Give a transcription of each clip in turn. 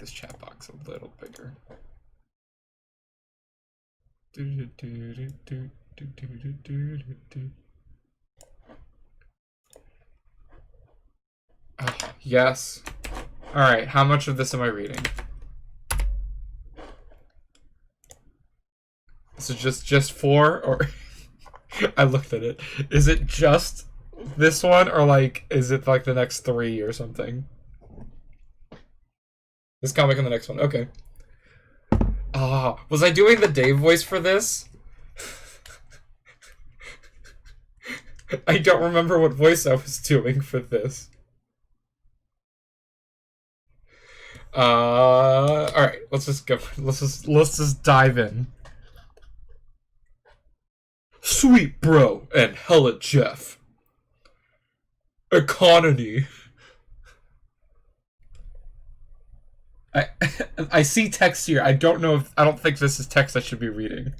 this chat box a little bigger. Oh, yes. Alright, how much of this am I reading? Is it just 4? Or I looked at it. Is it just this one, or like is it like the next 3 or something? This comic and the next one. Okay. Was I doing the Dave voice for this? I don't remember what voice I was doing for this. Alright, let's just go. Let's just dive in. Sweet Bro and Hella Jeff. Economy. I see text here. I don't think this is text I should be reading.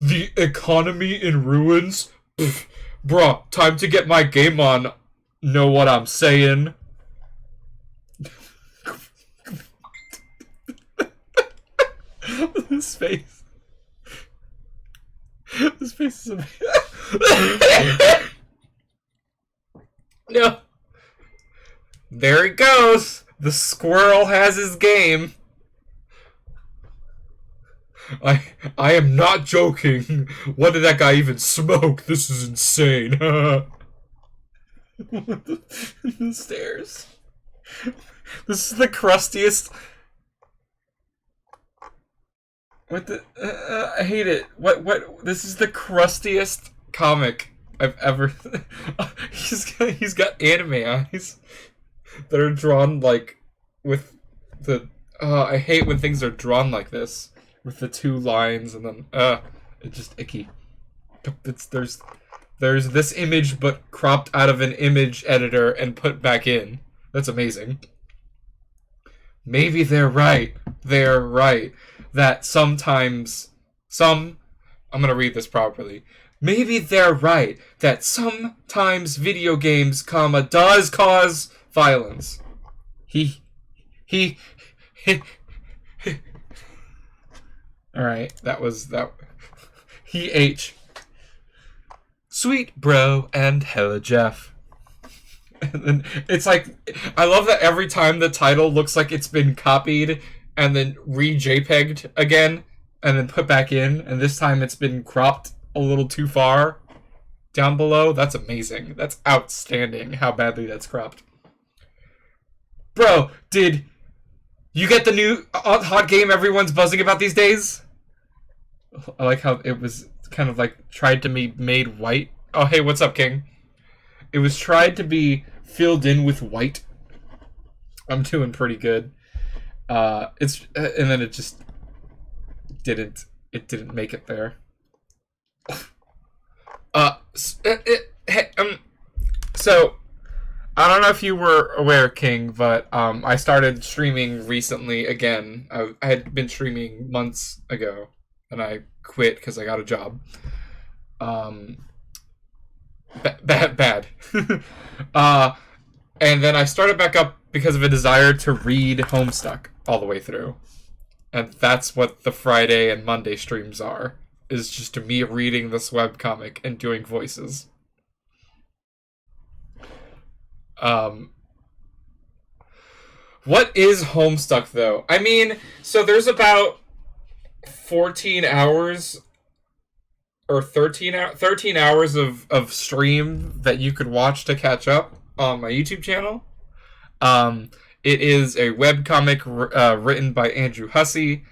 The economy in ruins? Pfft, bruh, time to get my game on. Know what I'm saying? This face. This face is amazing. No. There he goes. The squirrel has his game. I am not joking. What did that guy even smoke? This is insane. The stairs. This is the crustiest. What the? I hate it. What? This is the crustiest comic I've ever. He's got anime eyes that are drawn like with the. I hate when things are drawn like this with the 2 lines and then it's just icky. There's this image but cropped out of an image editor and put back in. That's amazing. Maybe they're right. They're right that sometimes I'm gonna read this properly. Maybe they're right that sometimes video games, does cause violence. He Alright, that was that. Sweet Bro and Hella Jeff. And then it's like, I love that every time the title looks like it's been copied and then re-JPEG'd again and then put back in, and this time it's been cropped a little too far down below. That's amazing. That's outstanding how badly that's cropped. Bro, did you get the new hot game everyone's buzzing about these days? I like how it was kind of like tried to be made white. Oh, hey, what's up, King? It was tried to be filled in with white. I'm doing pretty good. And then it just didn't. It didn't make it there. So I don't know if you were aware, King, but I started streaming recently again. I had been streaming months ago, and I quit because I got a job. Bad. And then I started back up because of a desire to read Homestuck all the way through. And that's what the Friday and Monday streams are. Is just me reading this webcomic and doing voices. What is Homestuck, though? I mean, so there's about 14 hours or 13 hours of stream that you could watch to catch up on my YouTube channel. It is a webcomic written by Andrew Hussey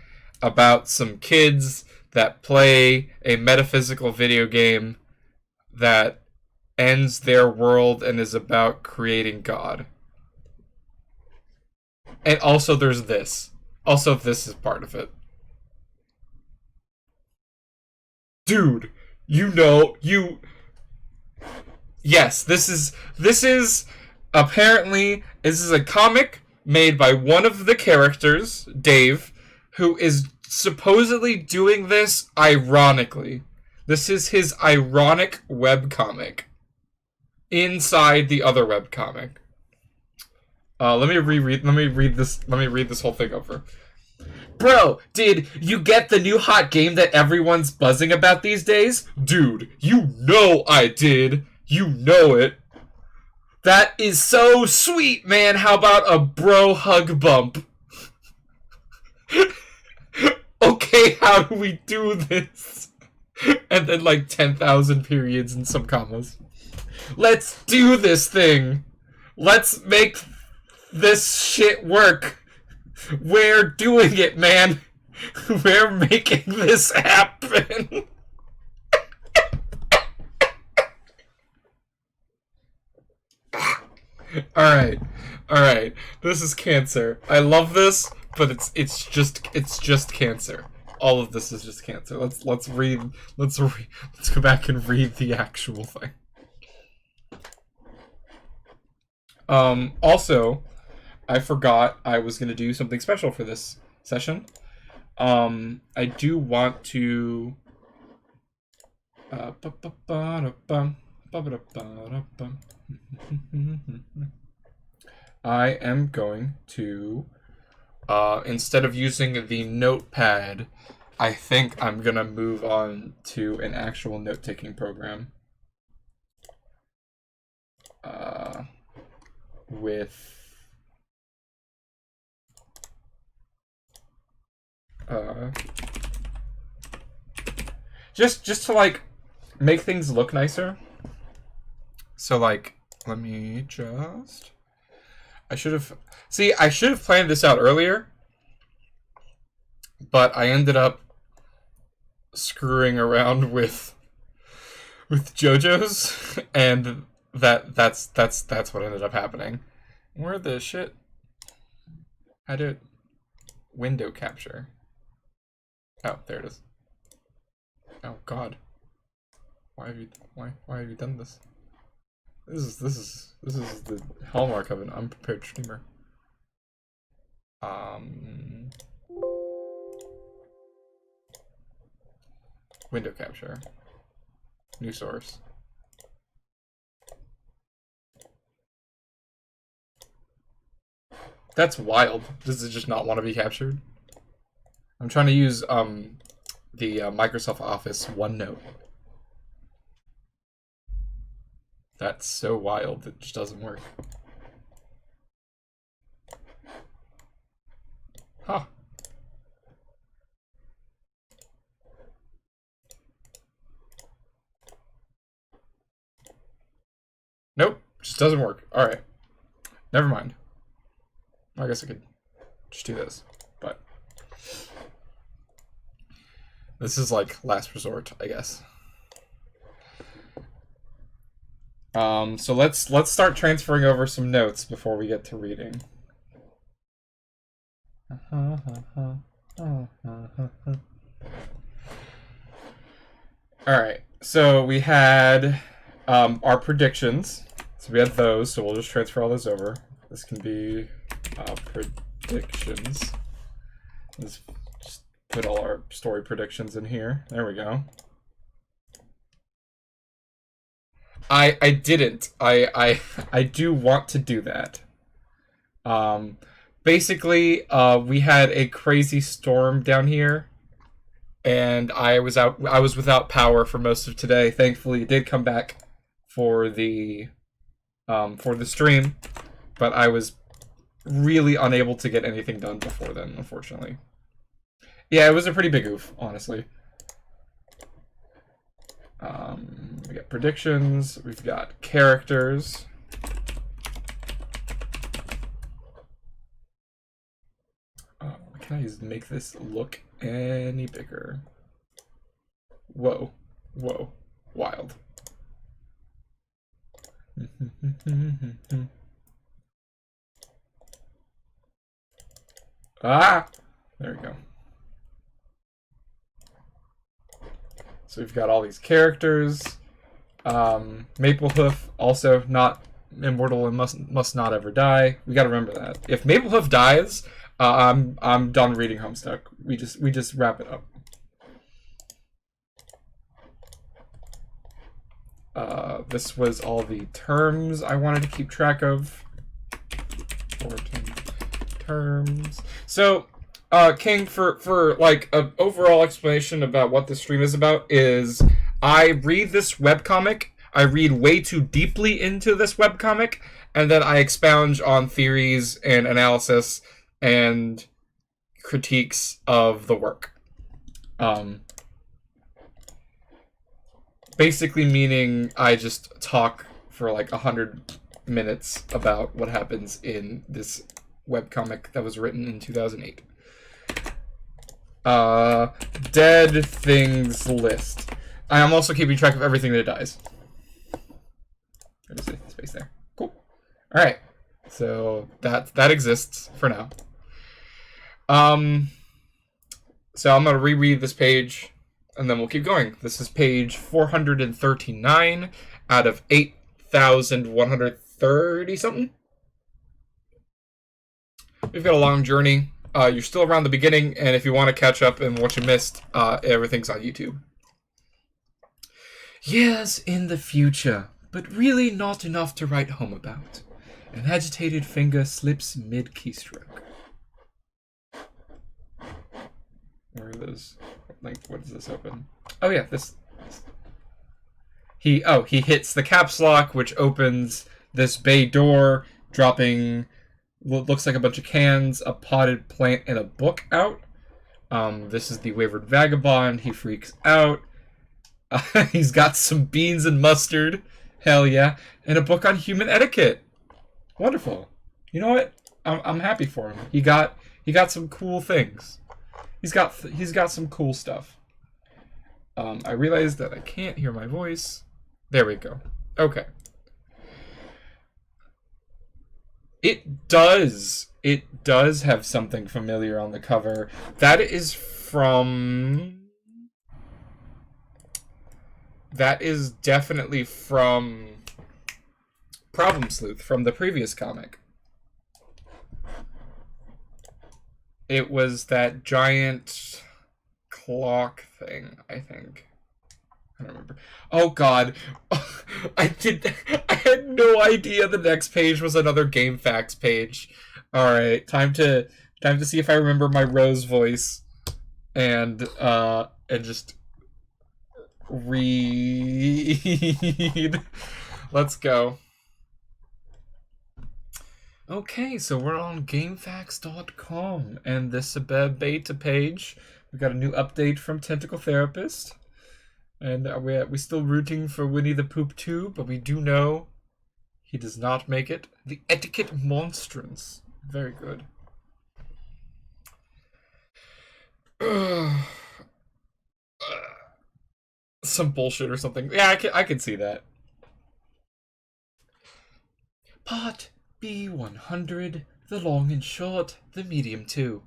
about some kids that play a metaphysical video game that ends their world and is about creating God. And also there's this. Also, this is part of it. Dude, yes, this is apparently, this is a comic made by one of the characters, Dave, who is supposedly doing this ironically. This is his ironic webcomic inside the other webcomic. Let me read this whole thing over. Bro, did you get the new hot game that everyone's buzzing about these days? Dude, you know I did. You know it. That is so sweet, man. How about a bro hug bump? Okay, how do we do this? And then like 10,000 periods and some commas. Let's do this thing. Let's make this shit work. We're doing it, man. We're making this happen. All right. This is cancer. I love this, but it's just cancer. All of this is just cancer. Let's go back and read the actual thing. Also, I forgot I was gonna do something special for this session. I do want to. I am going to, instead of using the notepad, I think I'm gonna move on to an actual note-taking program. With just to like make things look nicer. So like, let me just. I should have planned this out earlier, but I ended up screwing around with JoJo's, and that's what ended up happening. Where the shit? I did window capture. Oh, there it is. Oh God. Why have you done this? This is the hallmark of an unprepared streamer. Window capture. New source. That's wild. Does it just not want to be captured? I'm trying to use the Microsoft Office OneNote. That's so wild, it just doesn't work. Huh. Nope, just doesn't work. Alright. Never mind. I guess I could just do this, but this is like last resort, I guess. So let's start transferring over some notes before we get to reading. Alright, so we had our predictions. So we had those, so we'll just transfer all those over. This can be predictions. Let's just put all our story predictions in here. There we go. I didn't. I do want to do that. Basically, we had a crazy storm down here, and I was without power for most of today. Thankfully, it did come back for the stream, but I was really unable to get anything done before then, unfortunately. Yeah, it was a pretty big oof, honestly. We got predictions, we've got characters. Can I just make this look any bigger? Whoa, whoa, wild. Ah! There we go. So we've got all these characters. Maplehoof, also not immortal and must not ever die. We gotta remember that. If Maplehoof dies, I'm done reading Homestuck. We just wrap it up. This was all the terms I wanted to keep track of. important terms. So, King, for like an overall explanation about what this stream is about is I read this webcomic, I read way too deeply into this webcomic, and then I expound on theories and analysis and critiques of the work. Basically meaning I just talk for like 100 minutes about what happens in this webcomic that was written in 2008. Dead things list. I am also keeping track of everything that dies. Let me see, space there. Cool. All right, so that exists for now. So I'm gonna reread this page, and then we'll keep going. This is page 439 out of 8,130 something. We've got a long journey. You're still around the beginning, and if you want to catch up and what you missed, everything's on YouTube. Years in the future, but really not enough to write home about. An agitated finger slips mid-keystroke. Where are those? Like, what does this open? Oh yeah, this. He hits the caps lock, which opens this bay door, dropping what looks like a bunch of cans, a potted plant, and a book out. This is the Wayward Vagabond. He freaks out. He's got some beans and mustard. Hell yeah. And a book on human etiquette. Wonderful. You know what? I'm happy for him. He got some cool things. He's got some cool stuff. I realized that I can't hear my voice. There we go. Okay. It does have something familiar on the cover. That is definitely from Problem Sleuth, from the previous comic. It was that giant clock thing, I think. I don't remember. Oh god. I had no idea the next page was another Game Facts page. Alright, time to see if I remember my Rose voice and just read. Let's go. Okay, so we're on GameFAQs.com, and this is a beta page. We got a new update from Tentacle Therapist, and we're still rooting for Winnie the Poop 2, but we do know he does not make it. The Etiquette Monstrance. Very good. Some bullshit or something. Yeah, I can see that. Part B100, the long and short, the medium too.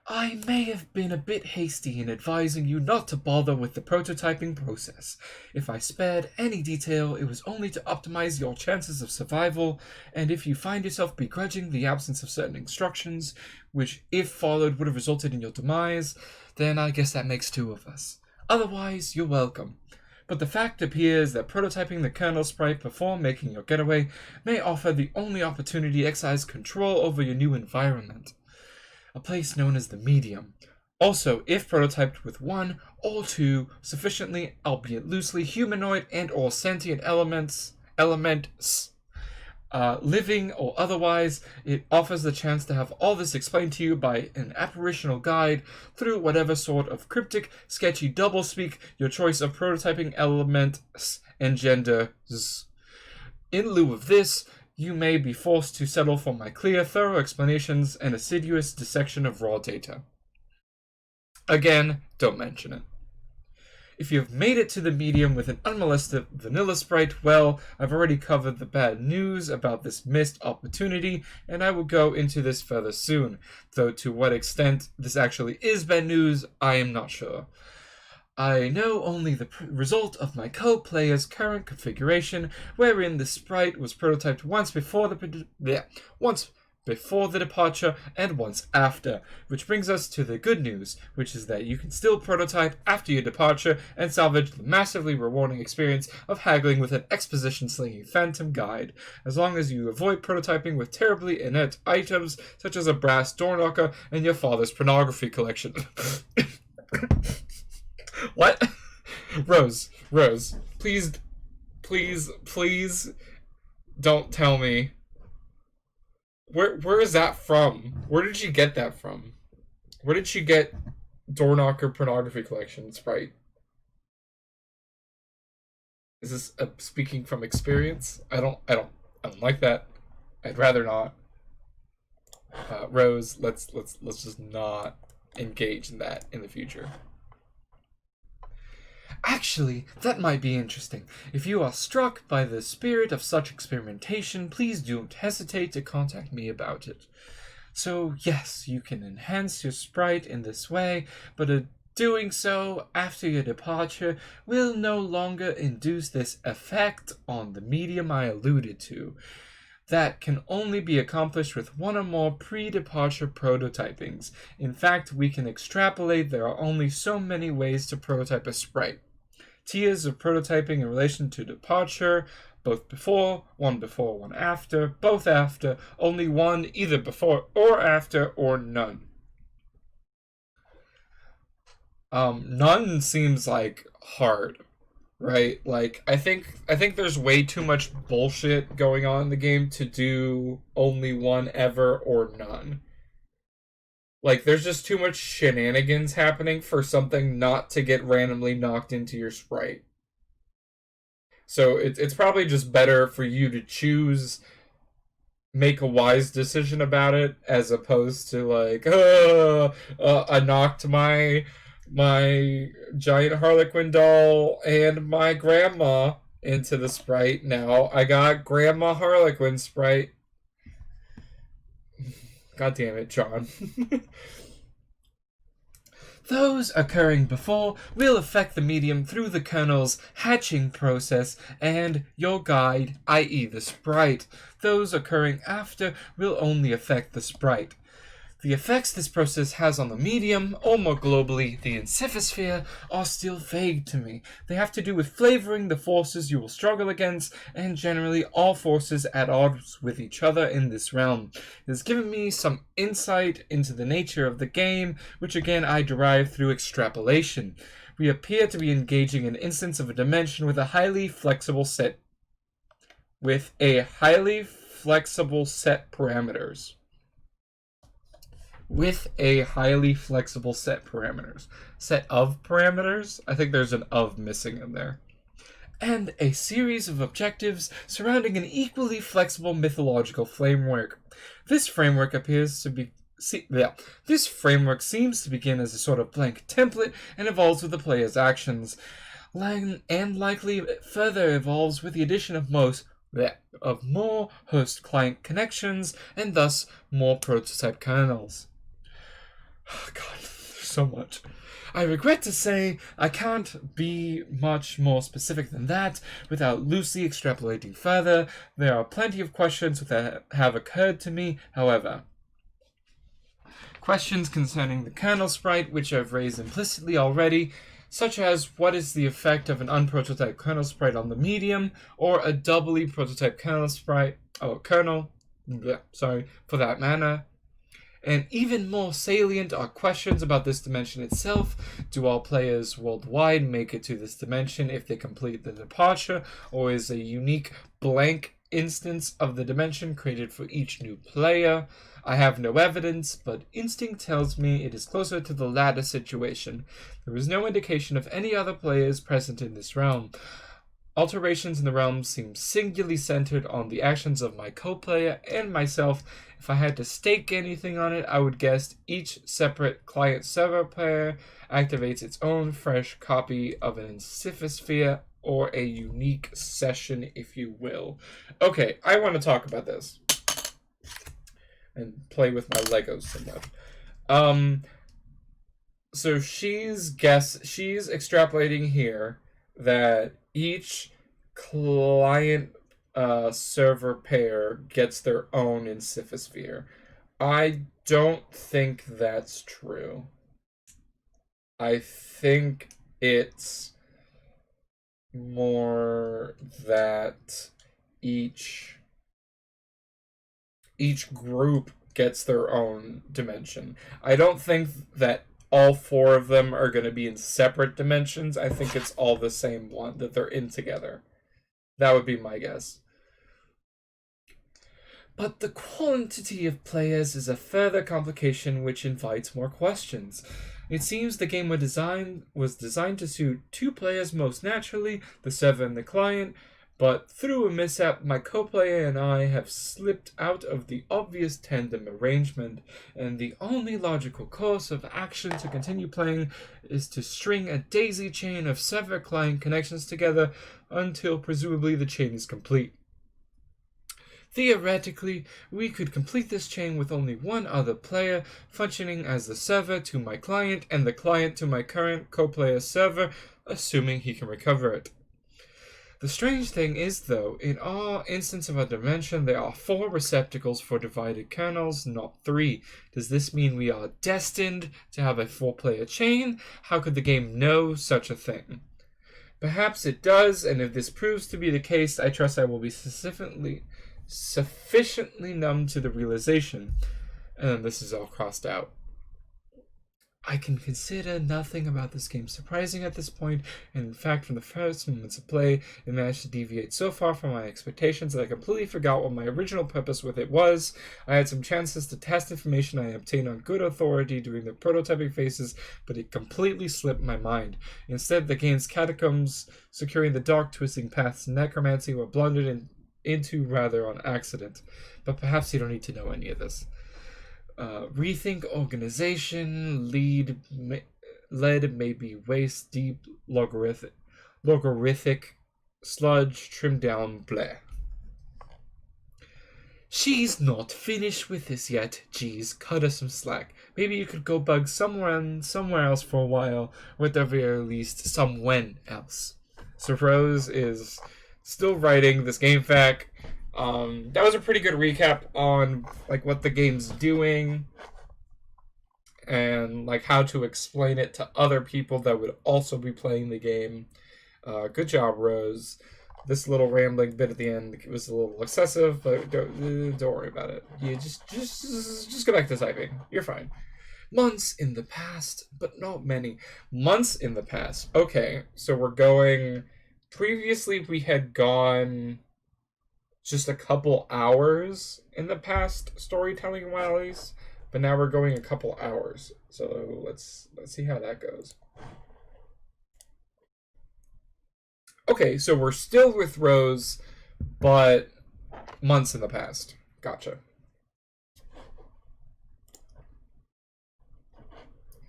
I may have been a bit hasty in advising you not to bother with the prototyping process. If I spared any detail, it was only to optimize your chances of survival, and if you find yourself begrudging the absence of certain instructions, which if followed would have resulted in your demise, then I guess that makes two of us. Otherwise, you're welcome. But the fact appears that prototyping the kernel sprite before making your getaway may offer the only opportunity to exercise control over your new environment. A place known as the medium. Also, if prototyped with one or two sufficiently, albeit loosely, humanoid and or sentient elements, living or otherwise, it offers the chance to have all this explained to you by an apparitional guide through whatever sort of cryptic, sketchy doublespeak your choice of prototyping elements engenders. In lieu of this, you may be forced to settle for my clear, thorough explanations and assiduous dissection of raw data. Again, don't mention it. If you have made it to the medium with an unmolested vanilla sprite, well, I've already covered the bad news about this missed opportunity, and I will go into this further soon, though to what extent this actually is bad news, I am not sure. I know only the result of my co-player's current configuration, wherein the sprite was prototyped once before before the departure and once after, which brings us to the good news, which is that you can still prototype after your departure and salvage the massively rewarding experience of haggling with an exposition-slinging phantom guide, as long as you avoid prototyping with terribly inept items such as a brass door knocker and your father's pornography collection. What? Rose, please don't tell me. Where is that from? Where did she get that from? Where did she get door knocker pornography collection sprite? Is this speaking from experience? I don't like that. I'd rather not. Rose, let's just not engage in that in the future. Actually, that might be interesting. If you are struck by the spirit of such experimentation, please don't hesitate to contact me about it. So, yes, you can enhance your sprite in this way, but doing so after your departure will no longer induce this effect on the medium I alluded to. That can only be accomplished with one or more pre-departure prototypings. In fact, we can extrapolate there are only so many ways to prototype a sprite. Tiers of prototyping in relation to departure, both before, one after, both after, only one either before or after, or none. None seems like hard, right? Like, I think there's way too much bullshit going on in the game to do only one ever or none. Like, there's just too much shenanigans happening for something not to get randomly knocked into your sprite. So it's probably just better for you to make a wise decision about it, as opposed to like, I knocked my giant Harlequin doll and my grandma into the sprite. Now I got Grandma Harlequin sprite. God damn it, John. Those occurring before will affect the medium through the kernel's hatching process and your guide, i.e. the sprite. Those occurring after will only affect the sprite. The effects this process has on the medium, or more globally, the insifosphere, are still vague to me. They have to do with flavoring the forces you will struggle against, and generally all forces at odds with each other in this realm. It has given me some insight into the nature of the game, which again I derive through extrapolation. We appear to be engaging an instance of a dimension with a highly flexible set parameters. With a highly flexible set of parameters. I think there's an of missing in there. And a series of objectives surrounding an equally flexible mythological framework. This framework seems to begin as a sort of blank template and evolves with the player's actions, and likely further evolves with the addition of more host-client connections, and thus more prototype kernels. Oh, God, there's so much. I regret to say I can't be much more specific than that without loosely extrapolating further. There are plenty of questions that have occurred to me, however. Questions concerning the kernel sprite, which I've raised implicitly already, such as what is the effect of an unprototyped kernel sprite on the medium, or a doubly prototyped kernel sprite, for that matter. And even more salient are questions about this dimension itself. Do all players worldwide make it to this dimension if they complete the departure, or is a unique blank instance of the dimension created for each new player? I have no evidence, but instinct tells me it is closer to the latter situation. There is no indication of any other players present in this realm. Alterations in the realm seem singularly centered on the actions of my co-player and myself. If I had to stake anything on it, I would guess each separate client-server player activates its own fresh copy of an insifosphere, or a unique session, if you will. Okay, I want to talk about this and play with my Legos somewhat. So she's extrapolating here that each client server pair gets their own insifosphere. I don't think that's true. I think it's more that each each group gets their own dimension. I don't think that all four of them are going to be in separate dimensions. I think it's all the same one that they're in together. That would be my guess. But the quantity of players is a further complication which invites more questions. It seems the game was designed to suit two players most naturally, the server and the client, but through a mishap, my co-player and I have slipped out of the obvious tandem arrangement, and the only logical course of action to continue playing is to string a daisy chain of server-client connections together until presumably the chain is complete. Theoretically, we could complete this chain with only one other player, functioning as the server to my client and the client to my current co-player's server, assuming he can recover it. The strange thing is, though, in our instance of a dimension, there are 4 receptacles for divided kernels, not 3. Does this mean we are destined to have a 4-player chain? How could the game know such a thing? Perhaps it does, and if this proves to be the case, I trust I will be sufficiently numb to the realization. And then this is all crossed out. I can consider nothing about this game surprising at this point, and in fact, from the first moments of play, it managed to deviate so far from my expectations that I completely forgot what my original purpose with it was. I had some chances to test information I obtained on good authority during the prototyping phases, but it completely slipped my mind. Instead, the game's catacombs, securing the dark, twisting paths to necromancy, were blundered into rather on accident. But perhaps you don't need to know any of this. Rethink organization, lead may be waist deep, logarithmic, sludge, trimmed down, bleh. She's not finished with this yet. Geez, cut her some slack. Maybe you could go bug somewhere else for a while, or at the very least, somewhen else. So Rose is still writing this game fact. That was a pretty good recap on like what the game's doing and like how to explain it to other people that would also be playing the game. Good job, Rose. This little rambling bit at the end was a little excessive, but don't worry about it. You just go back to typing. You're fine. Months in the past, but not many. Months in the past. Okay, so we're going. Previously, we had gone just a couple hours in the past storytelling wise, but now we're going a couple hours. So let's see how that goes. Okay, so we're still with Rose, but months in the past. Gotcha.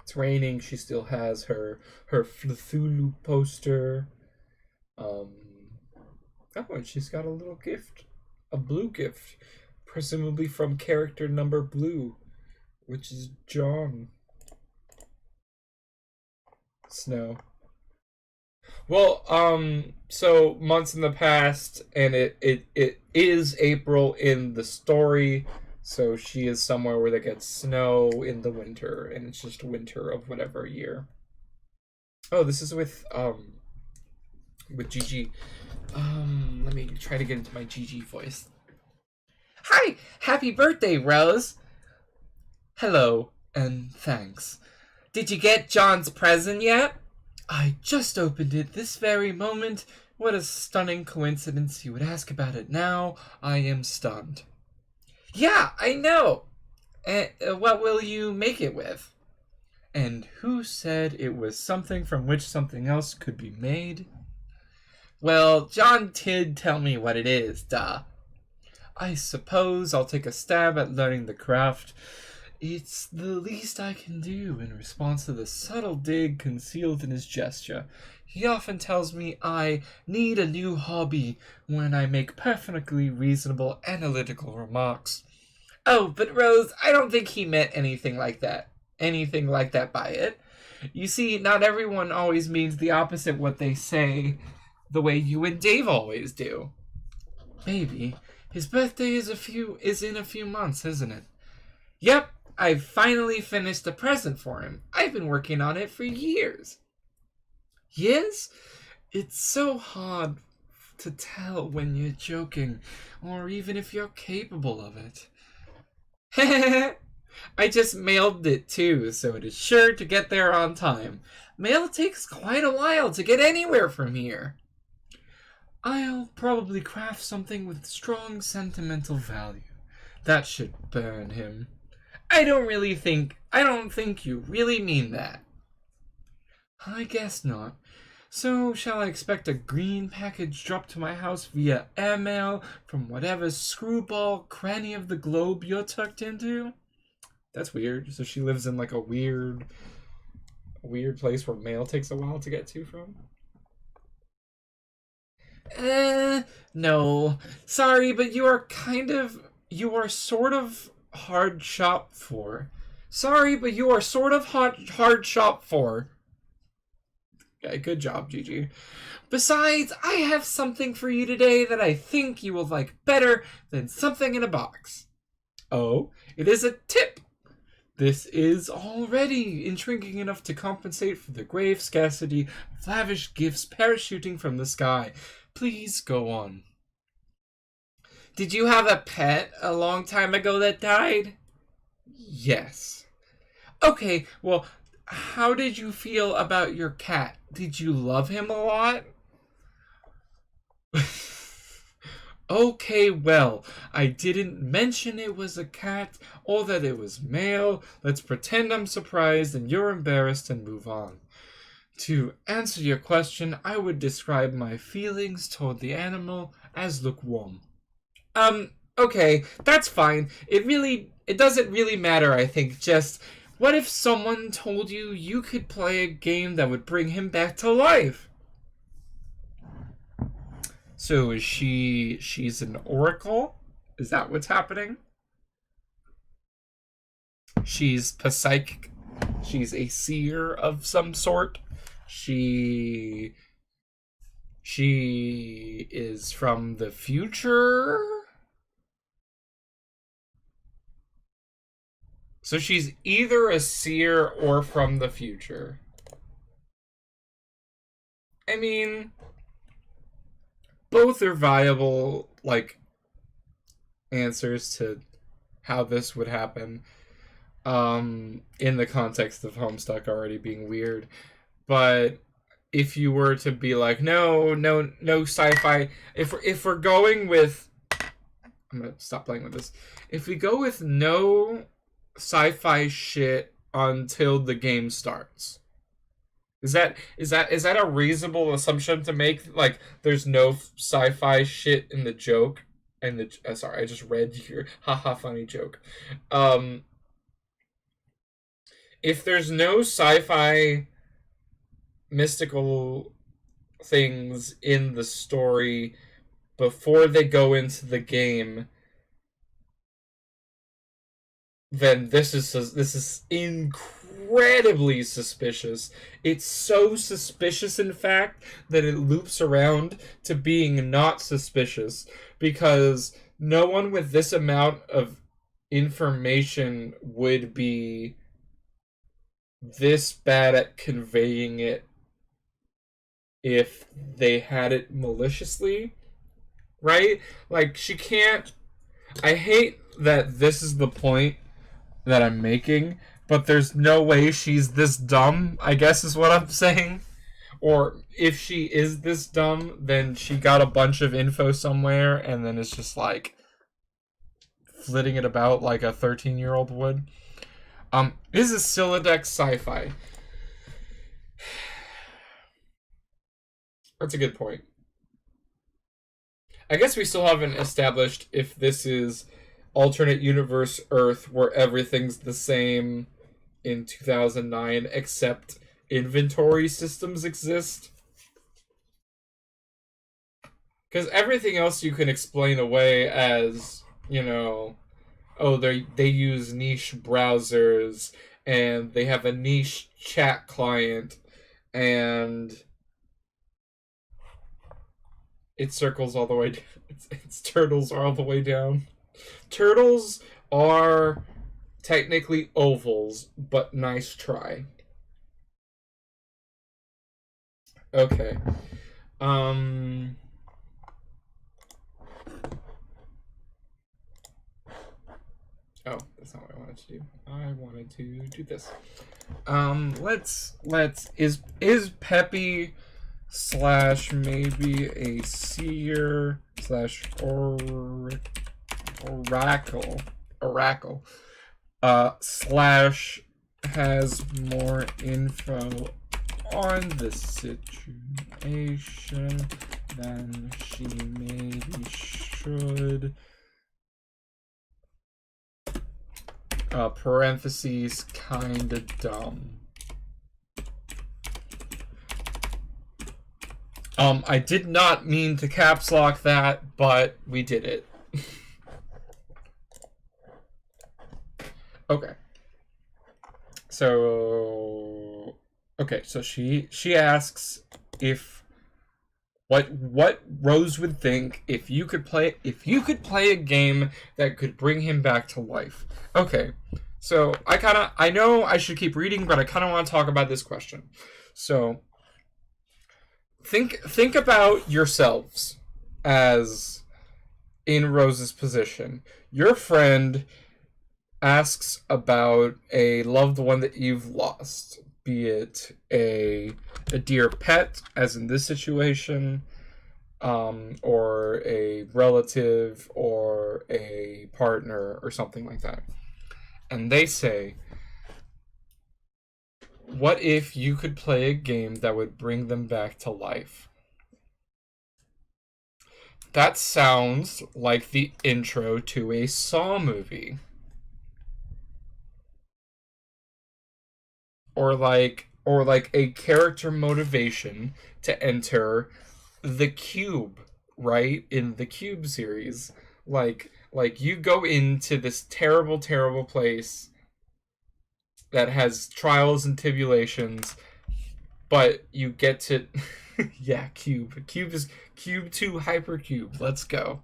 It's raining. She still has her Cthulhu poster. Oh, and she's got a little gift. A blue gift. Presumably from character number blue, which is Jon Snow. Well, so months in the past, and it is April in the story, so she is somewhere where they get snow in the winter, and it's just winter of whatever year. Oh, this is with Gigi. Let me try to get into my Gigi voice. Hi! Happy birthday, Rose! Hello, and thanks. Did you get Jon's present yet? I just opened it this very moment. What a stunning coincidence you would ask about it now. I am stunned. Yeah, I know! What will you make it with? And who said it was something from which something else could be made? Well, Jon did tell me what it is, duh. I suppose I'll take a stab at learning the craft. It's the least I can do in response to the subtle dig concealed in his gesture. He often tells me I need a new hobby when I make perfectly reasonable analytical remarks. Oh, but Rose, I don't think he meant anything like that. Anything like that by it. You see, not everyone always means the opposite what they say the way you and Dave always do. Maybe. His birthday is in a few months, isn't it? Yep, I've finally finished a present for him. I've been working on it for years. Years? It's so hard to tell when you're joking, or even if you're capable of it. I just mailed it too, so it is sure to get there on time. Mail takes quite a while to get anywhere from here. I'll probably craft something with strong sentimental value. That should burn him. I don't think you really mean that. I guess not. So, shall I expect a green package dropped to my house via airmail from whatever screwball cranny of the globe you're tucked into? That's weird. So she lives in like a weird place where mail takes a while to get to from? No. Sorry, but you are sort of hard shop for. Sorry, but you are sort of hard shop for. Okay, good job, Gigi. Besides, I have something for you today that I think you will like better than something in a box. Oh, it is a tip. This is already intriguing enough to compensate for the grave scarcity of lavish gifts parachuting from the sky. Please go on. Did you have a pet a long time ago that died? Yes. Okay, well, how did you feel about your cat? Did you love him a lot? Okay, well, I didn't mention it was a cat or that it was male. Let's pretend I'm surprised and you're embarrassed and move on. To answer your question, I would describe my feelings toward the animal as lukewarm. Okay, that's fine. It doesn't really matter, I think. Just, what if someone told you you could play a game that would bring him back to life? So she's an oracle? Is that what's happening? She's psychic. She's a seer of some sort. She is from the future. So she's either a seer or from the future. I mean, both are viable, like, answers to how this would happen. In the context of Homestuck already being weird. But if you were to be like, no sci-fi, if we're going with, I'm gonna stop playing with this. If we go with no sci-fi shit until the game starts, is that a reasonable assumption to make? Like, there's no sci-fi shit in the joke, and the sorry, I just read your haha funny joke. If there's no sci-fi mystical things in the story before they go into the game, then this is incredibly suspicious. It's so suspicious, in fact, that it loops around to being not suspicious, because no one with this amount of information would be this bad at conveying it if they had it maliciously, right? Like, she can't. I hate that this is the point that I'm making, but there's no way she's this dumb, I guess is what I'm saying. Or if she is this dumb, then she got a bunch of info somewhere and then it's just like flitting it about like a 13-year-old would. Is a Silodex sci-fi? That's a good point. I guess we still haven't established if this is alternate universe Earth where everything's the same in 2009 except inventory systems exist. Because everything else you can explain away as, you know, oh, they use niche browsers and they have a niche chat client and It circles all the way. Its turtles are all the way down. Turtles are technically ovals, but nice try. Okay. Oh, that's not what I wanted to do. I wanted to do this. Is Peppy slash maybe a seer slash oracle slash has more info on the situation than she maybe should. Parentheses, kinda dumb. I did not mean to caps lock that, but we did it. Okay. So she asks if what Rose would think if you could play a game that could bring him back to life. Okay. So I know I should keep reading, but I kind of want to talk about this question. So think about yourselves as in Rose's position. Your friend asks about a loved one that you've lost, be it a dear pet, as in this situation, or a relative, or a partner, or something like that. And they say, what if you could play a game that would bring them back to life? That sounds like the intro to a Saw movie. Or like a character motivation to enter the Cube, right? In the Cube series. Like you go into this terrible, terrible place that has trials and tribulations, but you get to yeah, Cube. Cube is Cube 2 Hypercube. Let's go.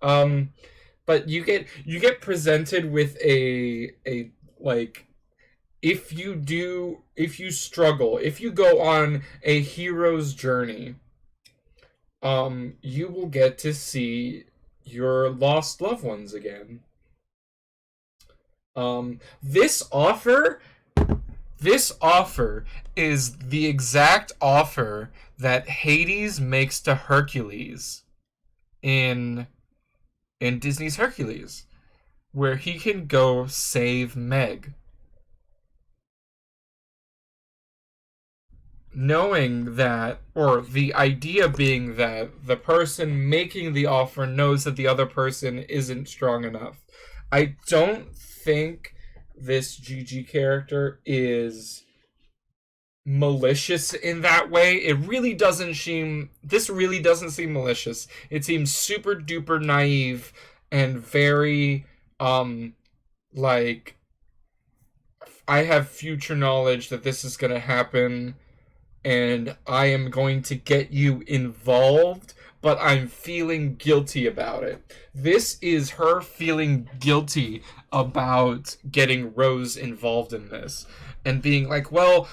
But you get presented with a like, if you struggle, if you go on a hero's journey, you will get to see your lost loved ones again. This offer is the exact offer that Hades makes to Hercules in Disney's Hercules, where he can go save Meg. Knowing that, or the idea being that the person making the offer knows that the other person isn't strong enough. I don't think this Gigi character is malicious in that way. This really doesn't seem malicious. It seems super duper naive and very, like, I have future knowledge that this is gonna happen, and I am going to get you involved, but I'm feeling guilty about it. This is her feeling guilty about getting Rose involved in this, and being like, well,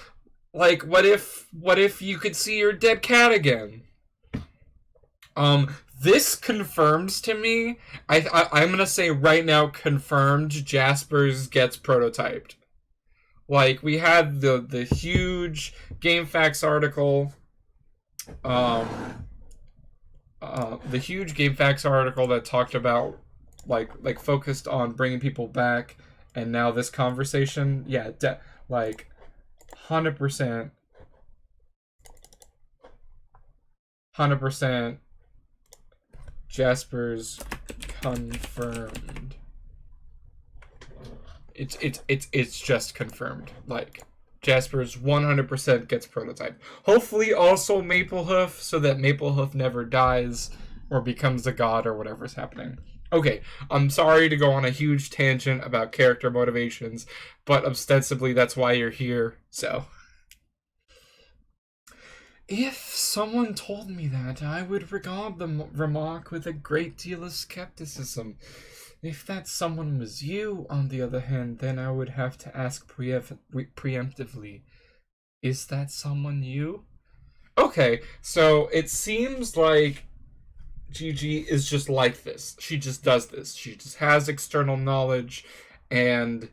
like, what if you could see your dead cat again? This confirms to me, I'm gonna say right now, confirmed Jaspers gets prototyped. Like, we had the huge GameFAQs article, that talked about, like focused on bringing people back, and now this conversation, yeah, like 100%, Jaspers confirmed. It's just confirmed. Like, Jaspers 100% gets prototype. Hopefully also Maplehoof, so that Maplehoof never dies or becomes a god or whatever's happening. Okay, I'm sorry to go on a huge tangent about character motivations, but ostensibly that's why you're here, so. If someone told me that, I would regard the remark with a great deal of skepticism. If that someone was you, on the other hand, then I would have to ask preemptively, is that someone you? Okay, so it seems like Gigi is just like this. She just does this. She just has external knowledge, and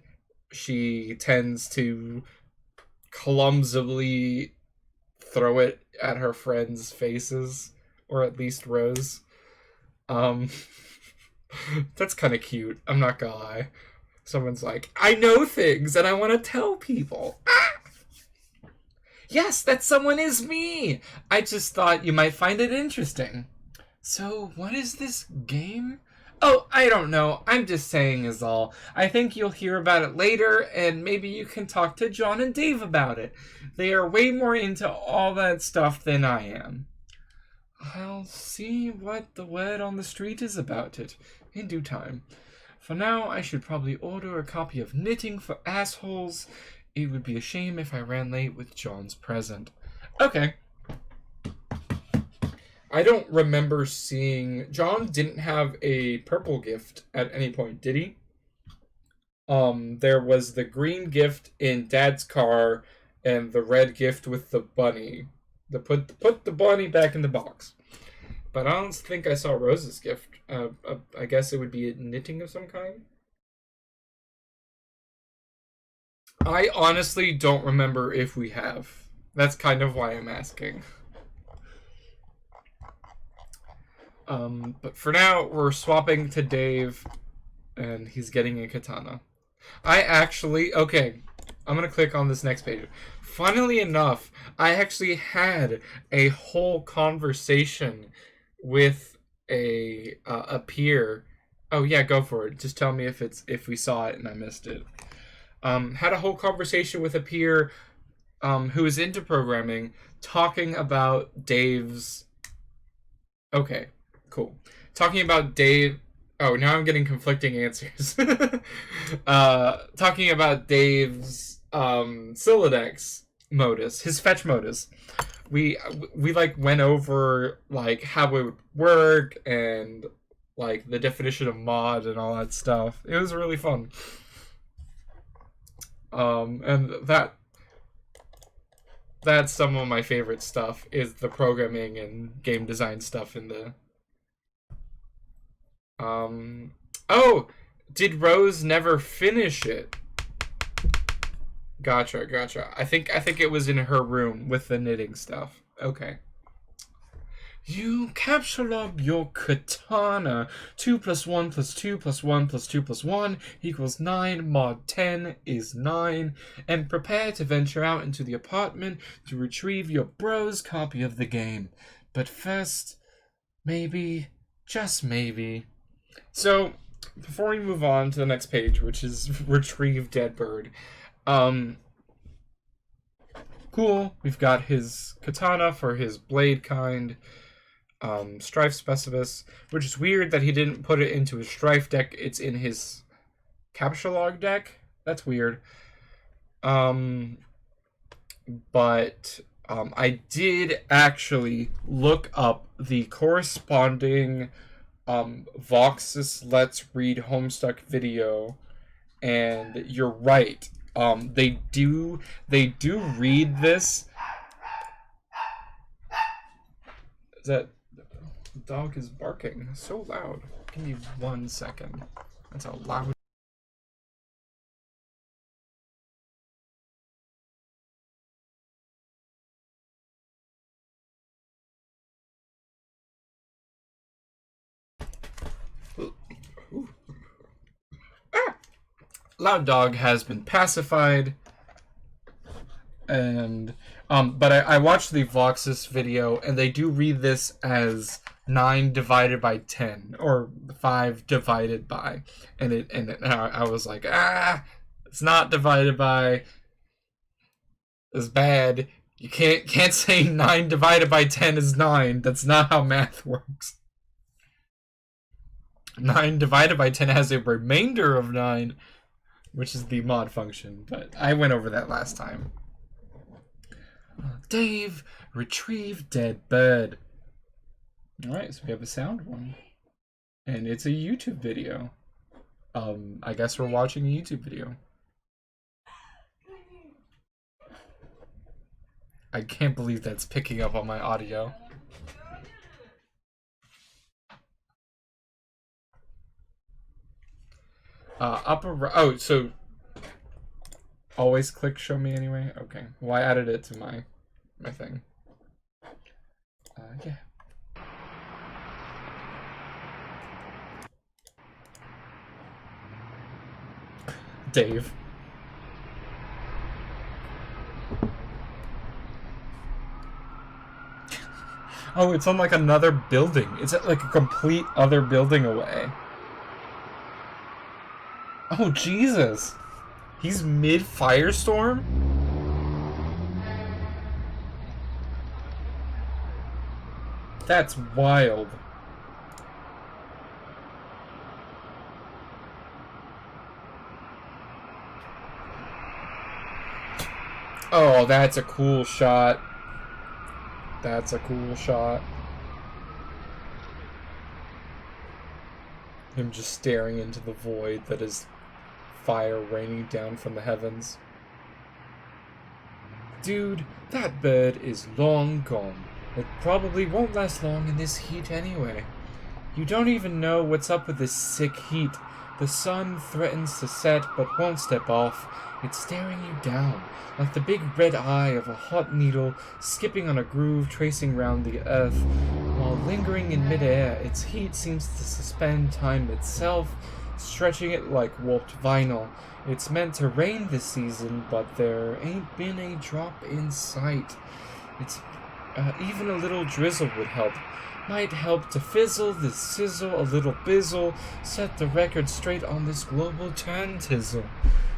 she tends to clumsily throw it at her friends' faces, or at least Rose. Um, that's kind of cute. I'm not gonna lie. Someone's like, I know things and I want to tell people. Ah! Yes, that someone is me. I just thought you might find it interesting. So, what is this game? Oh, I don't know. I'm just saying is all. I think you'll hear about it later, and maybe you can talk to John and Dave about it. They are way more into all that stuff than I am. I'll see what the word on the street is about it in due time. For now, I should probably order a copy of Knitting for Assholes. It would be a shame if I ran late with John's present. Okay. I don't remember seeing... John didn't have a purple gift at any point, did he? There was the green gift in Dad's car and the red gift with the bunny. Put the bunny back in the box. But I don't think I saw Rose's gift. I guess it would be a knitting of some kind. I honestly don't remember if we have. That's kind of why I'm asking. But for now, we're swapping to Dave, and he's getting a katana. Okay, I'm gonna click on this next page. Funnily enough, I actually had a whole conversation with a peer. Oh yeah, go for it. Just tell me if we saw it and I missed it. Had a whole conversation with a peer who is into programming, talking about Dave's... Okay, cool. Talking about Dave... Oh, now I'm getting conflicting answers. Talking about Dave's Sylladex modus, his fetch modus. We like went over like how it would work and like the definition of mod and all that stuff. It was really fun. And that's some of my favorite stuff, is the programming and game design stuff in the... Oh! Did Rose never finish it? Gotcha. I think it was in her room with the knitting stuff. Okay. You capsuled your katana. 2 + 1 + 2 + 1 + 2 + 1 = 9. Mod 10 is 9. And prepare to venture out into the apartment to retrieve your bro's copy of the game. But first, maybe, just maybe. So, before we move on to the next page, which is Retrieve Dead Bird, cool. We've got his katana for his blade kind. Strife Specialist, which is weird that he didn't put it into his Strife deck. It's in his Capsulog deck. That's weird. But I did actually look up the corresponding Vox's Let's Read Homestuck video, and you're right. They do read this. Is that... The dog is barking so loud. Give me 1 second. That's how loud. Ah! Loud dog has been pacified. And but I watched the Voxus video, and they do read this as 9 divided by 10, or 5 divided by, and I was like, it's not divided by. It's bad. You can't say 9 divided by 10 is 9. That's not how math works. 9 divided by 10 has a remainder of 9, which is the mod function, but I went over that last time. Dave, retrieve dead bird. Alright, so we have a sound one. And it's a YouTube video. I guess we're watching a YouTube video. I can't believe that's picking up on my audio. Oh, so always click show me anyway? Okay. Well, I added it to my thing. Yeah. Dave. Oh, it's on like another building. It's at like a complete other building away. Oh, Jesus. He's mid-firestorm? That's wild. Oh, that's a cool shot. That's a cool shot. Him just staring into the void that is fire raining down from the heavens. Dude, that bird is long gone. It probably won't last long in this heat anyway. You don't even know what's up with this sick heat. The sun threatens to set but won't step off. It's staring you down, like the big red eye of a hot needle skipping on a groove tracing round the earth. While lingering in midair, its heat seems to suspend time itself, stretching it like warped vinyl. It's meant to rain this season, but there ain't been a drop in sight. It's even a little drizzle would help. Might help to fizzle this sizzle a little bizzle, set the record straight on this global turn-tizzle.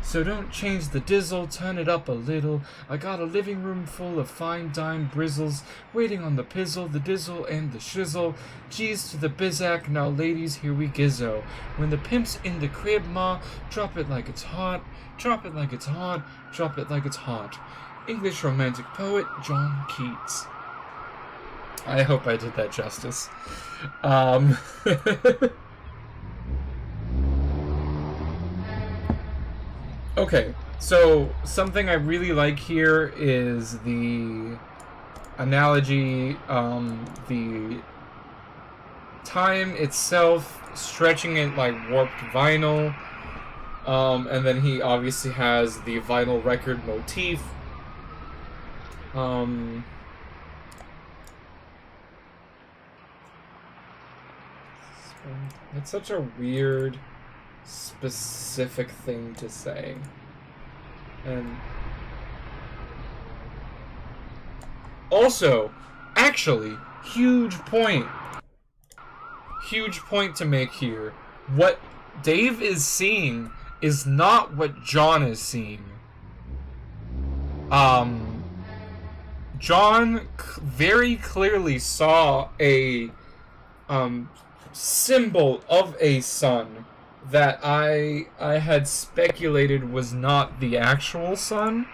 So don't change the dizzle, turn it up a little. I got a living room full of fine dime brizzles, waiting on the pizzle, the dizzle, and the shizzle. G's to the bizac, now ladies, here we gizzo. When the pimp's in the crib, ma, drop it like it's hot, drop it like it's hot, drop it like it's hot. English romantic poet, John Keats. I hope I did that justice. Okay, so something I really like here is the analogy, the time itself, stretching it like warped vinyl, and then he obviously has the vinyl record motif. It's such a weird, specific thing to say. And also, actually, huge point to make here. What Dave is seeing is not what John is seeing. John very clearly saw a symbol of a sun that I had speculated was not the actual sun.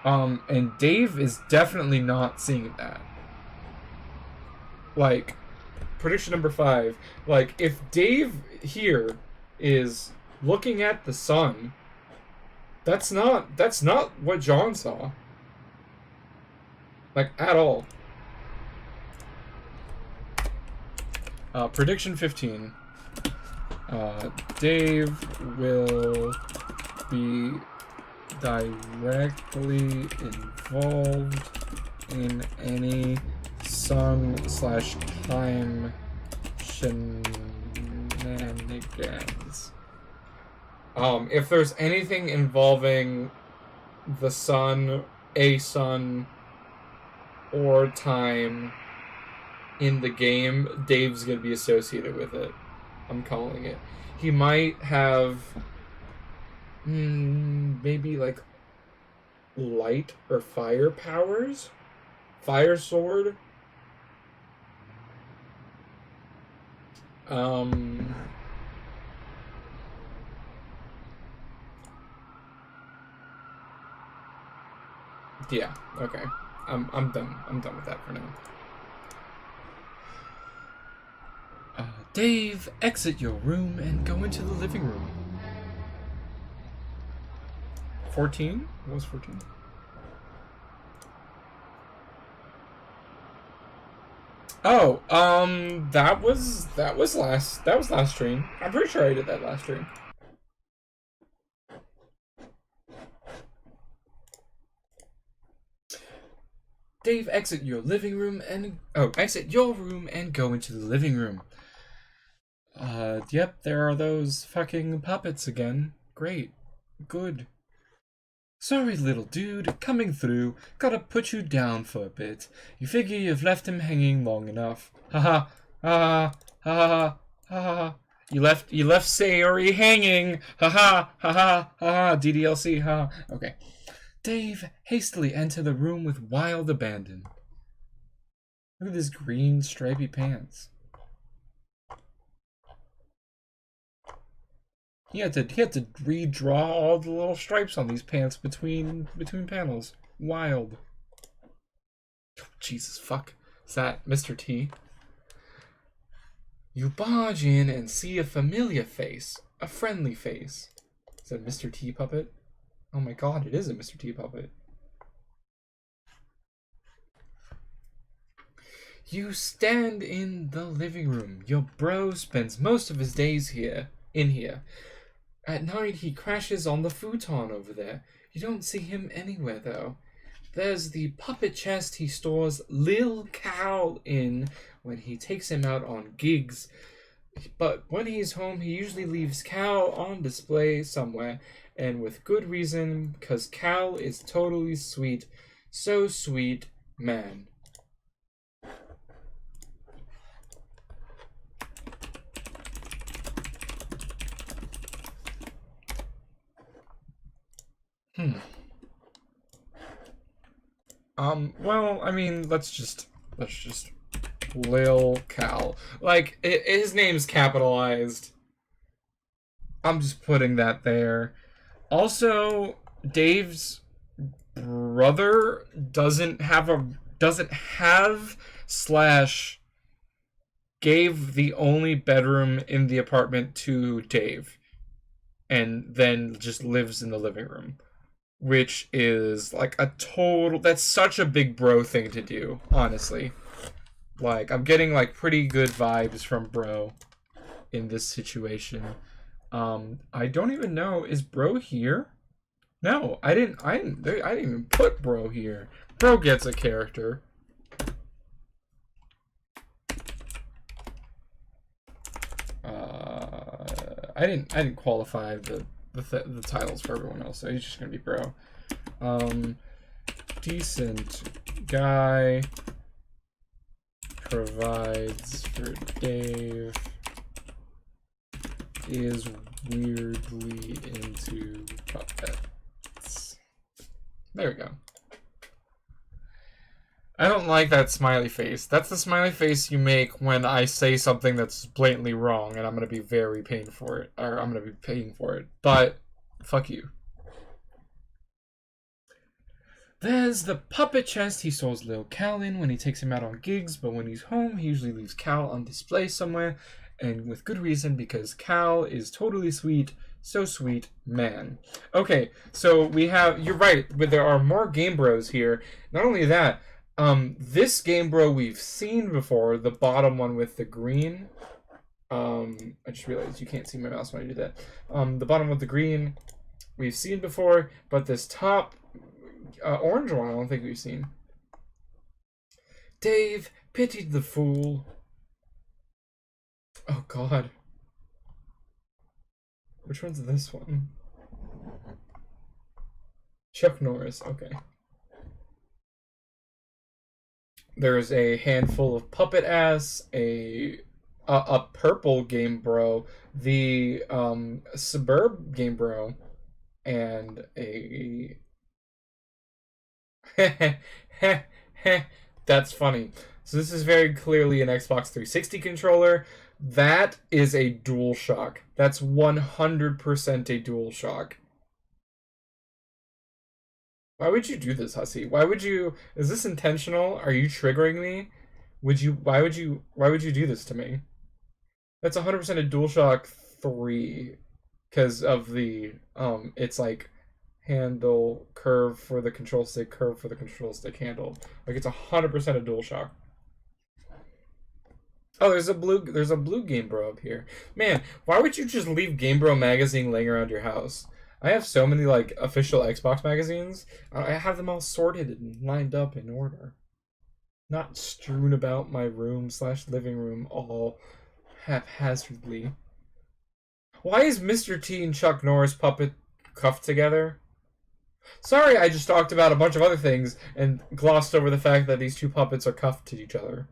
And Dave is definitely not seeing that. Like, prediction number 5. Like, if Dave here is looking at the sun, that's not what John saw. Like, at all. Prediction 15. Dave will be directly involved in any sun/time shenanigans. If there's anything involving the sun, a sun, or time in the game, Dave's gonna be associated with it. I'm calling it. He might have maybe like light or fire powers? Fire sword? Yeah, okay. I'm done. I'm done with that for now. Dave, exit your room and go into the living room. 14? What was 14? Oh, that was last stream. I'm pretty sure I did that last stream. Dave, exit your living room and exit your room and go into the living room. Yep, there are those fucking puppets again. Great. Good. Sorry, little dude, coming through. Gotta put you down for a bit. You figure you've left him hanging long enough. Haha, ha ha, ha. You left Sayori hanging. Haha, haha, haha. DDLC, ha. Okay. Dave hastily entered the room with wild abandon. Look at this green stripy pants. He had to redraw all the little stripes on these pants between panels. Wild. Jesus fuck. Is that Mr. T? You barge in and see a familiar face. A friendly face. Is that Mr. T puppet? Oh my god, it is a Mr. T puppet. You stand in the living room. Your bro spends most of his days in here. At night, he crashes on the futon over there. You don't see him anywhere, though. There's the puppet chest he stores Lil Cal in when he takes him out on gigs. But when he's home, he usually leaves Cal on display somewhere, and with good reason, because Cal is totally sweet. So sweet, man. Well, I mean, let's just Lil Cal. Like, his name's capitalized. I'm just putting that there. Also, Dave's brother doesn't have slash gave the only bedroom in the apartment to Dave, and then just lives in the living room, which is like a total. That's such a big bro thing to do, honestly. Like, I'm getting like pretty good vibes from bro in this situation. I don't even know, is bro here? No, I didn't even put bro here. Bro gets a character. I didn't qualify the titles for everyone else, so he's just gonna be bro. Decent guy provides for Dave, is weirdly into puppets. There we go. I don't like that smiley face. That's the smiley face you make when I say something that's blatantly wrong, and I'm gonna be very paying for it. Or I'm gonna be paying for it. But fuck you. There's the puppet chest he stores Lil Cal in when he takes him out on gigs, but when he's home, he usually leaves Cal on display somewhere, and with good reason, because Cal is totally sweet, so sweet, man. Okay, so we have, you're right, but there are more Game Bros here. Not only that, this Game Bro we've seen before, the bottom one with the green. I just realized you can't see my mouse when I do that. The bottom with the green, we've seen before, but this top orange one, I don't think we've seen. Dave pitied the fool. Oh god. Which one's this one? Chuck Norris, okay. There's a handful of puppet ass, a purple Game Bro, the Suburb Game Bro, and a that's funny. So this is very clearly an Xbox 360 controller. That is a DualShock. That's 100% a DualShock. Why would you do this, Hussy? Why would you? Is this intentional? Are you triggering me? Would you? Why would you? Why would you do this to me? That's 100% a DualShock 3 because of the it's like handle curve for the control stick, curve for the control stick handle. Like it's 100% a DualShock. Oh, there's a blue Game Bro up here. Man, why would you just leave Game Bro magazine laying around your house? I have so many like official Xbox magazines. I have them all sorted and lined up in order, not strewn about my room slash living room all haphazardly. Why is Mr. T and Chuck Norris puppet cuffed together? Sorry, I just talked about a bunch of other things and glossed over the fact that these two puppets are cuffed to each other.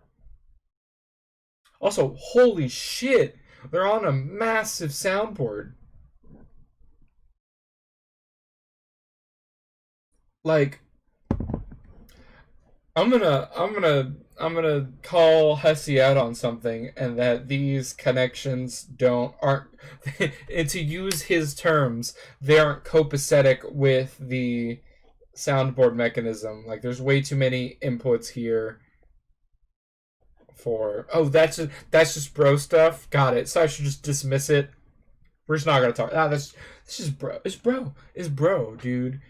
Also, holy shit, they're on a massive soundboard. Like, I'm gonna call Hesse out on something, and that these connections aren't and to use his terms, they aren't copacetic with the soundboard mechanism. Like there's way too many inputs here for that's just bro stuff. Got it. So I should just dismiss it. We're just not gonna talk. This is bro. It's bro, dude.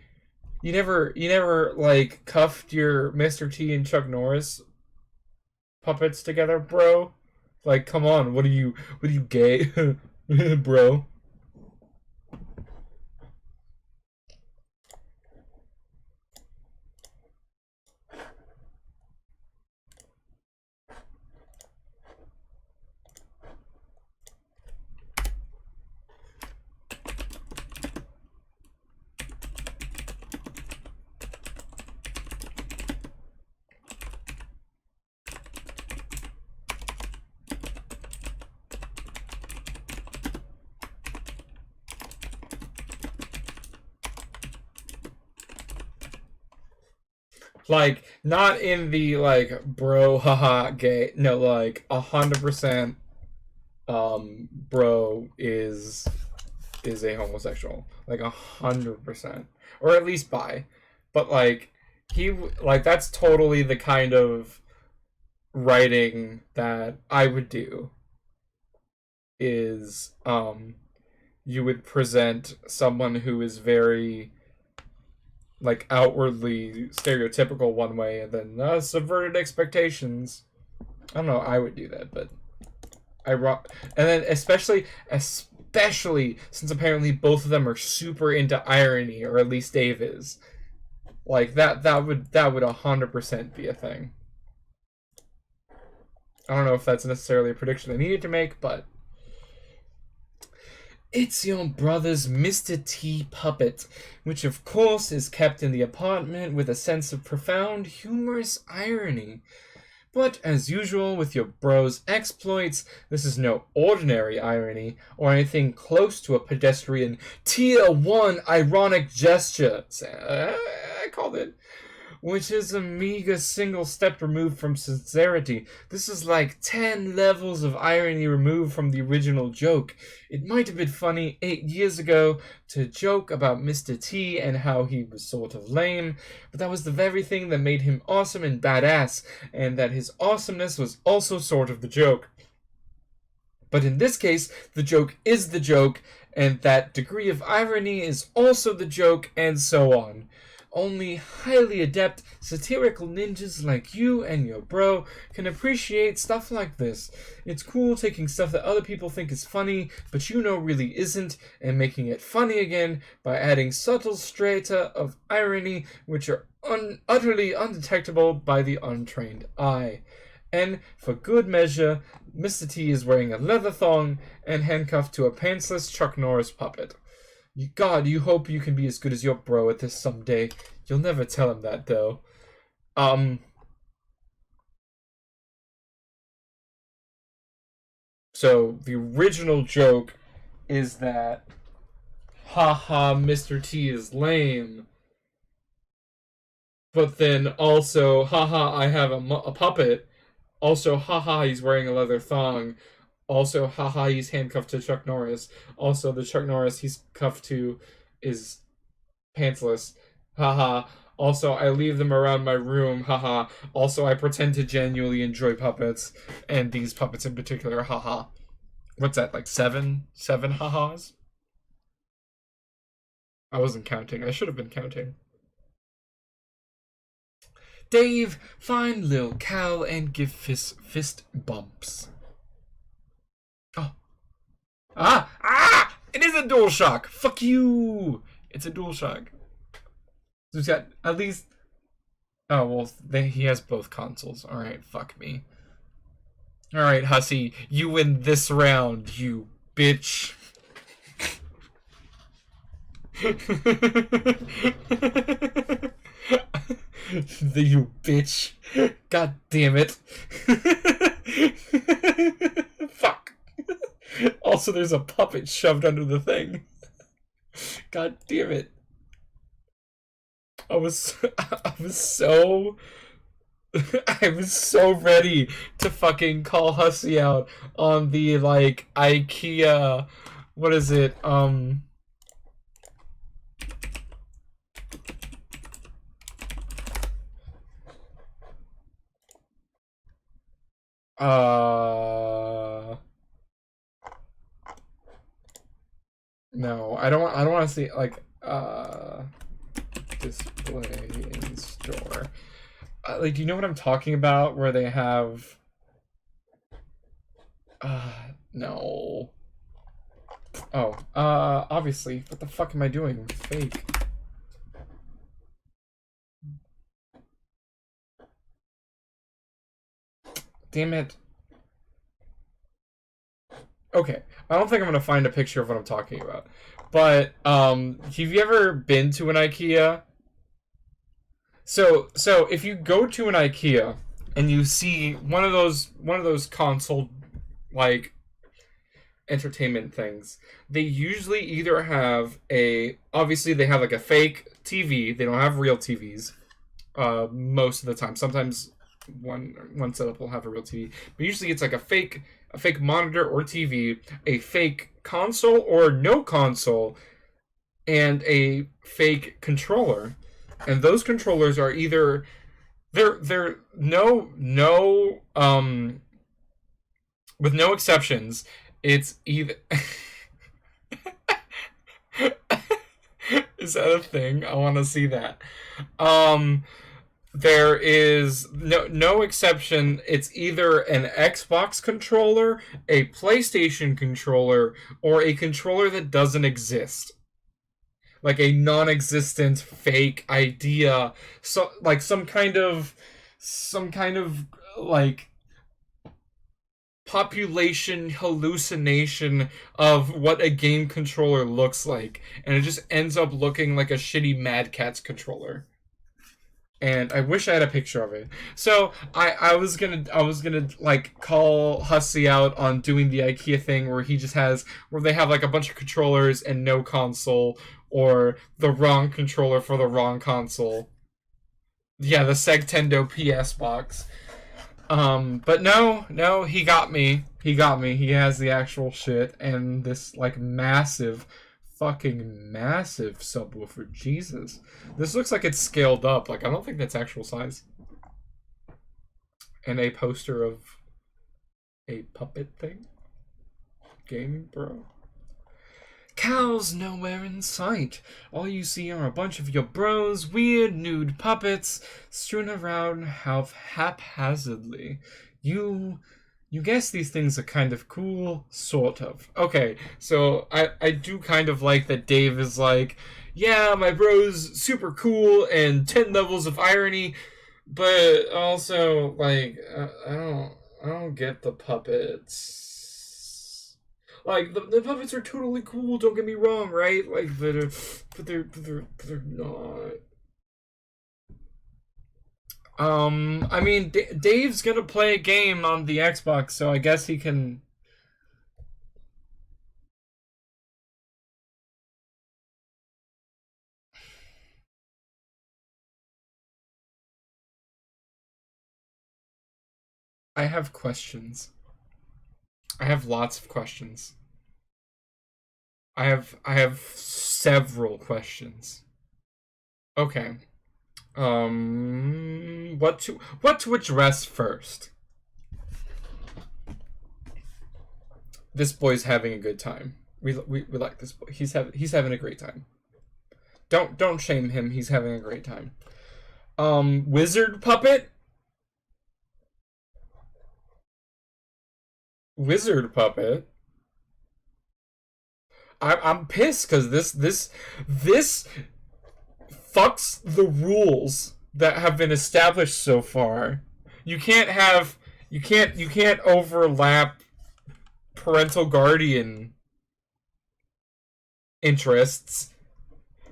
You never like cuffed your Mr. T and Chuck Norris puppets together, bro? Like, come on, what are you gay? Bro. Like, not in the like bro haha gay. No, like 100% bro is a homosexual. Like 100%. Or at least bi. But like he like that's totally the kind of writing that I would do is you would present someone who is very like outwardly stereotypical one way and then subverted expectations. I don't know, I would do that, but and then especially since apparently both of them are super into irony, or at least Dave is. Like that would 100% be a thing. I don't know if that's necessarily a prediction I needed to make, but it's your brother's Mr. T puppet, which of course is kept in the apartment with a sense of profound, humorous irony. But as usual with your bro's exploits, this is no ordinary irony or anything close to a pedestrian Tier 1 ironic gesture. I called it. Which is a meager single step removed from sincerity. This is like 10 levels of irony removed from the original joke. It might have been funny 8 years ago to joke about Mr. T and how he was sort of lame, but that was the very thing that made him awesome and badass, and that his awesomeness was also sort of the joke. But in this case, the joke is the joke, and that degree of irony is also the joke, and so on. Only highly adept satirical ninjas like you and your bro can appreciate stuff like this. It's cool taking stuff that other people think is funny, but you know really isn't, and making it funny again by adding subtle strata of irony which are utterly undetectable by the untrained eye. And, for good measure, Mr. T is wearing a leather thong and handcuffed to a pantsless Chuck Norris puppet. God, you hope you can be as good as your bro at this someday. You'll never tell him that, though. So, the original joke is that, haha, Mr. T is lame. But then also, haha, I have a puppet. Also, haha, he's wearing a leather thong. Also, haha, he's handcuffed to Chuck Norris. Also, the Chuck Norris he's cuffed to is pantsless. Haha. Also, I leave them around my room. Haha. Also, I pretend to genuinely enjoy puppets, and these puppets in particular. Haha. What's that? Like seven? Seven ha-has? I wasn't counting. I should have been counting. Dave, find Lil Cal and give fist bumps. Oh. Ah! Ah! It is a DualShock! Fuck you! It's a DualShock. He's got at least. Oh, well, he has both consoles. Alright, fuck me. Alright, Hussy, you win this round, you bitch. You bitch. God damn it. Fuck. Also, there's a puppet shoved under the thing. God damn it. I was so I was so ready to fucking call Hussy out on the like IKEA, what is it? No, I don't want to see like display in store. Like, do you know what I'm talking about? Where they have no. Oh, obviously. What the fuck am I doing? Fake. Damn it. Okay, I don't think I'm gonna find a picture of what I'm talking about. But have you ever been to an IKEA? So if you go to an IKEA and you see one of those console like entertainment things, they usually either have obviously they have like a fake TV. They don't have real TVs most of the time. Sometimes one setup will have a real TV, but usually it's like a fake monitor or TV, a fake console or no console, and a fake controller. And those controllers are either they're no with no exceptions, it's either is that a thing? I want to see that. There is no exception. It's either an Xbox controller, a PlayStation controller, or a controller that doesn't exist. Like a non-existent fake idea. So like some kind of like population hallucination of what a game controller looks like, and it just ends up looking like a shitty Mad Catz controller. And I wish I had a picture of it. So I was gonna like call Hussy out on doing the IKEA thing where they have like a bunch of controllers and no console, or the wrong controller for the wrong console. Yeah, the Segtendo PS box. But no, he got me. He got me. He has the actual shit and this like fucking massive subwoofer. Jesus. This looks like it's scaled up. Like, I don't think that's actual size. And a poster of a puppet thing. Game, bro. Cal's nowhere in sight. All you see are a bunch of your bros, weird nude puppets, strewn around haphazardly. You guess these things are kind of cool, sort of. Okay, so I do kind of like that Dave is like, yeah, my bro's super cool and 10 levels of irony, but also like I don't get the puppets. Like the puppets are totally cool. Don't get me wrong, right? Like, but they're not. I mean, Dave's gonna play a game on the Xbox, so I guess he can. I have questions. I have lots of questions. I have several questions. Okay. What to address first? This boy's having a good time. We like this boy. He's having a great time. Don't shame him. He's having a great time. Wizard puppet. Wizard puppet. I'm pissed because this fucks the rules that have been established so far. You can't overlap parental guardian interests.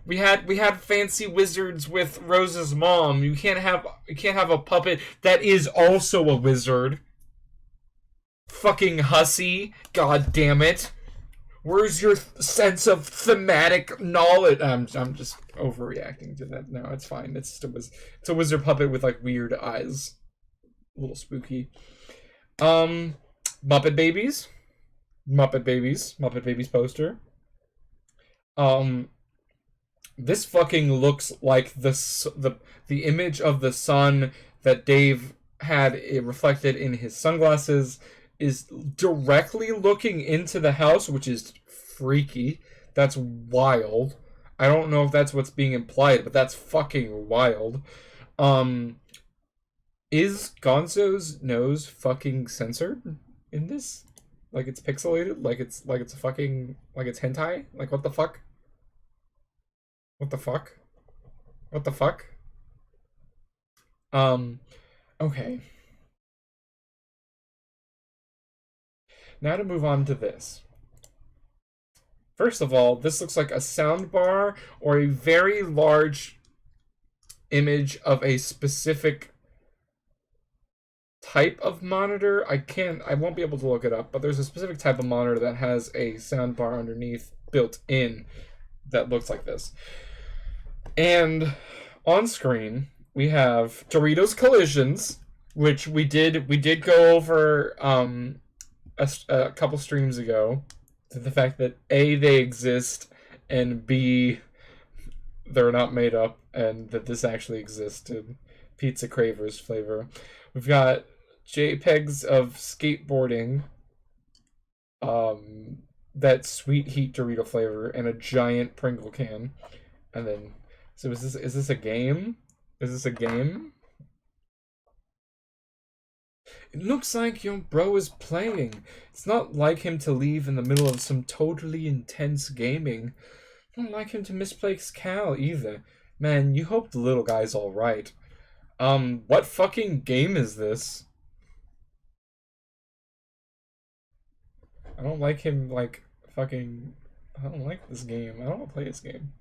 We had fancy wizards with Rose's mom. You can't have a puppet that is also a wizard. Fucking hussy. God damn it. Where's your sense of thematic knowledge? I'm just overreacting to that. No, it's fine. It's a wizard puppet with like weird eyes. A little spooky. Muppet Babies. Muppet Babies poster. This fucking looks like the image of the sun that Dave had it reflected in his sunglasses is directly looking into the house, which is freaky. That's wild. I don't know if that's what's being implied, but that's fucking wild. Um, is Gonzo's nose fucking censored in this? Like it's pixelated? Like it's a fucking like it's hentai? Like what the fuck? What the fuck? What the fuck? Um, okay. Now to move on to this. First of all, this looks like a soundbar or a very large image of a specific type of monitor. I won't be able to look it up, but there's a specific type of monitor that has a soundbar underneath built in that looks like this. And on screen, we have Doritos Collisions, which we did go over a couple streams ago. The fact that A, they exist, and B, they're not made up, and that this actually existed. Pizza Cravers flavor. We've got JPEGs of skateboarding, that sweet heat Dorito flavor, and a giant Pringle can. And then, so is this a game? Is this a game? It looks like your bro is playing. It's not like him to leave in the middle of some totally intense gaming. I don't like him to misplace Cal either. Man, you hope the little guy's alright. What fucking game is this? I don't like him, like, fucking... I don't like this game. I don't want to play this game.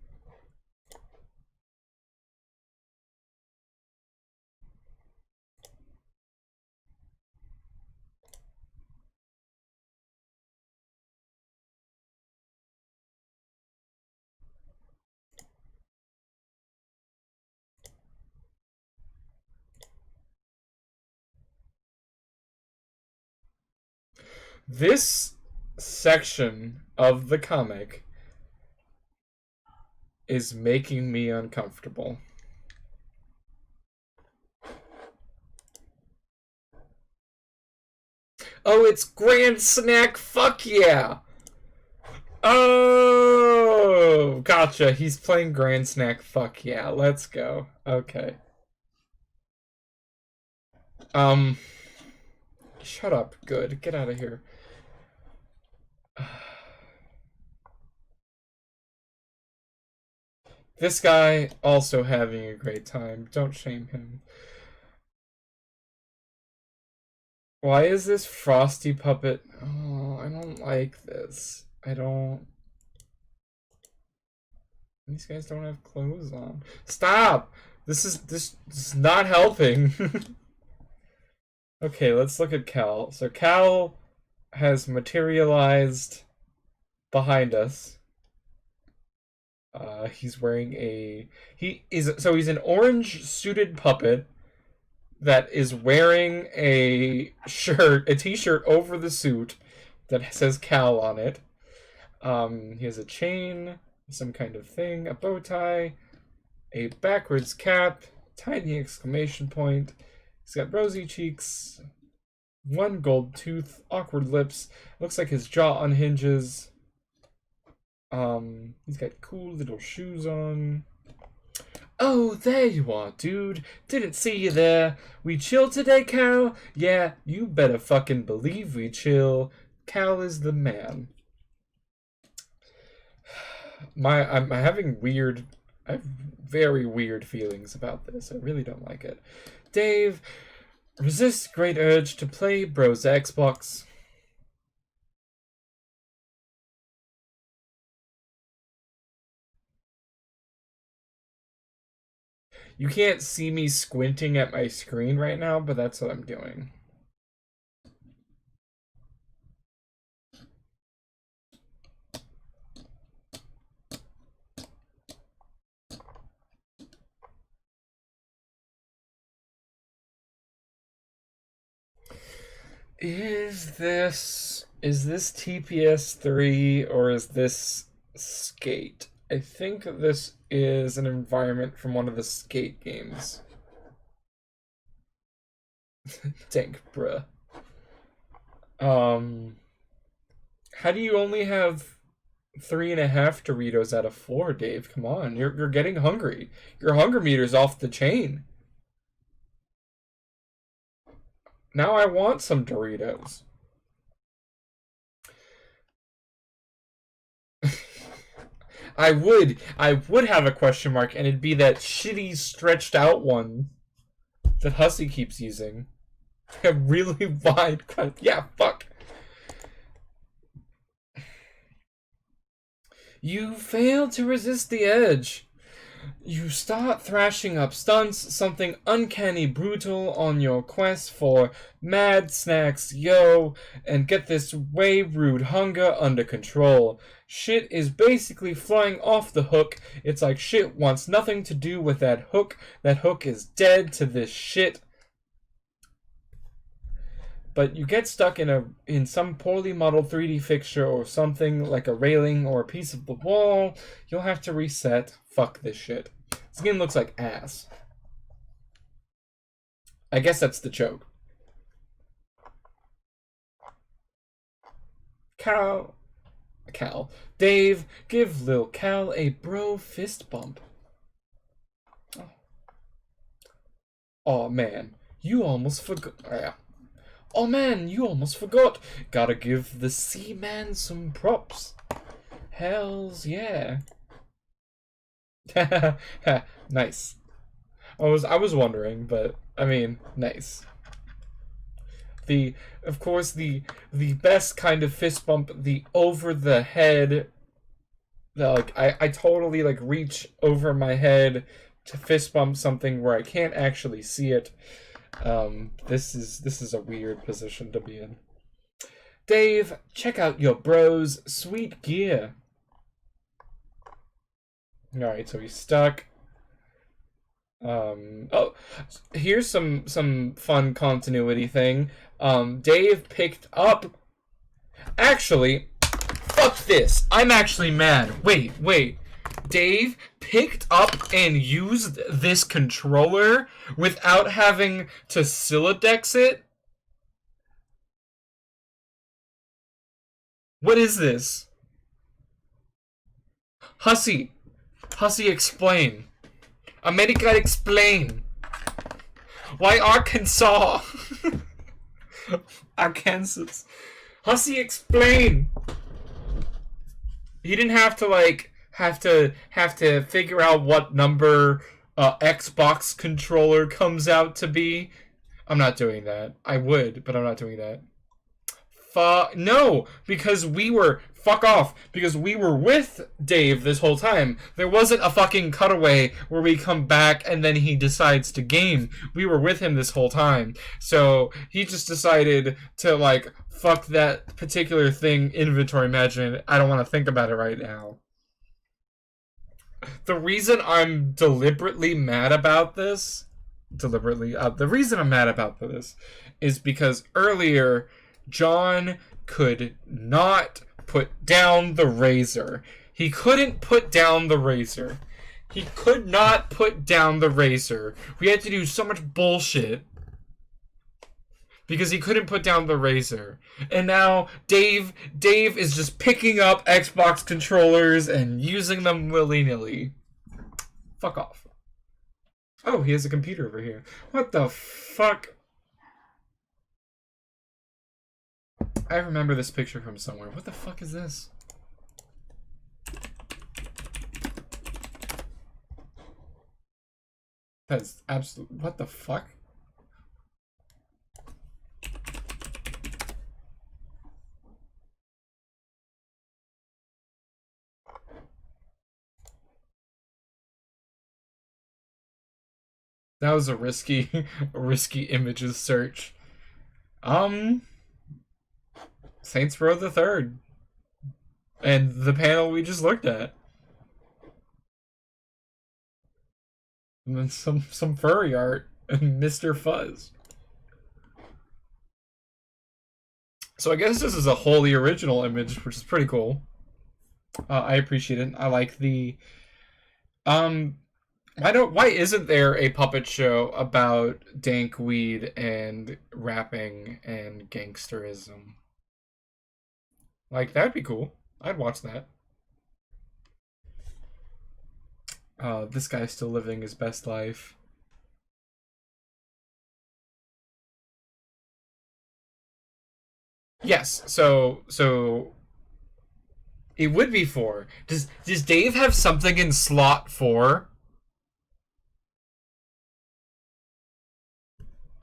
This section of the comic is making me uncomfortable. Oh, it's Grand Snack, fuck yeah! Oh, gotcha. He's playing Grand Snack, fuck yeah. Let's go. Okay. Shut up. Good. Get out of here. This guy also having a great time. Don't shame him. Why is this Frosty puppet? Oh, I don't like this. I don't. These guys don't have clothes on. Stop! This is not helping. Okay, let's look at Cal. So Cal has materialized behind us. He's wearing he's an orange suited puppet that is wearing a t-shirt over the suit that says Cal on it. He has a chain, some kind of thing, a bow tie. a backwards cap, tiny exclamation point. He's got rosy cheeks, one gold tooth, awkward lips. Looks like his jaw unhinges. He's got cool little shoes on. Oh, there you are, dude. Didn't see you there. We chill today, Cal? Yeah, you better fucking believe we chill. Cal is the man. I'm having I have very weird feelings about this. I really don't like it. Dave, resist great urge to play Bro's Xbox. You can't see me squinting at my screen right now, but that's what I'm doing. Is this TPS 3 or is this Skate? I think this is an environment from one of the Skate games. Dank, bruh. How do you only have 3.5 Doritos out of 4, Dave? Come on, you're getting hungry. Your hunger meter's off the chain. Now I want some Doritos. I would have a question mark, and it'd be that shitty stretched out one that Hussey keeps using. A really wide cut. Yeah, fuck. You fail to resist the edge. You start thrashing up stunts, something uncanny brutal on your quest for mad snacks, yo, and get this way rude hunger under control. Shit is basically flying off the hook. It's like shit wants nothing to do with that hook. That hook is dead to this shit. But you get stuck in some poorly modeled 3D fixture or something like a railing or a piece of the wall. You'll have to reset. Fuck this shit. This game looks like ass. I guess that's the joke. Cal. Dave, give Lil Cal a bro fist bump. Oh man, you almost forgot. Yeah. Oh man, you almost forgot. Gotta give the Seaman some props. Hells yeah. Nice. I was wondering, but I mean, nice. Of course the best kind of fist bump, the over the head. Like I totally like reach over my head to fist bump something where I can't actually see it. This is a weird position to be in. Dave, check out your bro's sweet gear. Alright, so he's stuck. Oh, here's some fun continuity thing. Dave picked up. Actually, fuck this. I'm actually mad. Wait. Dave picked up and used this controller without having to Sylladex it? What is this? Hussey, explain. America, explain. Why Arkansas? Arkansas. Hussey, explain. He didn't have to have to figure out what number Xbox controller comes out to be. I'm not doing that. I would, but I'm not doing that. No, because fuck off, because we were with Dave this whole time. There wasn't a fucking cutaway where we come back and then he decides to game. We were with him this whole time. So he just decided to fuck that particular thing inventory management. I don't want to think about it right now. The reason I'm deliberately mad about this, the reason I'm mad about this is because earlier John could not put down the razor. He couldn't put down the razor. He could not put down the razor. We had to do so much bullshit because he couldn't put down the razor. And now Dave is just picking up Xbox controllers and using them willy-nilly. Fuck off. Oh, he has a computer over here. What the fuck? I remember this picture from somewhere. What the fuck is this? That's absolute. What the fuck? That was a risky, images search. Saints Row the Third, and the panel we just looked at, and then some furry art and Mr. Fuzz. So I guess this is a wholly original image, which is pretty cool. I appreciate it. I like the why isn't there a puppet show about dank weed and rapping and gangsterism? Like, that'd be cool. I'd watch that. This guy's still living his best life. Yes, so it would be 4. Does Dave have something in slot 4?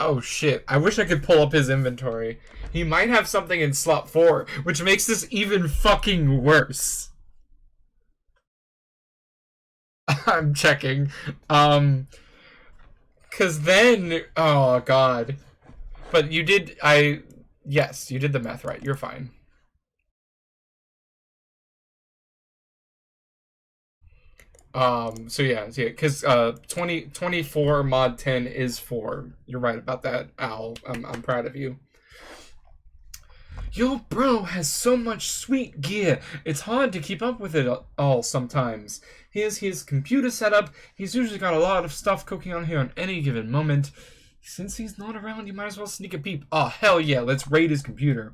Oh shit, I wish I could pull up his inventory. He might have something in slot 4, which makes this even fucking worse. I'm checking. Cause then, oh god. But you did, yes, you did the math right, you're fine. So yeah, because 24 mod 10 is 4. You're right about that, Al. I'm proud of you. Yo, bro has so much sweet gear. It's hard to keep up with it all sometimes. Here's his computer setup. He's usually got a lot of stuff cooking on here on any given moment. Since he's not around, you might as well sneak a peep. Oh, hell yeah, let's raid his computer.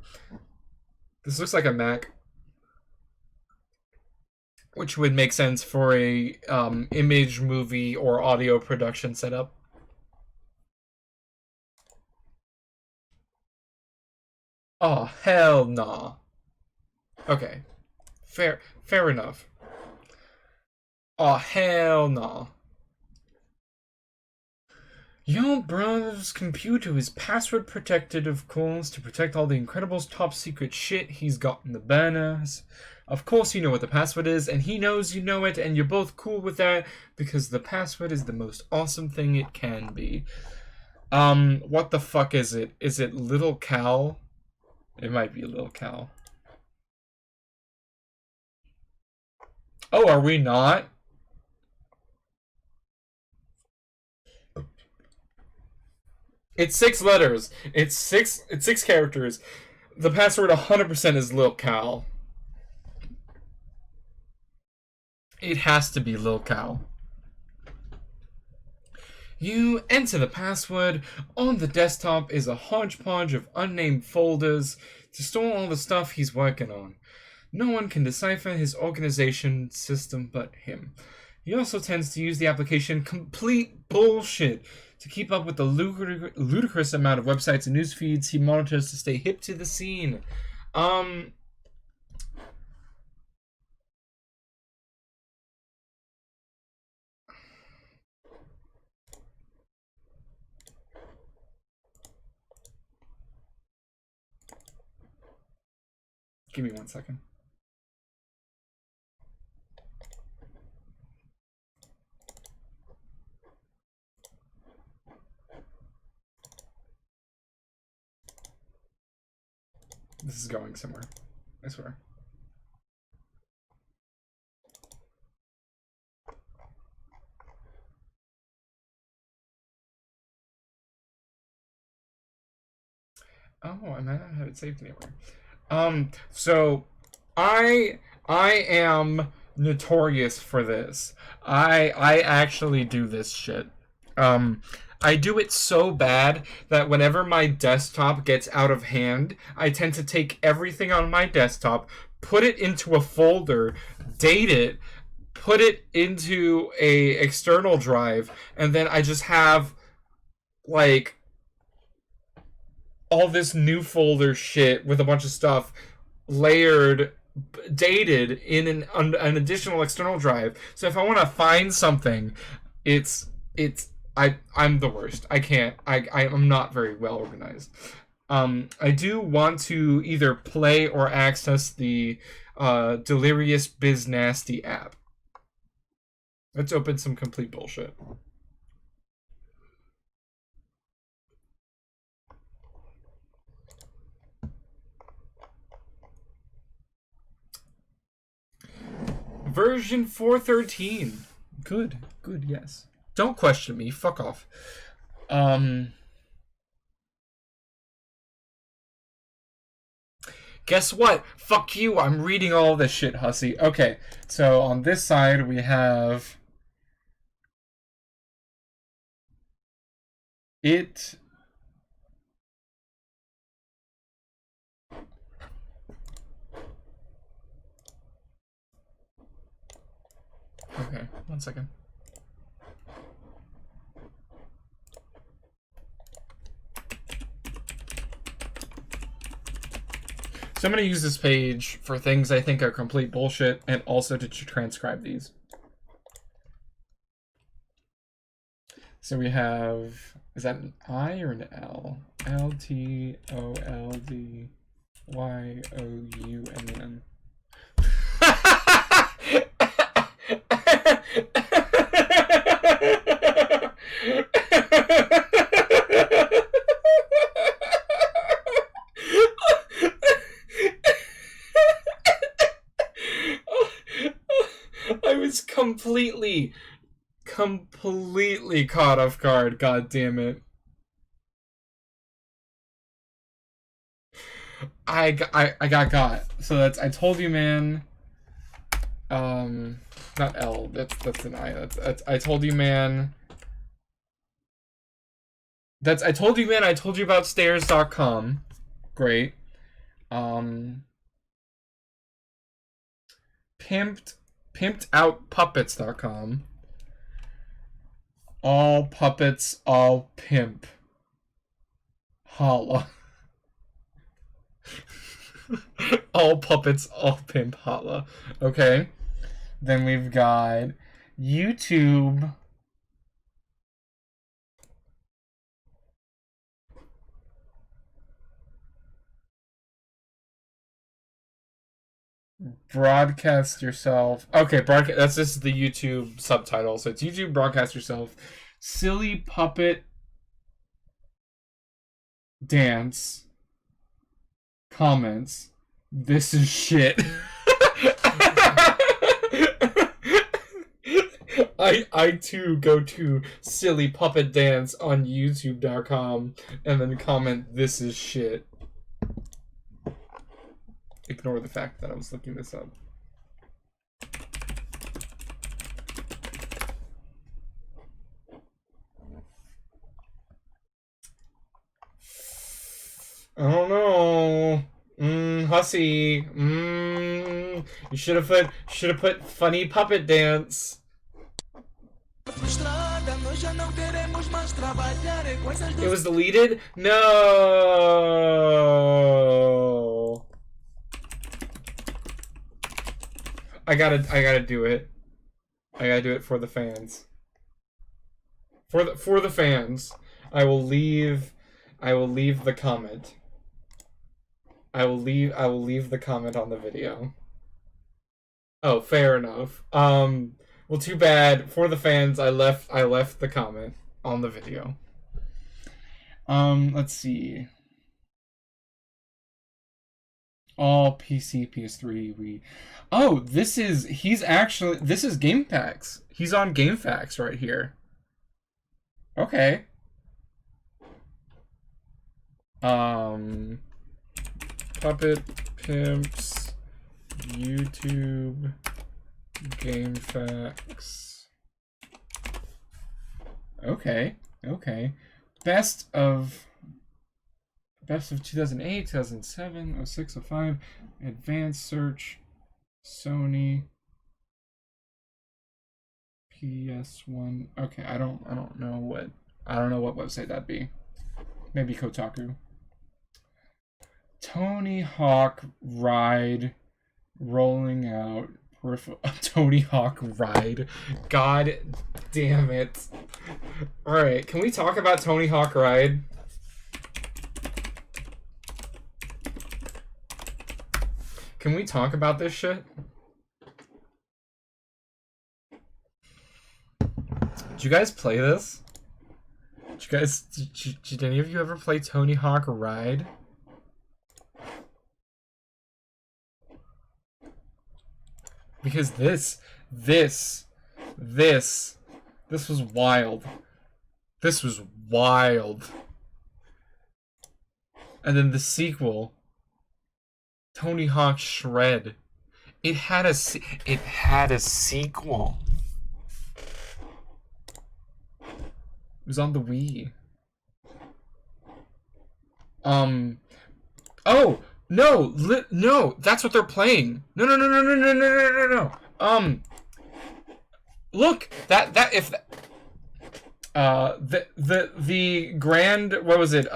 This looks like a Mac. Which would make sense for a image, movie, or audio production setup. Oh, hell nah. Okay. Fair enough. Oh, hell nah. Your brother's computer is password protected, of course, to protect all the Incredibles top secret shit he's got in the burners. Of course you know what the password is, and he knows you know it, and you're both cool with that, because the password is the most awesome thing it can be. What the fuck is it? Is it Little Cal? It might be Little Cal. Oh, are we not? It's 6 letters. It's six characters. The password 100% is Lil Cal. It has to be Lil Cal. You enter the password. On the desktop is a hodgepodge of unnamed folders to store all the stuff he's working on. No one can decipher his organization system but him. He also tends to use the application Complete Bullshit to keep up with the ludicrous amount of websites and news feeds he monitors to stay hip to the scene. Give me 1 second. This is going somewhere, I swear. Oh, I might not have it saved anywhere. So I am notorious for this. I actually do this shit. I do it so bad that whenever my desktop gets out of hand, I tend to take everything on my desktop, put it into a folder, date it, put it into a external drive, and then I just have like all this new folder shit with a bunch of stuff layered, dated in an additional external drive. So if I want to find something, it's I'm the worst. I can't. I'm not very well organized. I do want to either play or access the Delirious Biz Nasty app. Let's open some complete bullshit. Version 413. Good, yes. Don't question me. Fuck off. Guess what? Fuck you. I'm reading all this shit, hussy. Okay, so on this side we have it. Okay, 1 second. So I'm going to use this page for things I think are complete bullshit and also to transcribe these. So we have, is that an I or an L? LTOLDYOUNN. I was completely caught off guard. God damn it. I got. So that's I told you, man. Not L. That's an I. That's I told you, man. That's I told you, man. I told you about stairs.com. Great. Pimped out puppets.com. All puppets, all pimp. Holla. All puppets, all pimp. Holla. Okay. Then we've got YouTube. Broadcast yourself. Okay, broadcast. That's just the YouTube subtitle. So it's YouTube broadcast yourself. Silly puppet dance. Comments. This is shit. I too go to silly puppet dance on youtube.com and then comment this is shit. Ignore the fact that I was looking this up. I don't know. Hussy. You should have put funny puppet dance. It was deleted? No. I gotta do it. I gotta do it for the fans. For the fans. I will leave the comment. I will leave the comment on the video. Oh, fair enough. Well, too bad. For the fans, I left the comment on the video. Let's see. All PC, PS3, Wii. Oh, this is GameFAQs. He's on GameFAQs right here. Okay. Puppet Pimps YouTube Game facts. Okay, okay. Best of 2008, 2007, 06, 05, advanced search, Sony, PS1. Okay, I don't know what website that'd be. Maybe Kotaku. Tony Hawk Ride rolling out peripheral. Tony Hawk Ride. God damn it. Alright, can we talk about Tony Hawk Ride? Can we talk about this shit? Did you guys play this? Did any of you ever play Tony Hawk Ride? Because this was wild. This was wild. And then the sequel, Tony Hawk Shred. It had a sequel. It was on the Wii. Oh no, no, that's what they're playing. No. Look, the Grand, what was it?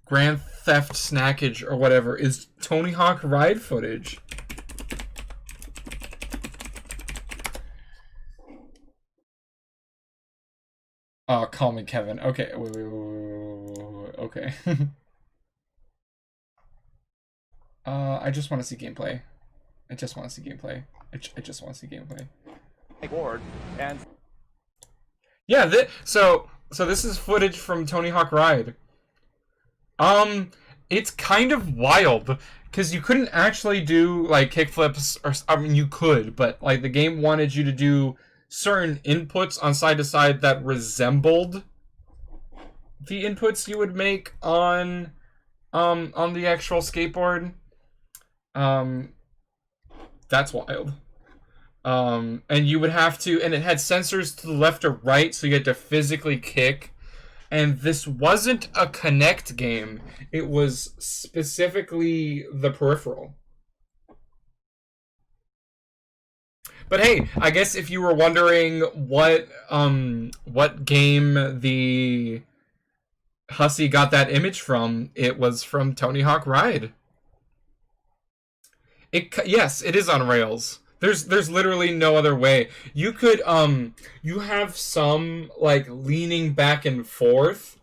Grand Theft Snackage or whatever is Tony Hawk Ride footage. Call me Kevin. Okay, wait. Okay. I just want to see gameplay. I just want to see gameplay. Board and yeah, so this is footage from Tony Hawk Ride. It's kind of wild because you couldn't actually do like kickflips, or I mean you could, but like the game wanted you to do certain inputs on side to side that resembled the inputs you would make on the actual skateboard. That's wild. And you would have to, and it had sensors to the left or right, so you had to physically kick. And this wasn't a Kinect game. It was specifically the peripheral. But hey, I guess if you were wondering what game the hussy got that image from, it was from Tony Hawk Ride. Yes, it is on rails. There's literally no other way. You could you have some like leaning back and forth.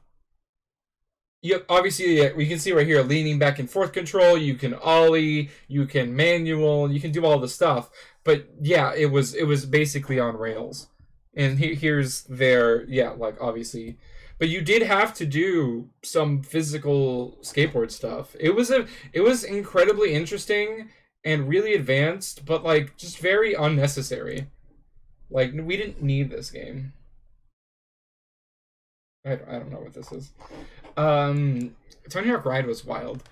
Obviously we can see right here leaning back and forth control. You can ollie, you can manual, you can do all the stuff. But yeah, it was basically on rails. And here's their, yeah, like obviously, but you did have to do some physical skateboard stuff. It was incredibly interesting and really advanced, but like just very unnecessary. Like we didn't need this game. I don't know what this is. Tony Hawk Ride was wild.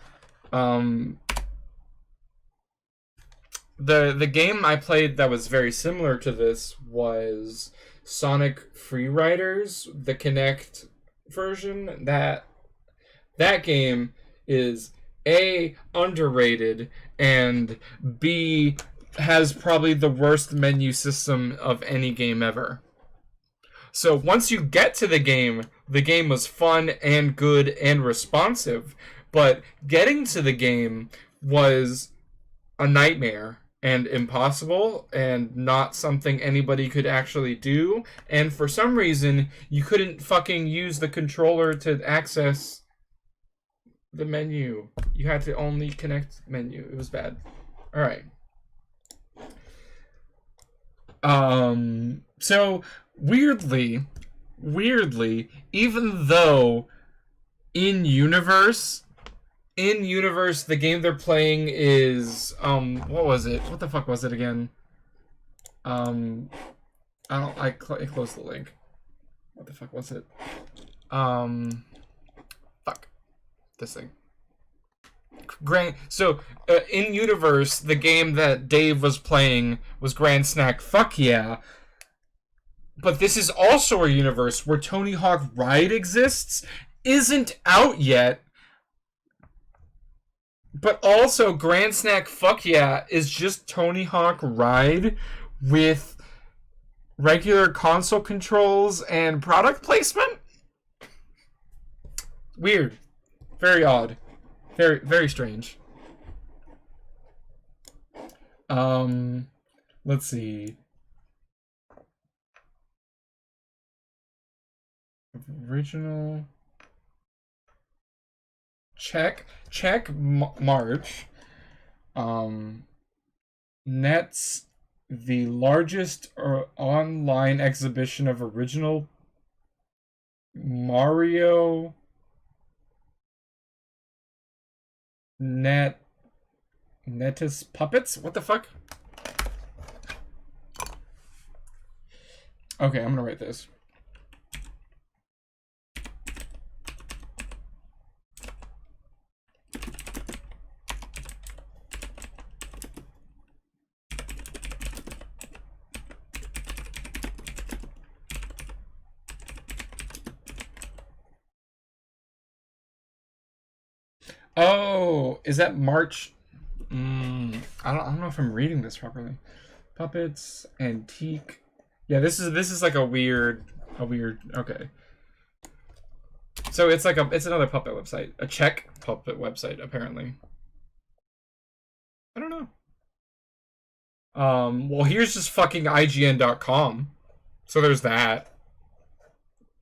The game I played that was very similar to this was Sonic Free Riders, the Kinect version. That game is A, underrated, and B, has probably the worst menu system of any game ever. So once you get to the game was fun and good and responsive, but getting to the game was a nightmare and impossible and not something anybody could actually do. And for some reason, you couldn't fucking use the controller to access the menu. You had to only connect menu. It was bad. All right. So weirdly, even though in universe, the game they're playing is what was it? What the fuck was it again? I closed the link. What the fuck was it? Fuck. This thing. So in universe, the game that Dave was playing was Grand Snack Fuck Yeah. But this is also a universe where Tony Hawk Ride exists, isn't out yet, but also Grand Snack Fuck Yeah is just Tony Hawk Ride with regular console controls and product placement? Weird. Very odd. Very, very strange. Let's see. Original. Check March. Nets the largest online exhibition of original Mario Netis puppets? What the fuck? Okay, I'm gonna write this. Oh, is that March? I don't know if I'm reading this properly. Puppets, antique. Yeah, this is like a weird. Okay. So it's another puppet website, a Czech puppet website apparently. I don't know. Well, here's just fucking IGN.com. So there's that.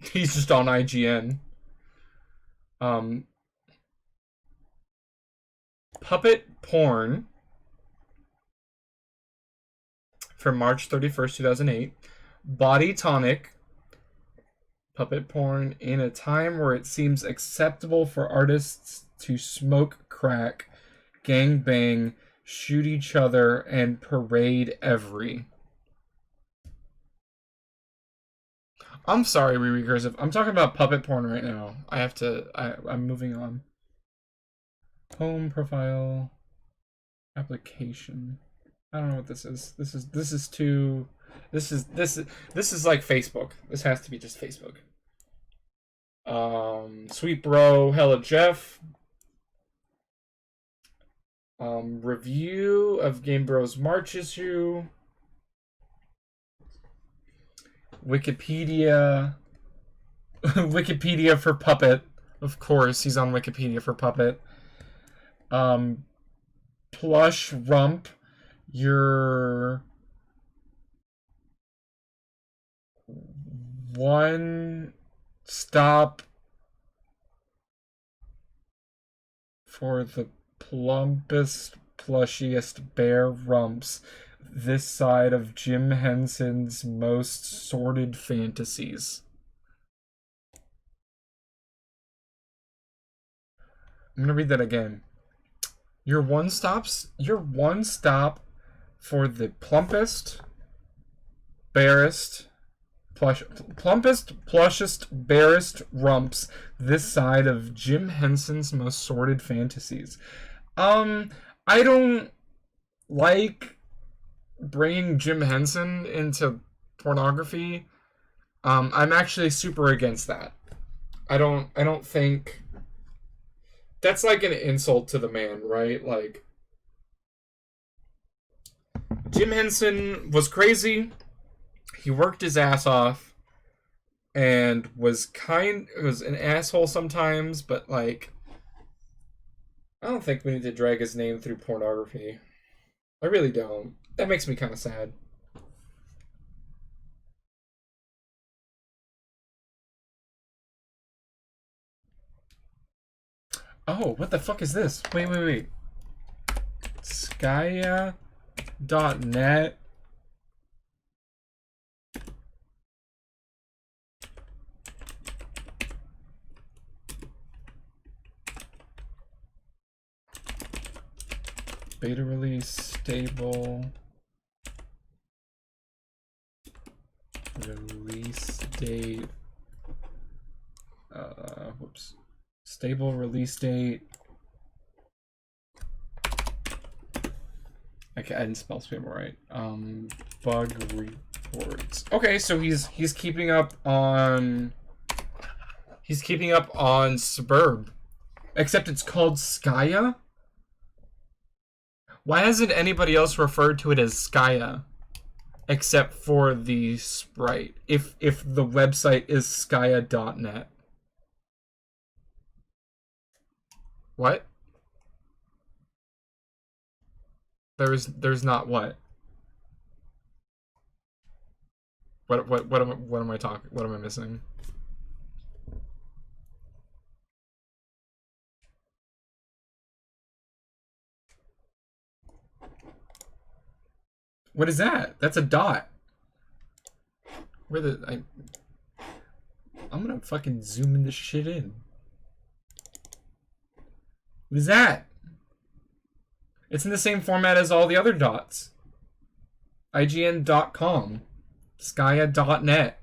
He's just on IGN. Puppet porn from March 31st, 2008. Body tonic. Puppet porn in a time where it seems acceptable for artists to smoke crack, gang bang, shoot each other, and parade every. I'm sorry, Recursive. I'm talking about puppet porn right now. I'm moving on. Home profile application. I don't know what this is. This is like Facebook. This has to be just Facebook. Sweet Bro, Hella Jeff. Review of Game Bros March issue. Wikipedia. Wikipedia for Puppet. Of course, he's on Wikipedia for Puppet. Plush Rump. Your one stop for the plumpest, plushiest bear rumps this side of Jim Henson's most sordid fantasies. I'm gonna read that again. Your one stop for the plumpest, plushest, barest rumps this side of Jim Henson's most sordid fantasies. I don't like bringing Jim Henson into pornography. I'm actually super against that. I don't think that's like an insult to the man, right? Like, Jim Henson was crazy. He worked his ass off and was an asshole sometimes, but like, I don't think we need to drag his name through pornography. I really don't. That makes me kind of sad. Oh, what the fuck is this? Wait. Skya.net. Beta release, stable. Release date. Whoops. Stable release date. I didn't spell spam right. Bug reports. Okay, so he's keeping up on Suburb. Except it's called Skya? Why hasn't anybody else referred to it as Skya? Except for the sprite. If the website is skya.net. What? There's not what? What am I talking? What am I missing? What is that? That's a dot. I'm gonna fucking zoom in this shit in. What is that? It's in the same format as all the other dots. IGN.com. Skya.net.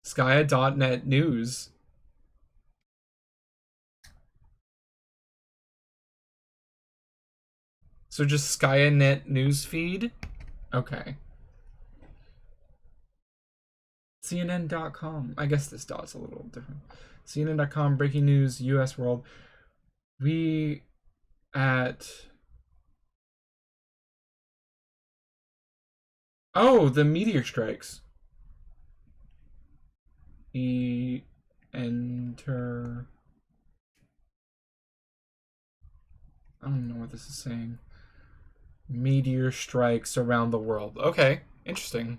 Skya.net news. So just SkyaNet news feed? Okay. CNN.com. I guess this dot's a little different. CNN.com, breaking news, US world. We at... Oh, the meteor strikes. Enter... I don't know what this is saying. Meteor strikes around the world. Okay, interesting.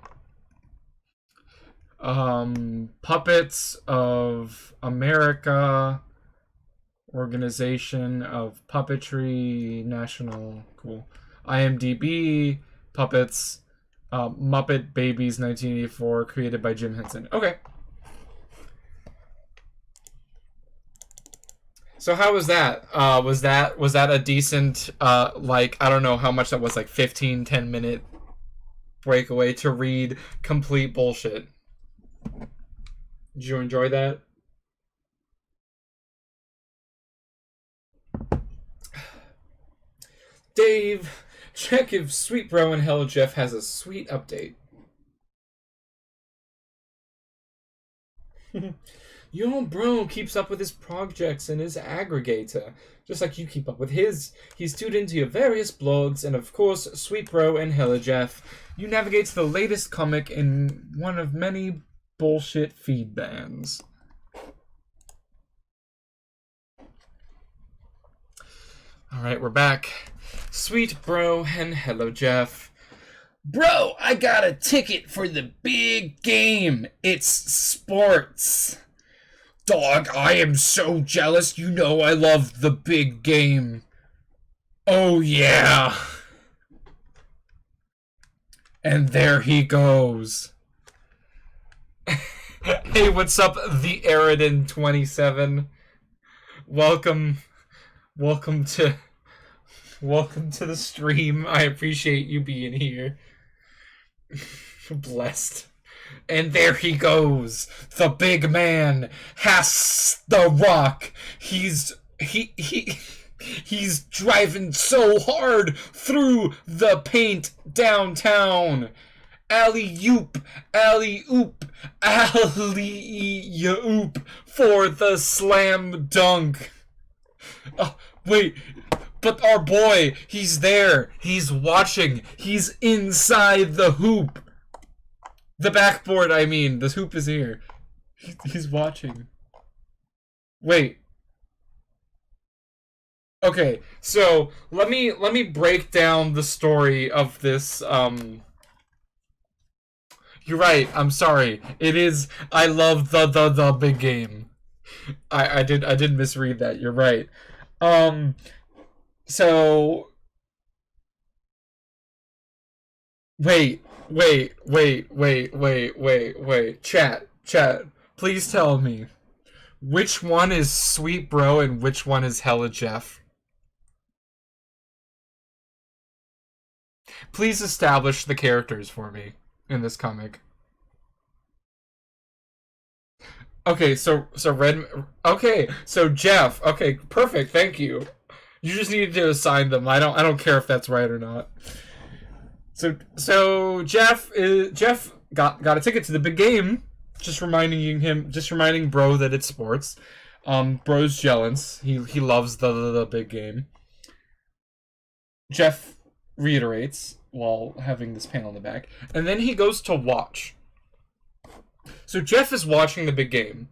Puppets of America, Organization of Puppetry, National, cool. IMDb, Puppets, Muppet Babies 1984, created by Jim Henson. Okay. So how was that? Was that a decent, like, I don't know how much that was, like 10-minute breakaway to read complete bullshit? Did you enjoy that? Dave, check if Sweet Bro and Hello Jeff has a sweet update. Yo, bro keeps up with his projects and his aggregator, just like you keep up with his. He's tuned into your various blogs, and of course, Sweet Bro and Hello Jeff, you navigate to the latest comic in one of many bullshit feed bands. Alright, we're back. Sweet Bro and Hello Jeff. Bro, I got a ticket for the big game. It's sports. Dog, I am so jealous. You know I love the big game. Oh, yeah. And there he goes. Hey, what's up, the Aridin 27? Welcome to the stream. I appreciate you being here. Blessed. And there he goes. The big man has the rock. He's driving so hard through the paint downtown. Alley-oop, alley-oop, alley-oop for the slam dunk. Oh, wait, but our boy, he's there. He's watching. He's inside the hoop. The backboard, I mean. The hoop is here. He's watching. Wait. Okay, so let me break down the story of this. You're right. I'm sorry. It is. I love the big game. I did misread that. You're right. So. Wait. Chat. Please tell me. Which one is Sweet Bro and which one is Hella Jeff? Please establish the characters for me in this comic. Okay, so Red... Okay, so Jeff. Okay, perfect, thank you. You just need to assign them. I don't care if that's right or not. So Jeff got a ticket to the big game. Just reminding Bro that it's sports. Bro's jealous. He loves the big game. Jeff reiterates while having this panel in the back, and then he goes to watch. So Jeff is watching the big game,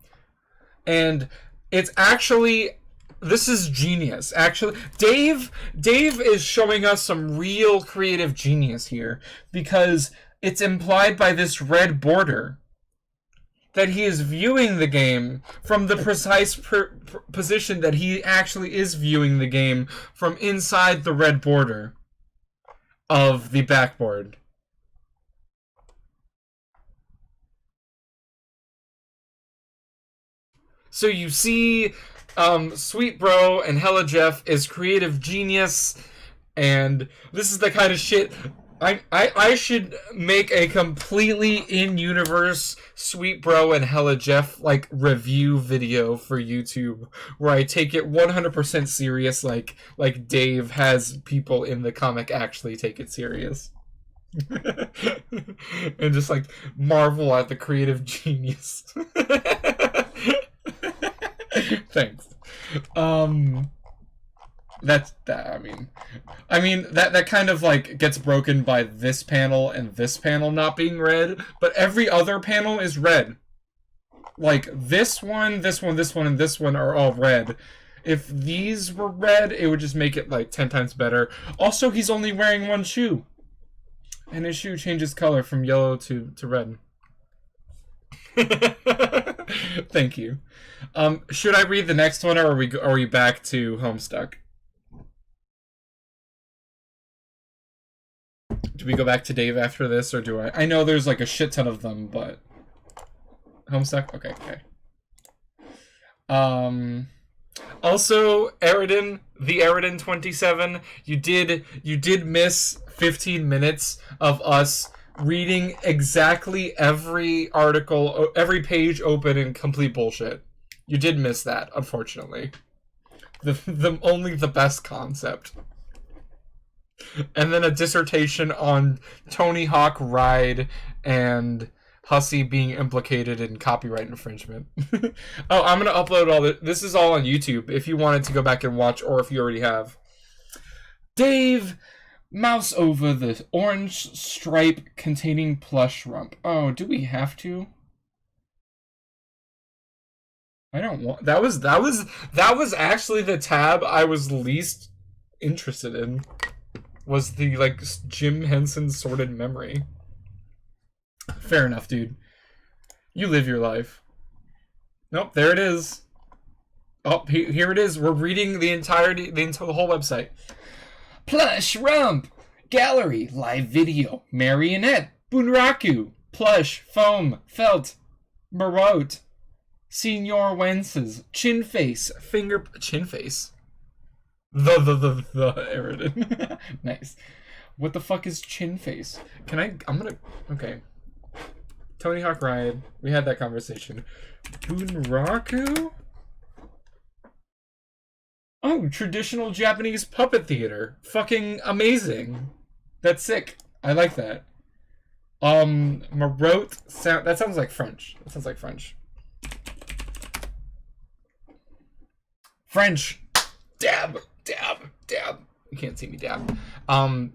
and it's actually, this is genius. Actually, Dave is showing us some real creative genius here, because it's implied by this red border that he is viewing the game from the precise position that he actually is viewing the game from inside the red border of the backboard. So you see, Sweet Bro and Hella Jeff is creative genius, and this is the kind of shit I should make a completely in-universe Sweet Bro and Hella Jeff like review video for YouTube where I take it 100% serious, like Dave has people in the comic actually take it serious. And just like marvel at the creative genius. Thanks. That's that. I mean that kind of like gets broken by this panel and this panel not being red, but every other panel is red. Like this one, and this one are all red. If these were red, it would just make it like 10 times better. Also, he's only wearing one shoe, and his shoe changes color from yellow to red. Thank you. Should I read the next one, or are we back to Homestuck? Do we go back to Dave after this, or do I? I know there's like a shit ton of them, but Homestuck? Okay. Also, Eridan, the Eridan 27, you did miss 15 minutes of us reading exactly every article, every page open in complete bullshit. You did miss that, unfortunately. Only the best concept. And then a dissertation on Tony Hawk Ride and Hussey being implicated in copyright infringement. Oh, I'm going to upload all this. This is all on YouTube if you wanted to go back and watch, or if you already have. Dave, mouse over the orange stripe containing plush rump. Oh, do we have to? I don't want... That was actually the tab I was least interested in. Was the, like, Jim Henson Sorted Memory. Fair enough, dude. You live your life. Nope, there it is. Oh, here it is. We're reading the whole website. Plush rump. Gallery. Live video. Marionette. Bunraku. Plush. Foam. Felt. Marote. Senior Wences. Chin face. Chin face. The Eridan. Nice. What the fuck is chin face? Okay. Tony Hawk Ride. We had that conversation. Bunraku? Oh, traditional Japanese puppet theater. Fucking amazing. That's sick. I like that. Marote sound. That sounds like French. French. Dab. You can't see me dab.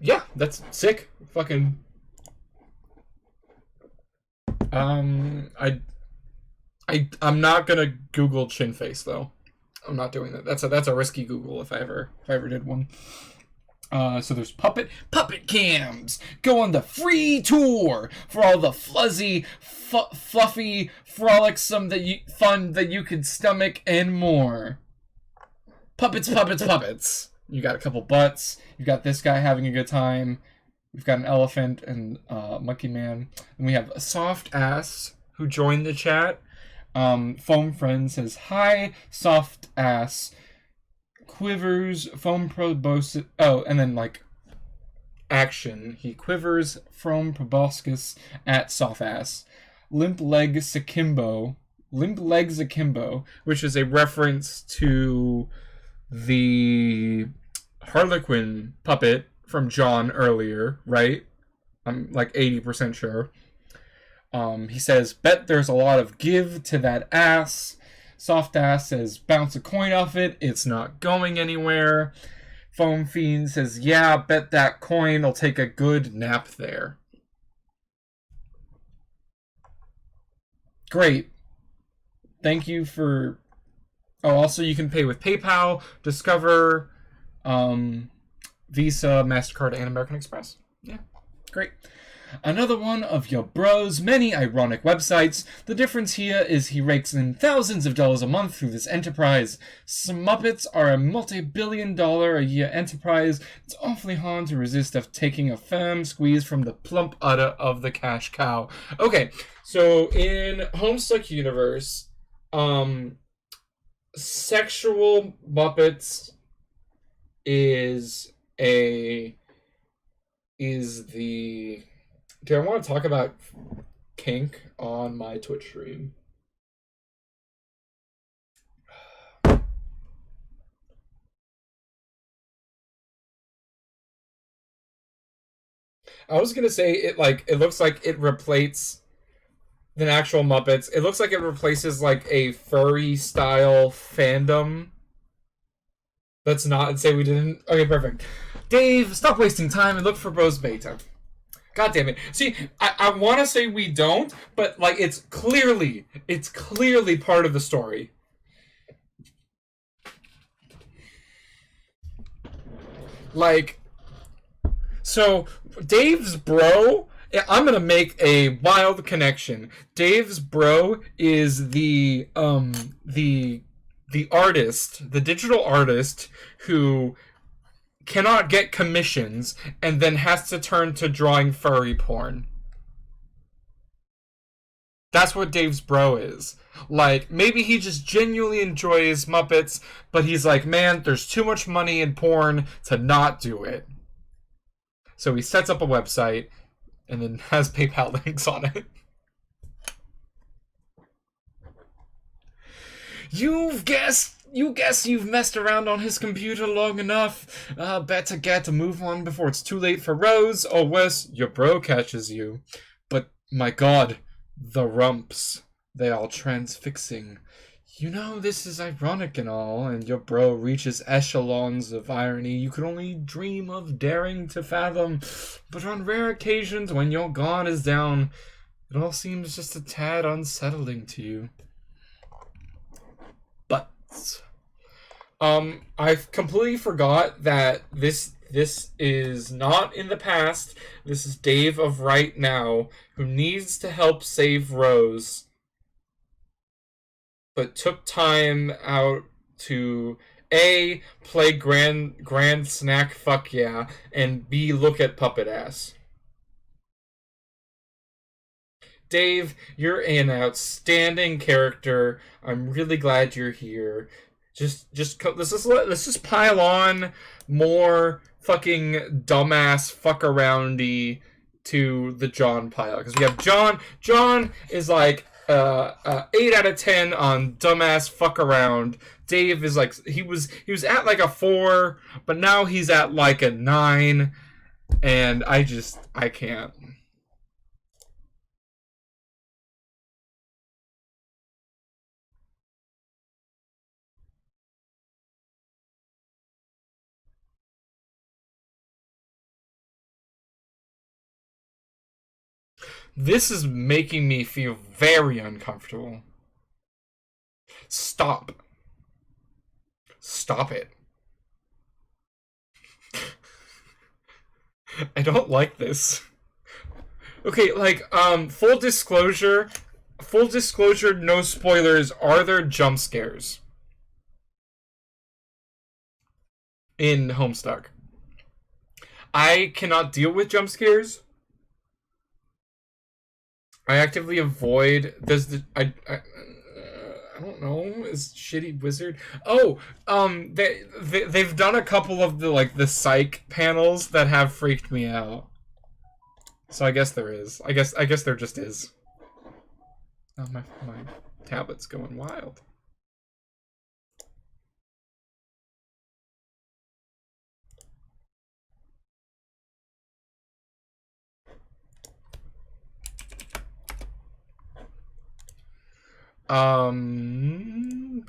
Yeah, that's sick. Fucking. I'm not gonna Google chin face though. I'm not doing that. That's a risky Google if I ever did one. So there's puppet cams. Go on the free tour for all the fuzzy, fluffy, frolicsome fun that you can stomach and more. Puppets. You got a couple butts. You got this guy having a good time. We've got an elephant and monkey man. And we have a soft ass who joined the chat. Foam friend says, hi, soft ass. Quivers, foam proboscis. Oh, and then like action. He quivers, foam proboscis at soft ass. Limp legs akimbo, which is a reference to the Harlequin puppet from John earlier, right? I'm like 80% sure. He says, bet there's a lot of give to that ass. Soft ass says, bounce a coin off it. It's not going anywhere. Foam Fiend says, yeah, bet that coin will take a good nap there. Great. Thank you for... Oh, also you can pay with PayPal, Discover, Visa, MasterCard, and American Express. Yeah, great. Another one of your bro's many ironic websites. The difference here is he rakes in thousands of dollars a month through this enterprise. Smuppets are a multi-billion-dollar-a-year enterprise. It's awfully hard to resist of taking a firm squeeze from the plump udder of the cash cow. Okay, so in Homestuck universe, sexual Muppets is the... Do I want to talk about kink on my Twitch stream? I was gonna say it looks like it replaces the actual Muppets. It looks like it replaces like a furry style fandom. Let's not say we didn't. Okay, perfect. Dave, stop wasting time and look for Bros Beta. God damn it. See, I want to say we don't, but like it's clearly part of the story. Like, so Dave's bro, I'm gonna make a wild connection. Dave's bro is the artist, the digital artist who cannot get commissions and then has to turn to drawing furry porn. That's what Dave's bro is. Like, maybe he just genuinely enjoys Muppets, but he's like, man, there's too much money in porn to not do it. So he sets up a website and then has PayPal links on it. You guess you've messed around on his computer long enough. Better get a move on before it's too late for Rose, or worse, your bro catches you. But my god, the rumps. They are transfixing. You know, this is ironic and all, and your bro reaches echelons of irony you could only dream of daring to fathom. But on rare occasions, when your guard is down, it all seems just a tad unsettling to you. But I completely forgot that this is not in the past. This is Dave of right now, who needs to help save Rose, but took time out to A, play grand snack fuck yeah, and B, look at puppet ass. Dave, you're an outstanding character. I'm really glad you're here. Let's just pile on more fucking dumbass fuck aroundy to the John pile, because we have John. John is like 8 out of 10 on dumbass fuck around. Dave is like he was at like a 4, but now he's at like a 9, and I can't. This is making me feel very uncomfortable. Stop. Stop it. I don't like this. Okay, like, full disclosure, no spoilers, are there jump scares in Homestuck? I cannot deal with jump scares. I actively avoid. I don't know. Is Shitty Wizard? Oh, they've done a couple of the psych panels that have freaked me out. So I guess there is. I guess there just is. Oh, my tablet's going wild. Um.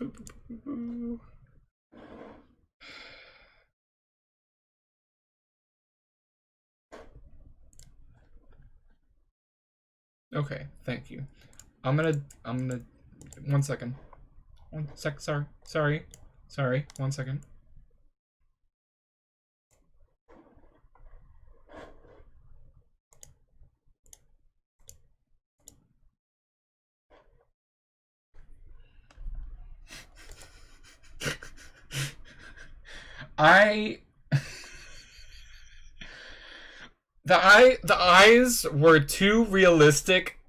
Okay, thank you. I'm gonna. 1 second. 1 sec. Sorry. 1 second. I the eyes were too realistic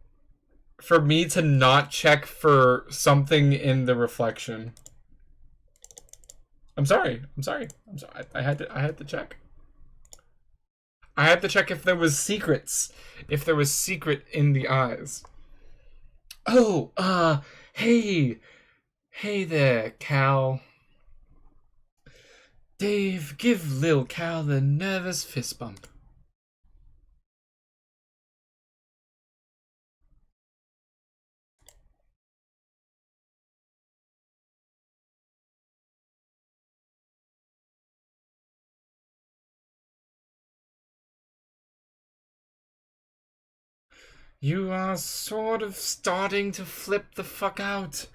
for me to not check for something in the reflection. I'm sorry. I had to check. I had to check if there was secrets. If there was secret in the eyes. Oh, hey. Hey there, Cal. Dave, give Lil Cal the nervous fist bump. You are sort of starting to flip the fuck out.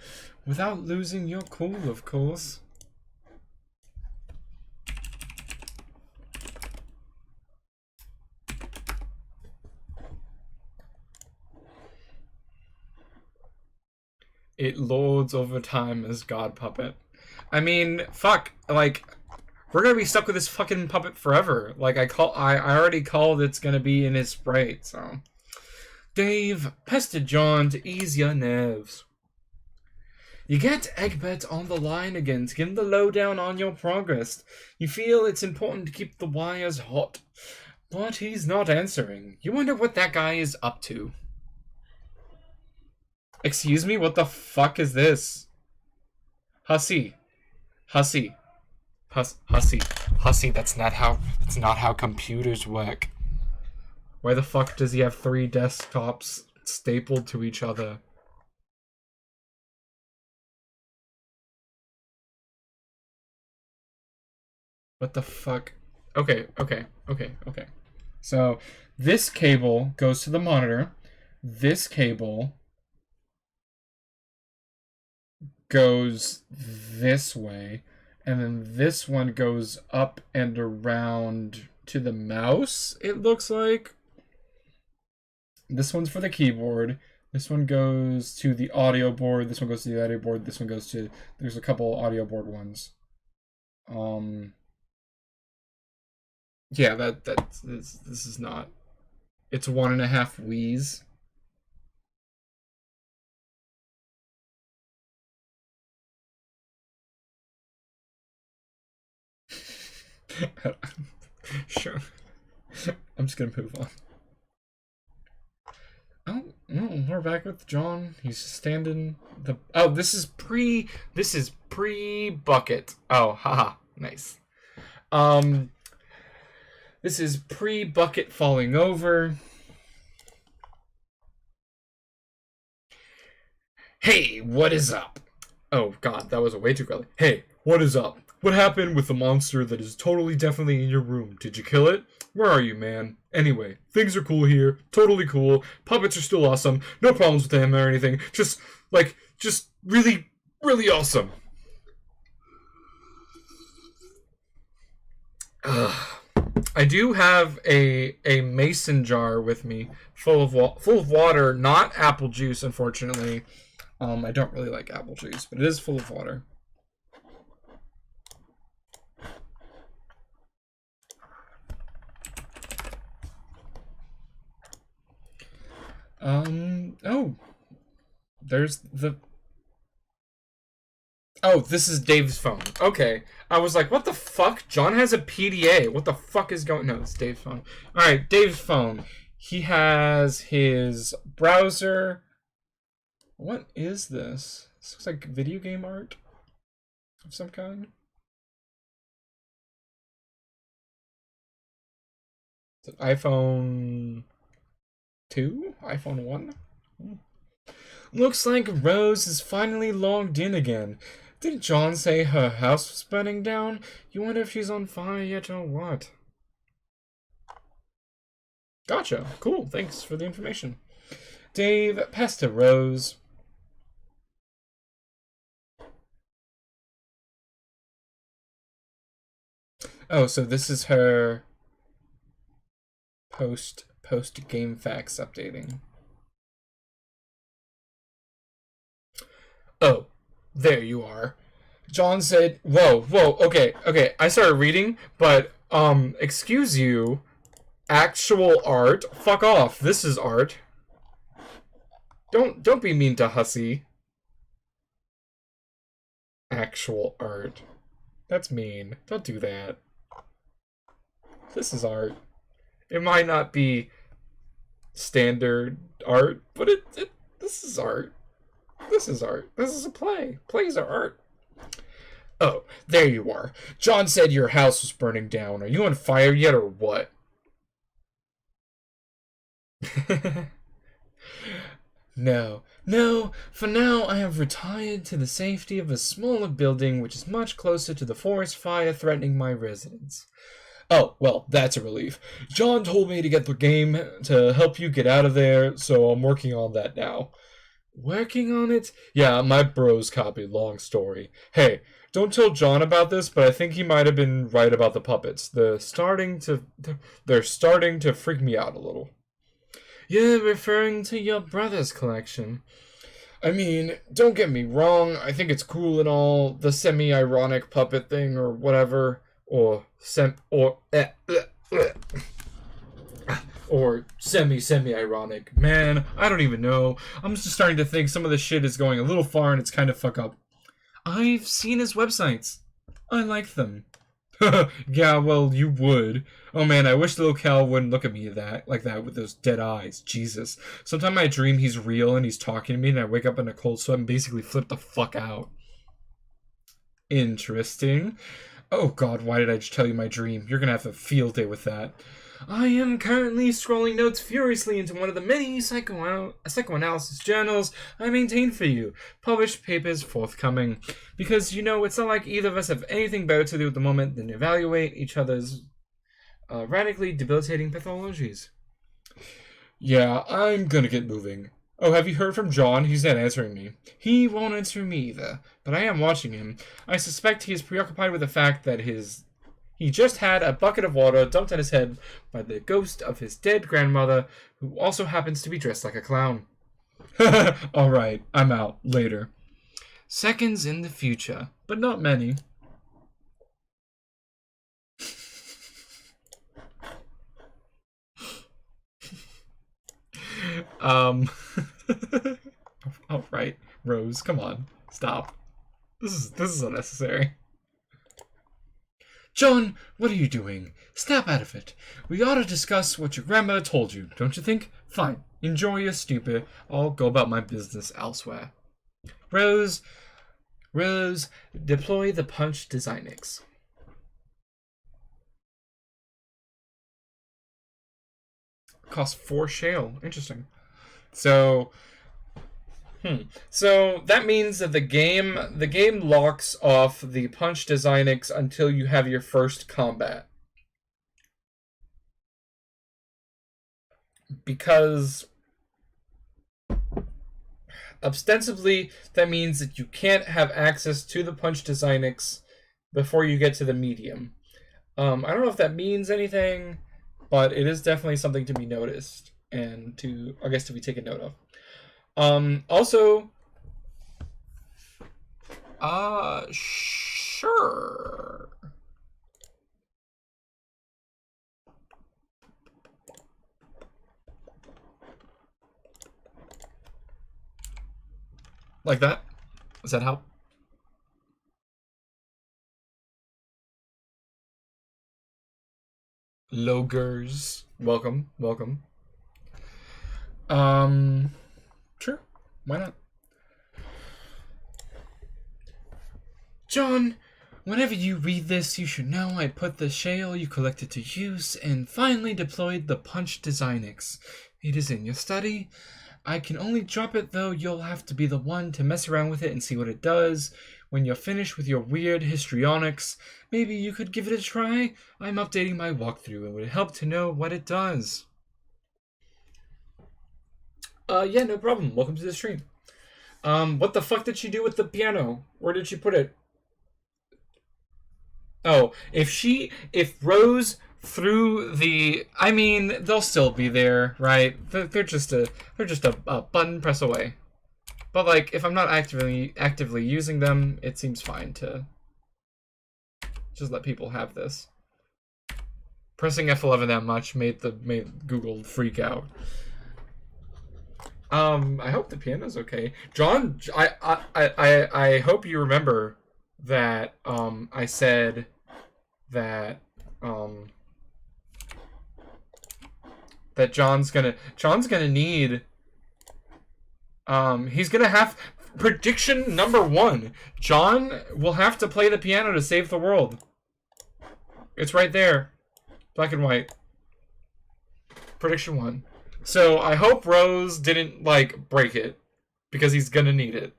Without losing your cool, of course. It lords over time as God Puppet. I mean, fuck, like, we're gonna be stuck with this fucking puppet forever. Like, I already called it's gonna be in his sprite, so. Dave, pester John to ease your nerves. You get Egbert on the line again to give him the lowdown on your progress. You feel it's important to keep the wires hot. But he's not answering. You wonder what that guy is up to. Excuse me, what the fuck is this? Hussy. Hussy. Hussy, that's not how computers work. Why the fuck does he have 3 desktops stapled to each other? What the fuck? Okay. So, this cable goes to the monitor. This cable goes this way. And then this one goes up and around to the mouse, it looks like. This one's for the keyboard. This one goes to the audio board. This one goes to the audio board. This one goes to... There's a couple audio board ones. Yeah, this is not... It's 1.5 Wii's. Sure. I'm just gonna move on. Oh, we're back with John. He's standing the... Oh, this is pre-bucket. Oh, haha. Nice. This is pre-bucket falling over. Hey, what is up? Oh, God, that was way too early. Hey, what is up? What happened with the monster that is totally definitely in your room? Did you kill it? Where are you, man? Anyway, things are cool here. Totally cool. Puppets are still awesome. No problems with him or anything. Just really, really awesome. I do have a mason jar with me, full of water, not apple juice, unfortunately. I don't really like apple juice, but it is full of water. Oh. There's the... Oh, this is Dave's phone. Okay. I was like, what the fuck? John has a PDA. What the fuck is going... No, it's Dave's phone. Alright, Dave's phone. He has his browser. What is this? This looks like video game art of some kind. Is it iPhone 2? iPhone 1? Looks like Rose is finally logged in again. Didn't John say her house was burning down? You wonder if she's on fire yet or what? Gotcha. Cool. Thanks for the information. Dave, pass to Rose. Oh, so this is her post game facts updating. Oh, there you are. John said, whoa, okay. I started reading, but, excuse you, actual art? Fuck off, this is art. Don't be mean to Hussy. Actual art. That's mean. Don't do that. This is art. It might not be standard art, but this is art. This is art. This is a play. Plays are art. Oh, there you are. John said your house was burning down. Are you on fire yet or what? No. For now, I have retired to the safety of a smaller building which is much closer to the forest fire threatening my residence. Oh, well, that's a relief. John told me to get the game to help you get out of there, so I'm working on that now. Working on it? Yeah, my bros copied, long story. Hey, don't tell John about this, but I think he might have been right about the puppets. They're starting to freak me out a little. You're referring to your brother's collection. I mean, don't get me wrong, I think it's cool and all, the semi-ironic puppet thing or whatever, or semi-ironic. Man, I don't even know. I'm just starting to think some of the shit is going a little far and it's kind of fuck up. I've seen his websites. I like them. Yeah, well, you would. Oh man, I wish little Cal wouldn't look at me like that with those dead eyes. Jesus. Sometimes I dream he's real and he's talking to me and I wake up in a cold sweat and basically flip the fuck out. Interesting. Oh god, why did I just tell you my dream? You're gonna have a field day with that. I am currently scrolling notes furiously into one of the many psychoanalysis journals I maintain for you. Published papers forthcoming. Because, it's not like either of us have anything better to do at the moment than evaluate each other's radically debilitating pathologies. Yeah, I'm gonna get moving. Oh, have you heard from John? He's not answering me. He won't answer me either, but I am watching him. I suspect he is preoccupied with the fact that he just had a bucket of water dumped on his head by the ghost of his dead grandmother, who also happens to be dressed like a clown. Alright, I'm out. Later. Seconds in the future, but not many. Alright, Rose, come on. Stop. This is unnecessary. John, what are you doing? Snap out of it. We ought to discuss what your grandmother told you, don't you think? Fine. Enjoy your stupid. I'll go about my business elsewhere. Rose, deploy the punch Designix. Cost 4 shale. Interesting. So that means that the game locks off the punch Designix until you have your first combat. Because ostensibly that means that you can't have access to the punch Designix before you get to the medium. I don't know if that means anything, but it is definitely something to be noticed and to be taken note of. Also, sure. Like that? Does that help? Logers. Welcome. Sure. Why not? John, whenever you read this, you should know I put the shale you collected to use and finally deployed the punch Designix. It is in your study. I can only drop it, though you'll have to be the one to mess around with it and see what it does. When you're finished with your weird histrionics, maybe you could give it a try? I'm updating my walkthrough and would help to know what it does. Yeah, no problem. Welcome to the stream. What the fuck did she do with the piano? Where did she put it? Oh, if Rose threw the, I mean, they'll still be there, right? They're just a button press away. But like, if I'm not actively using them, it seems fine to just let people have this. Pressing F11 that much made Google freak out. I hope the piano's okay. John, I hope you remember that I said that that John's gonna need he's gonna have prediction number 1. John will have to play the piano to save the world. It's right there. Black and white. Prediction 1. So I hope Rose didn't like break it, because he's gonna need it.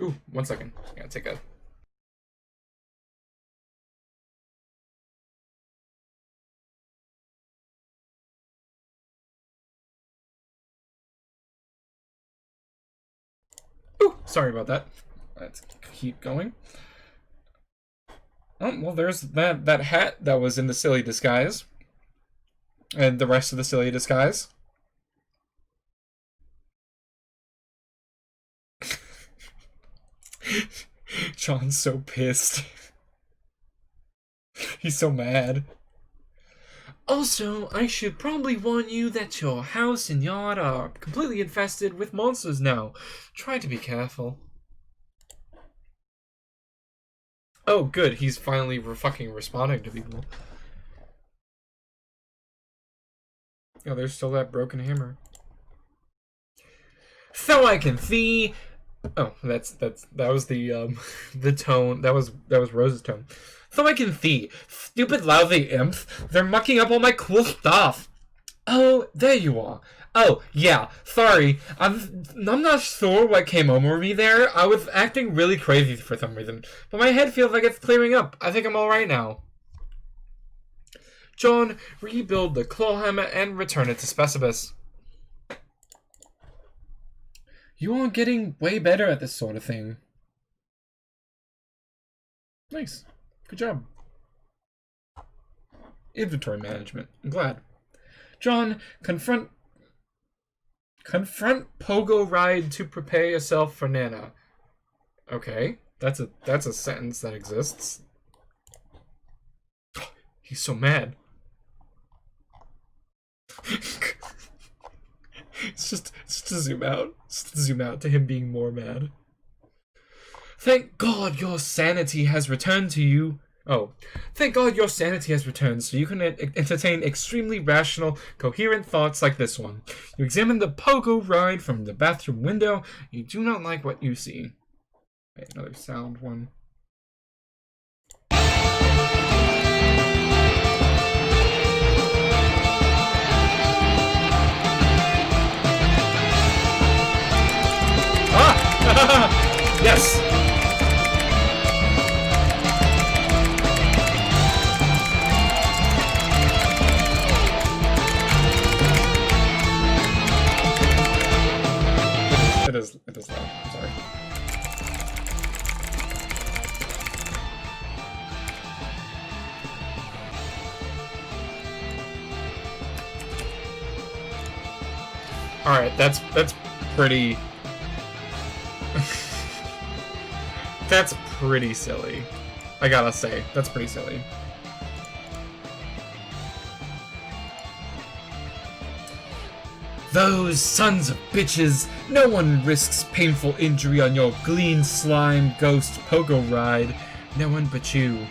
Ooh, 1 second. I gotta take a... Ooh, sorry about that. Let's keep going. Oh, well, there's that hat that was in the silly disguise. And the rest of the silly disguise. John's so pissed. He's so mad. Also, I should probably warn you that your house and yard are completely infested with monsters now. Try to be careful. Oh, good. He's finally fucking responding to people. Oh, there's still that broken hammer. So I can see. Oh, that was the tone. That was Rose's tone. So I can see. Stupid lousy imps. They're mucking up all my cool stuff. Oh, there you are. Oh, yeah. Sorry. I'm not sure what came over me there. I was acting really crazy for some reason. But my head feels like it's clearing up. I think I'm alright now. John, rebuild the claw hammer and return it to Specibus. You are getting way better at this sort of thing. Nice. Good job. Inventory management. I'm glad. John, confront Pogo Ride to prepare yourself for Nana. Okay, that's a sentence that exists. He's so mad. It's just to zoom out. Just to zoom out to him being more mad. Thank God your sanity has returned to you. Oh, thank God your sanity has returned so you can entertain extremely rational, coherent thoughts like this one. You examine the Pogo Ride from the bathroom window. You do not like what you see. Okay, another sound one. Ah! Yes! It is loud. I'm sorry. Alright, that's pretty... That's pretty silly. I gotta say, that's pretty silly. Those sons of bitches! No one risks painful injury on your Glean Slime Ghost Pogo Ride. No one but you.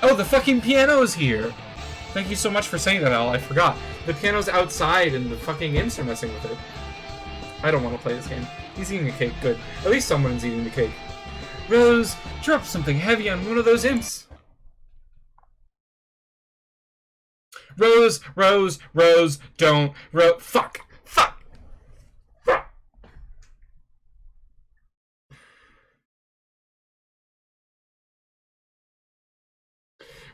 Oh, the fucking piano's here! Thank you so much for saying that, Al. I forgot. The piano's outside and the fucking imps are messing with it. I don't want to play this game. He's eating a cake. Good. At least someone's eating the cake. Rose, drop something heavy on one of those imps. Rose, Rose, Rose, don't, fuck, fuck.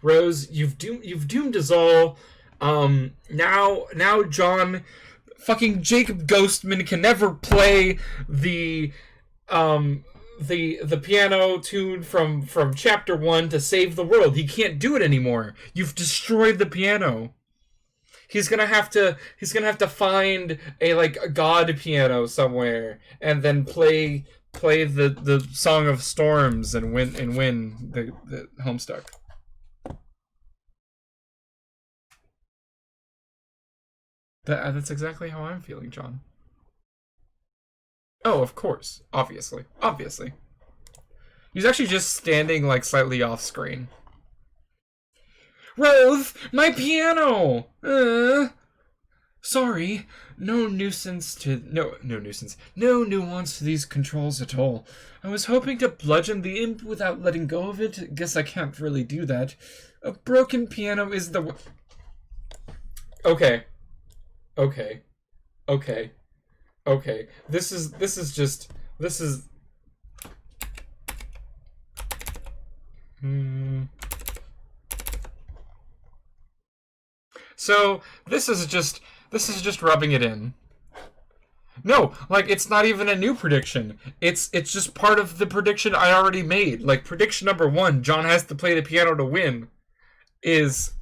Rose, you've doomed us all. Now John, fucking Jacob Ghostman can never play um, the piano tune from chapter 1 to save the world. He can't do it anymore. You've destroyed the piano. He's gonna have to find a god piano somewhere and then play the Song of Storms and win the Homestuck. That's exactly how I'm feeling, John. Oh, of course. Obviously. Obviously. He's actually just standing, like, slightly off screen. Rose! My piano! Sorry. No nuisance. No nuance to these controls at all. I was hoping to bludgeon the imp without letting go of it. Guess I can't really do that. A broken piano is the... Okay. Okay. Okay. Okay. This is just... This is... So, this is just rubbing it in. No, like, it's not even a new prediction. It's just part of the prediction I already made. Like, prediction number 1, John has to play the piano to win, is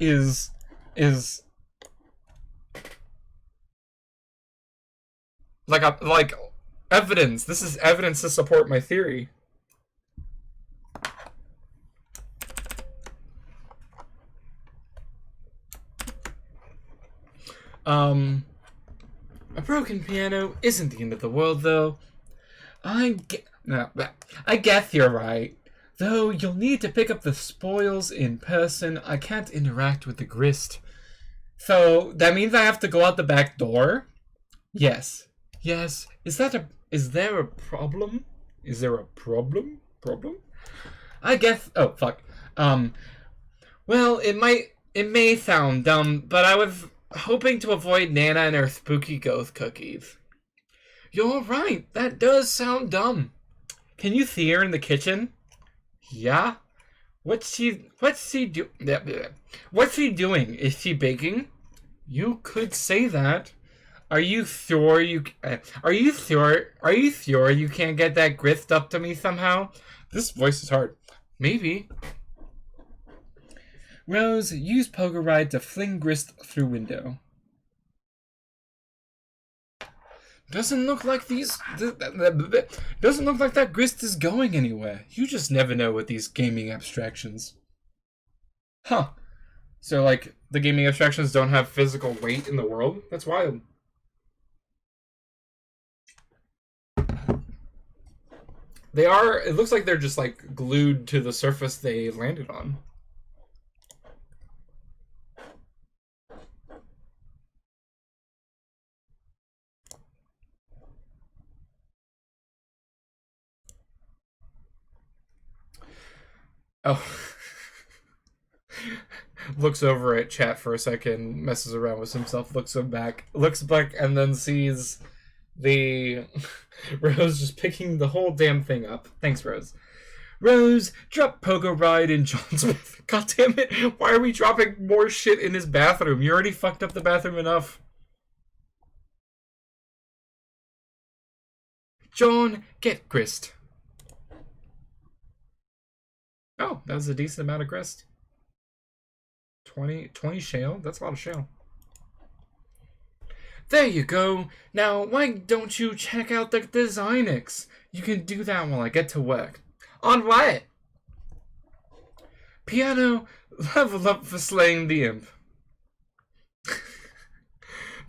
like evidence. This is evidence to support my theory. A broken piano isn't the end of the world, though. I guess you're right. Though you'll need to pick up the spoils in person. I can't interact with the grist. So that means I have to go out the back door? Yes. Yes. Is there a problem? Is there a problem? I guess... Oh, fuck. Well, it may sound dumb, but I was hoping to avoid Nana and her spooky ghost cookies. You're right. That does sound dumb. Can you see her in the kitchen? Yeah? What's she doing? Is she baking? You could say that. Are you sure you can't get that grist up to me somehow? This voice is hard. Maybe. Rose, use poker ride to fling grist through window. Doesn't look like that grist is going anywhere. You just never know with these gaming abstractions. Huh. So, like, the gaming abstractions don't have physical weight in the world? That's wild. They are, it looks like they're just, like, glued to the surface they landed on. Oh. Looks over at chat for a second, messes around with himself, looks back, and then sees the Rose just picking the whole damn thing up. Thanks, Rose. Rose, drop pogo ride in John's bathroom. God damn it, why are we dropping more shit in his bathroom? You already fucked up the bathroom enough. John, get grist. Oh, that was a decent amount of grist. 20 shale? That's a lot of shale. There you go. Now, why don't you check out the Designix? You can do that while I get to work. On what? Piano, level up for slaying the imp.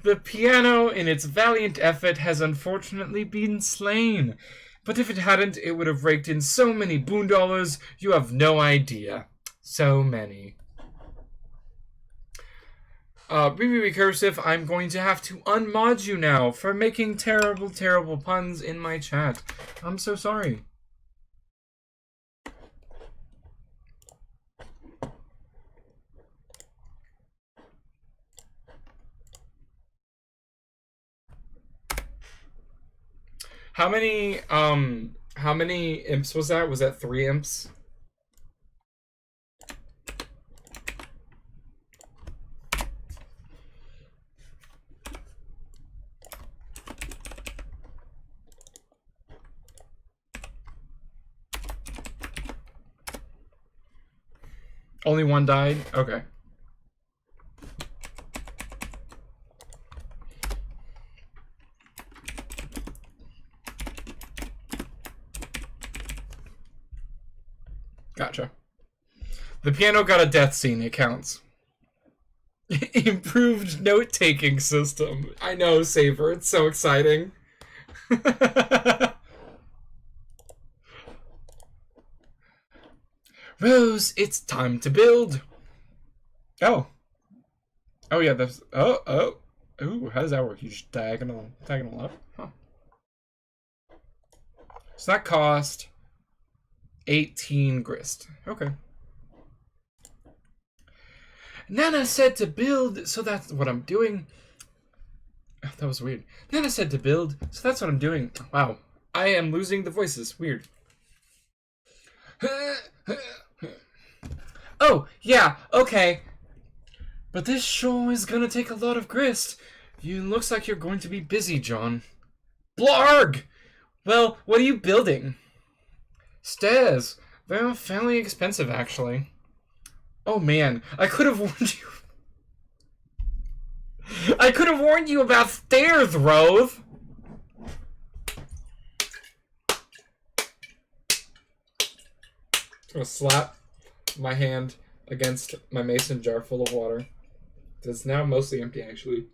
The piano, in its valiant effort, has unfortunately been slain. But if it hadn't, it would have raked in so many boondollars, you have no idea. So many. Recursive, I'm going to have to unmod you now for making terrible, terrible puns in my chat. I'm so sorry. How many imps was that? Was that 3 imps? Only 1 died? Okay. Gotcha. The piano got a death scene, it counts. Improved note-taking system. I know, Saber, it's so exciting. Rose, it's time to build. Oh. Oh yeah, that's Ooh, how does that work? You just diagonal up? Huh. So that cost 18 grist. Okay. Nana said to build, so that's what I'm doing. That was weird. Nana said to build, so that's what I'm doing. Wow. I am losing the voices. Weird. Oh, yeah, okay. But this sure is gonna take a lot of grist. You looks like you're going to be busy, John. Blarg! Well, what are you building? Stairs. They're fairly expensive, actually. Oh man, I could have warned you. I could have warned you about stairs, Rose. I'm gonna slap my hand against my mason jar full of water. It's now mostly empty, actually.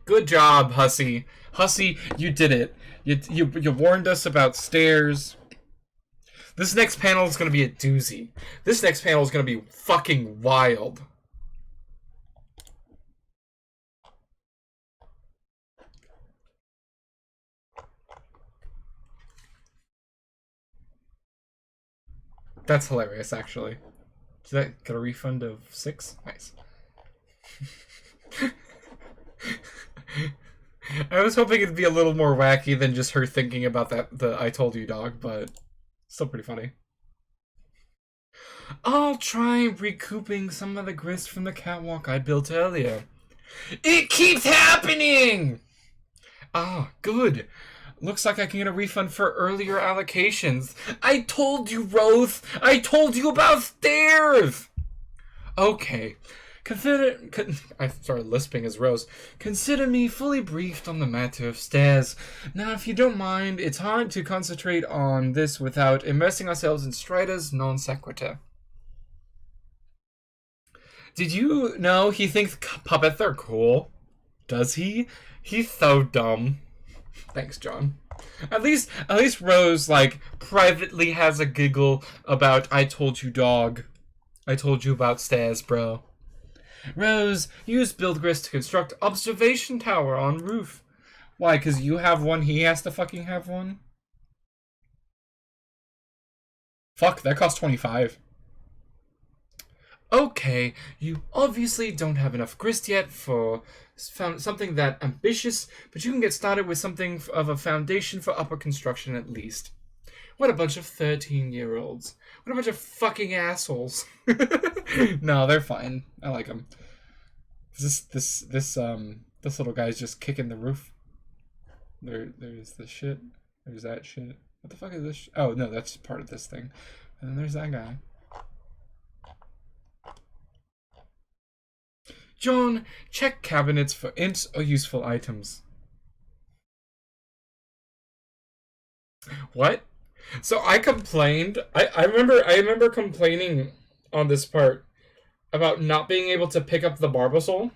Good job, Hussy. Hussy, you did it. You warned us about stairs. This next panel is going to be a doozy. This next panel is going to be fucking wild. That's hilarious, actually. Did I get a refund of 6? Nice. I was hoping it'd be a little more wacky than just her thinking about the I told you dog, but still pretty funny. I'll try recouping some of the grist from the catwalk I built earlier. It keeps happening! Ah, good. Looks like I can get a refund for earlier allocations. I told you, Rose! I told you about stairs! Okay. I started lisping as Rose. Consider me fully briefed on the matter of stairs. Now, if you don't mind, it's hard to concentrate on this without immersing ourselves in Strider's non sequitur. Did you know he thinks puppets are cool? Does he? He's so dumb. Thanks, John. At least Rose, like, privately has a giggle about I told you dog. I told you about stairs, bro. Rose, use build grist to construct observation tower on roof. Why, because you have one, he has to fucking have one? Fuck, that cost 25. Okay, you obviously don't have enough grist yet for something that ambitious, but you can get started with something of a foundation for upper construction at least. What a bunch of 13-year-olds. What a bunch of fucking assholes. No, they're fine. I like them. This little guy's just kicking the roof. There's this shit. There's that shit. What the fuck is this? Oh, no, that's part of this thing. And then there's that guy. John, check cabinets for imps or useful items. What? So I complained. I remember complaining on this part about not being able to pick up the Barbasol.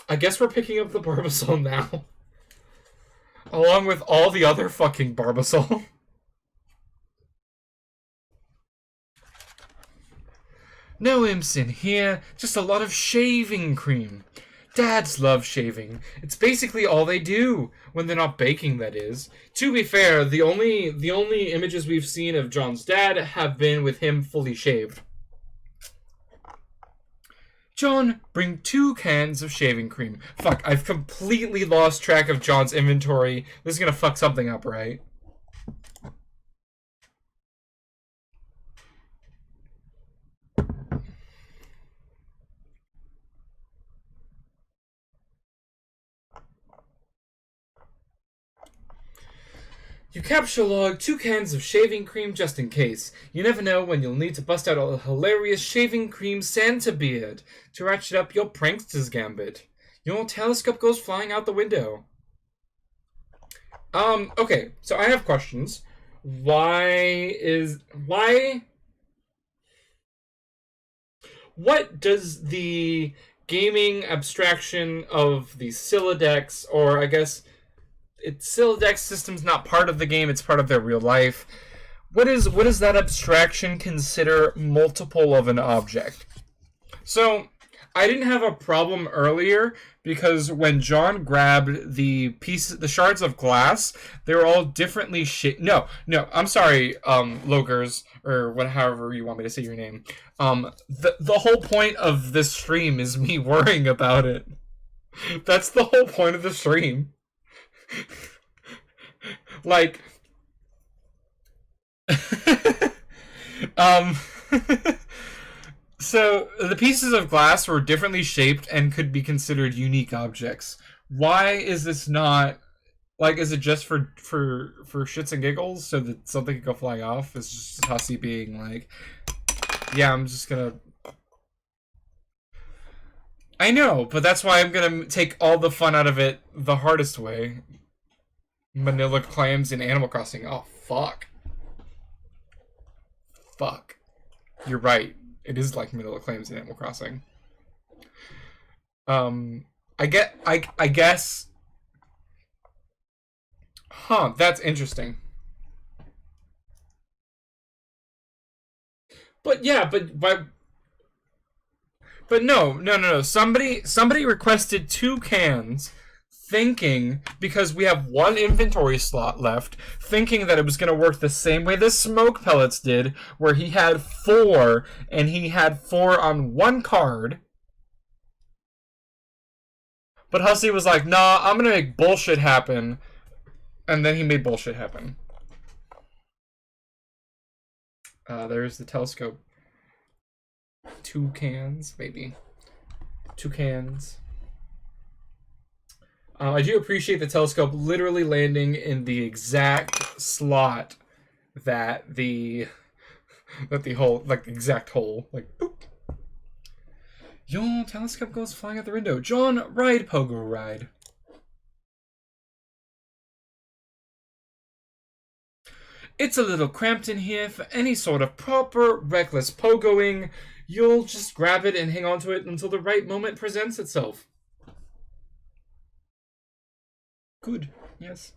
I guess we're picking up the Barbasol now. Along with all the other fucking Barbasol. No imps in here, just a lot of shaving cream. Dads love shaving. It's basically all they do when they're not baking, that is. To be fair, the only images we've seen of John's dad have been with him fully shaved. John, bring 2 cans of shaving cream. Fuck, I've completely lost track of John's inventory. This is gonna fuck something up, right? You capture log 2 cans of shaving cream just in case. You never know when you'll need to bust out a hilarious shaving cream Santa beard to ratchet up your prankster's gambit. Your telescope goes flying out the window. Okay, so I have questions. What does the gaming abstraction of the Sylladex, or I guess Sylladex system's not part of the game, it's part of their real life. What does that abstraction consider multiple of an object? So I didn't have a problem earlier because when John grabbed the shards of glass, they were all differently shaped. No, I'm sorry, Logers, or however you want me to say your name. The whole point of this stream is me worrying about it. That's the whole point of the stream. Like, so the pieces of glass were differently shaped and could be considered unique objects. Why is this not, like, is it just for shits and giggles so that something could go flying off? It's just Hussey being like, yeah, I'm just gonna. I know, but that's why I'm gonna take all the fun out of it the hardest way. Manila clams in Animal Crossing. Oh, fuck. Fuck. You're right. It is like Manila clams in Animal Crossing. I guess. Huh, that's interesting. But yeah, but no. Somebody requested 2 cans, thinking, because we have 1 inventory slot left, thinking that it was going to work the same way the smoke pellets did, where he had 4, and he had 4 on 1 card. But Hussey was like, nah, I'm going to make bullshit happen. And then he made bullshit happen. There's the telescope. 2 cans, maybe. 2 cans. I do appreciate the telescope literally landing in the exact slot that the hole, like the exact hole, like boop. Your telescope goes flying out the window. John, ride pogo ride. It's a little cramped in here for any sort of proper, reckless pogoing. You'll just grab it and hang on to it until the right moment presents itself. Good, yes.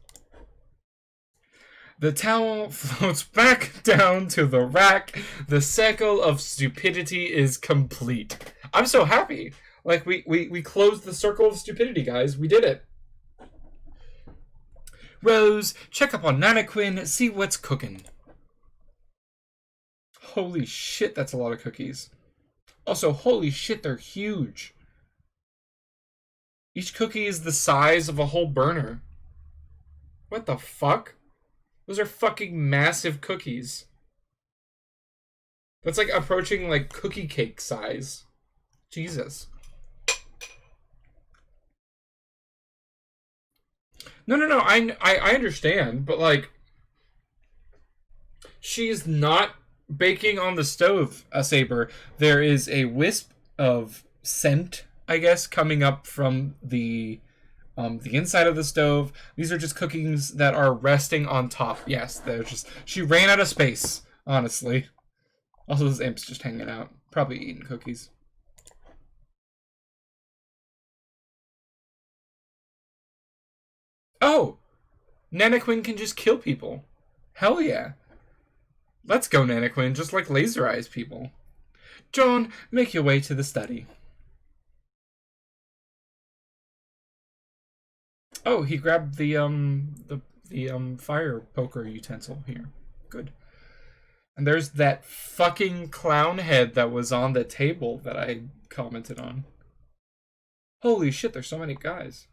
The towel floats back down to the rack. The cycle of stupidity is complete. I'm so happy. Like, we closed the circle of stupidity, guys. We did it. Rose, check up on Nanaquin, see what's cooking. Holy shit, that's a lot of cookies. Also, holy shit, they're huge. Each cookie is the size of a whole burner. What the fuck? Those are fucking massive cookies. That's like approaching like cookie cake size. Jesus. No. I understand, but like, she's not baking on the stove, Saber. There is a wisp of scent, I guess, coming up from the inside of the stove. These are just cookies that are resting on top. Yes, they're just. She ran out of space, honestly. Also, this imp's just hanging out, probably eating cookies. Oh, Nanaquin can just kill people. Hell yeah. Let's go, Nanaquin. Just like laser eyes people. John, make your way to the study. Oh, he grabbed the fire poker utensil here. Good. And there's that fucking clown head that was on the table that I commented on. Holy shit, there's so many guys.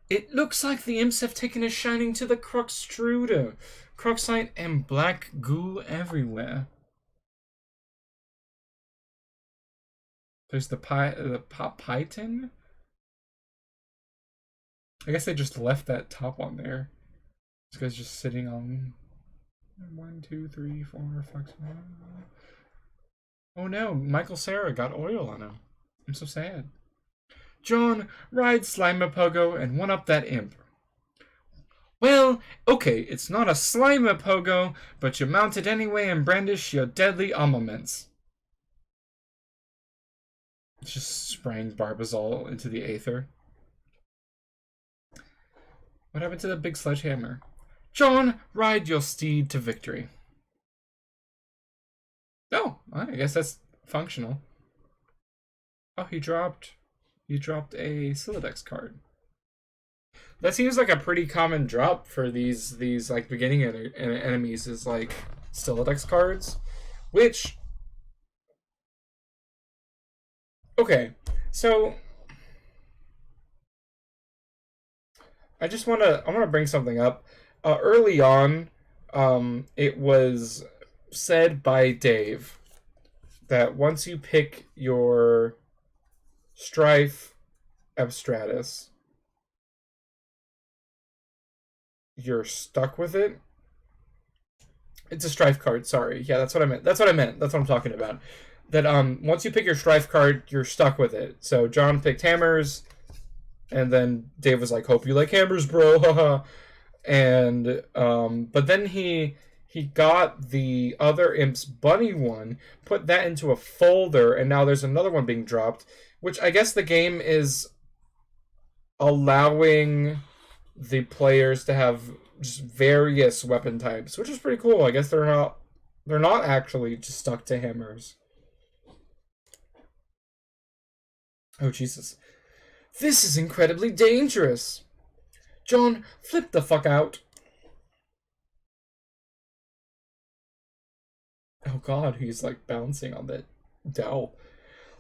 It looks like the imps have taken a shining to the Cruxtruder. Cruxite and black goo everywhere. There's the Python? I guess they just left that top on there. This guy's just sitting on 1, 2, 3, 4, 5, 6. Oh no, Michael Cera got oil on him. I'm so sad. John, ride Slimer Pogo and one up that imp. Well, okay, it's not a Slimer Pogo, but you mount it anyway and brandish your deadly armaments. It's just spraying Barbazol into the aether. What happened to the big sledgehammer? John, ride your steed to victory. Oh, I guess that's functional. Oh, he dropped a Sylladex card. That seems like a pretty common drop for these like beginning enemies is like Sylladex cards, which okay, so I want to bring something up. Early on, it was said by Dave that once you pick your Strife Abstratus, you're stuck with it. It's a Strife card, sorry. Yeah, that's what I meant. That's what I'm talking about. That once you pick your Strife card, you're stuck with it. So John picked hammers, and then Dave was like, "Hope you like hammers, bro." Haha. And but then he got the other Imp's bunny one, put that into a folder, and now there's another one being dropped, which I guess the game is allowing the players to have just various weapon types, which is pretty cool. I guess they're not actually just stuck to hammers. Oh Jesus. This is incredibly dangerous. John, flip the fuck out. Oh god, he's like bouncing on that dowel.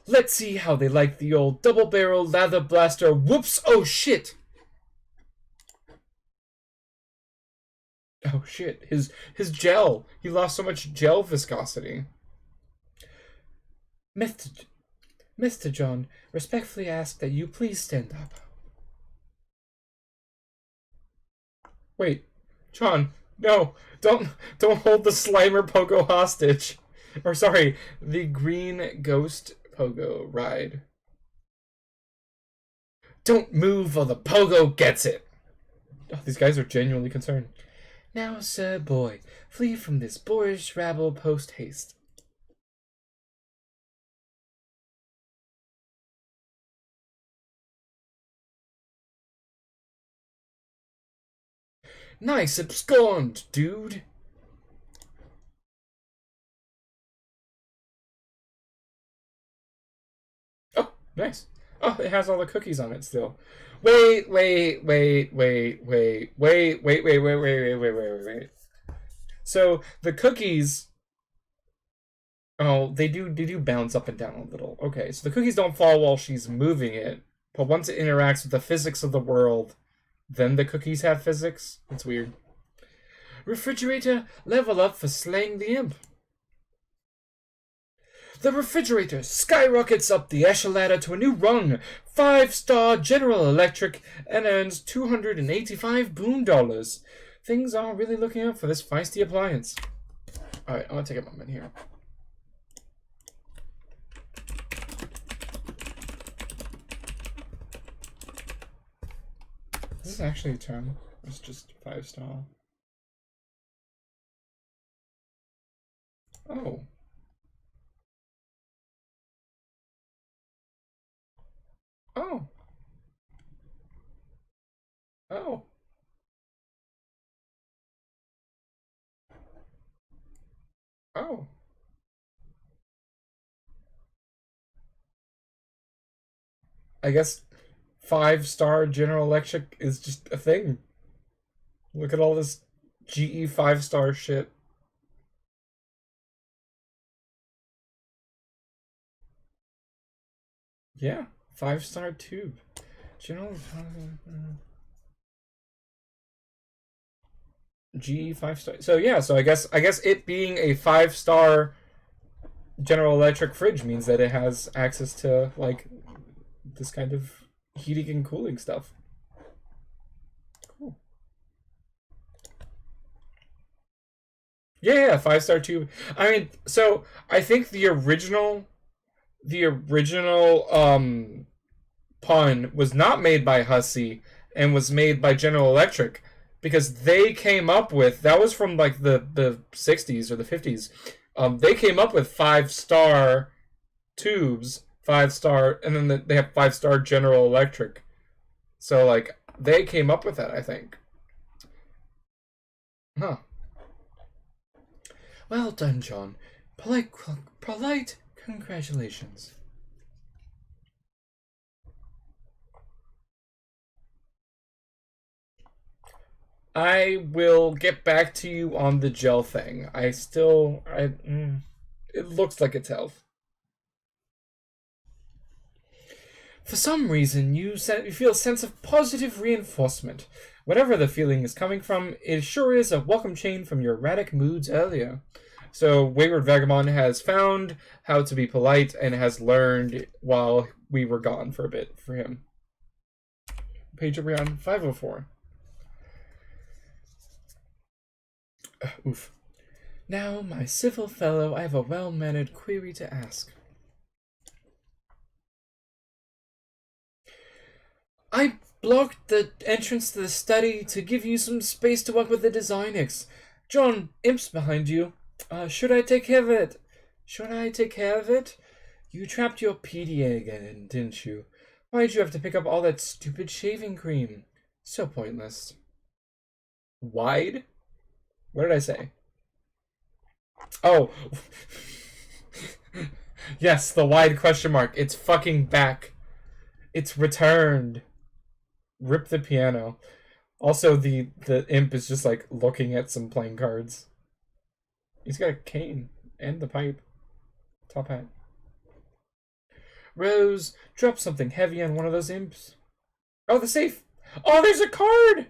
Let's see how they like the old double-barrel lather blaster. Whoops! Oh shit! Oh shit, his gel. He lost so much gel viscosity. Mr. John, respectfully ask that you please stand up. Wait, John, no, don't hold the Slimer Pogo hostage. Or sorry, the green ghost Pogo ride. Don't move or the Pogo gets it. Oh, these guys are genuinely concerned. Now, sir boy, flee from this boorish rabble post haste. Nice abscond, dude. Oh, nice. Oh, it has all the cookies on it still. Wait. So the cookies, oh, they do bounce up and down a little. Okay, so the cookies don't fall while she's moving it, but once it interacts with the physics of the world, then the cookies have physics. It's weird. Refrigerator, level up for slaying the imp. The refrigerator skyrockets up the echelon ladder to a new rung, 5-star General Electric, and earns $285 boon dollars. Things are really looking up for this feisty appliance. Alright, I'm gonna take a moment here. Is this actually a term? It's just 5-star. Oh. Oh. Oh. Oh. I guess 5-star General Electric is just a thing. Look at all this GE 5-star shit. Yeah, 5-star tube. General G 5-star. So yeah, so I guess it being a 5-star General Electric fridge means that it has access to like this kind of heating and cooling stuff. Cool. Yeah, 5-star tube. I mean, so I think the original pun was not made by Hussey and was made by General Electric because they came up with that was from like the 60s or the 50s. They came up with 5-star tubes, 5-star, and then they have 5-star General Electric. So like they came up with that, I think. Huh. Well done, John. Polite congratulations. I will get back to you on the gel thing. It looks like it's health. For some reason, you feel a sense of positive reinforcement. Whatever the feeling is coming from, it sure is a welcome change from your erratic moods earlier. So, Wayward Vagabond has found how to be polite and has learned while we were gone for a bit for him. Page around 504. Oof. Now, my civil fellow, I have a well-mannered query to ask. I blocked the entrance to the study to give you some space to work with the designics. John, Imp's behind you. Should I take care of it? Should I take care of it? You trapped your PDA again, didn't you? Why'd you have to pick up all that stupid shaving cream? So pointless. Wide? What did I say? Oh. Yes, the wide question mark. It's fucking back. It's returned. Rip the piano. Also, the imp is just like looking at some playing cards. He's got a cane and the pipe. Top hat. Rose, drop something heavy on one of those imps. Oh, the safe. Oh, there's a card.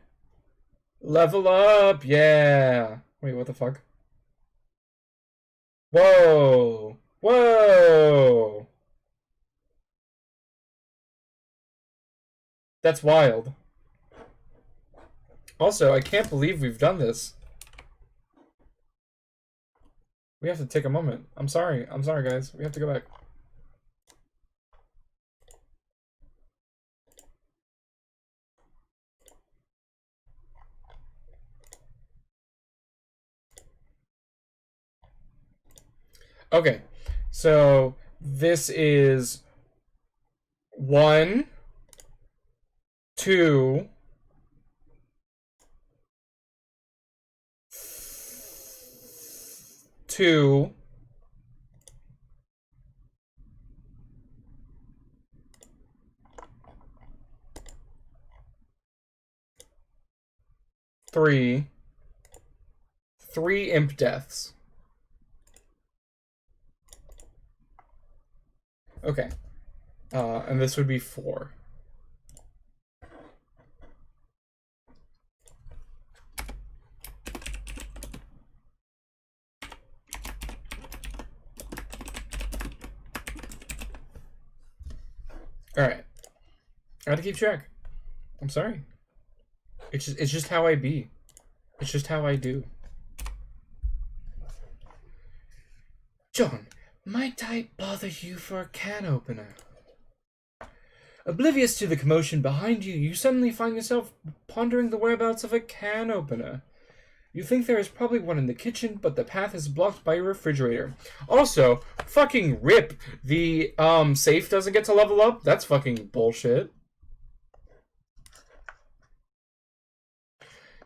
Level up. Yeah. Wait, what the fuck? Whoa. Whoa. That's wild. Also, I can't believe we've done this. We have to take a moment. I'm sorry, guys. We have to go back. Okay, so this is 1, 2, 2, 3, 3 imp deaths. Okay, and this would be 4. Alright. I had to keep track. I'm sorry. It's just how I be. It's just how I do. John, might I bother you for a can opener? Oblivious to the commotion behind you, you suddenly find yourself pondering the whereabouts of a can opener. You think there is probably one in the kitchen, but the path is blocked by a refrigerator. Also, fucking rip. The safe doesn't get to level up? That's fucking bullshit.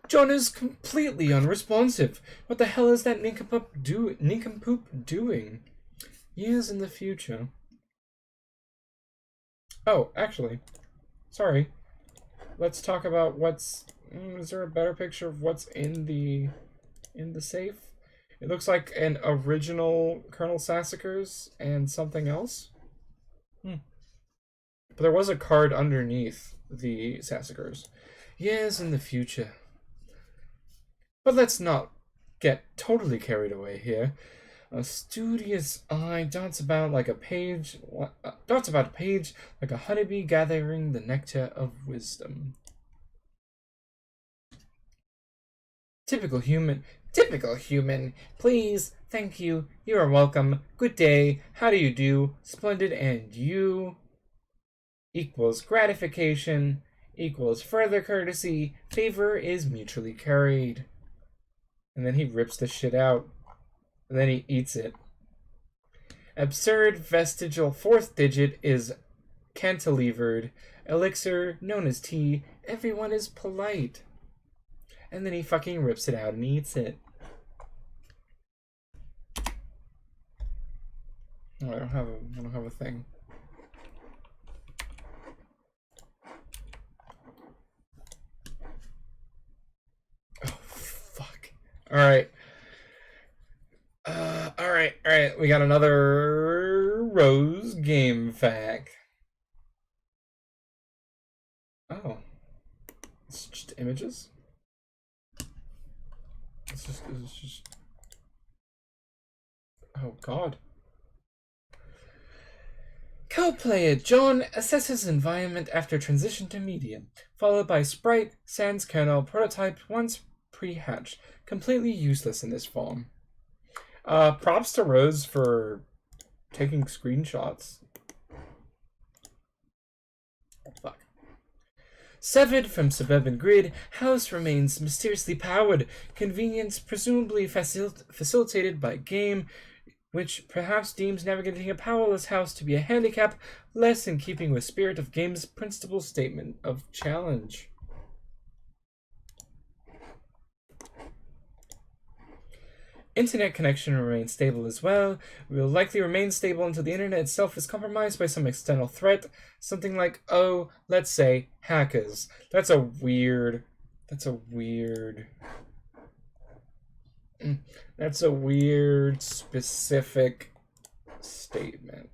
John is completely unresponsive. What the hell is that nincompoop doing? Years in the future. Oh, actually, sorry. Let's talk about what's. Is there a better picture of what's in the safe? It looks like an original Colonel Sassacres and something else. But there was a card underneath the Sassacres. Yes, in the future. But let's not get totally carried away here. A studious eye darts about a page like a honeybee gathering the nectar of wisdom. Typical human. Typical human. Please, thank you. You are welcome. Good day. How do you do? Splendid. And you? Equals gratification. Equals further courtesy. Favor is mutually carried. And then he rips the shit out. And then he eats it. Absurd vestigial fourth digit is cantilevered. Elixir, known as tea. Everyone is polite. And then he fucking rips it out and eats it. Oh, I don't have a thing. Oh fuck. Alright. Alright. We got another Rose game fact. Oh. It's just images? It's just... Oh god. Co-player John assesses environment after transition to medium, followed by sprite, sans kernel, prototype once pre-hatched. Completely useless in this form. Props to Rose for taking screenshots. Oh, fuck. Severed from suburban grid, house remains mysteriously powered. Convenience presumably facilitated by game, which perhaps deems navigating a powerless house to be a handicap, less in keeping with spirit of game's principal statement of challenge. Internet connection remains stable as well. It will likely remain stable until the internet itself is compromised by some external threat. Something like, oh, let's say, hackers. That's a weird specific statement.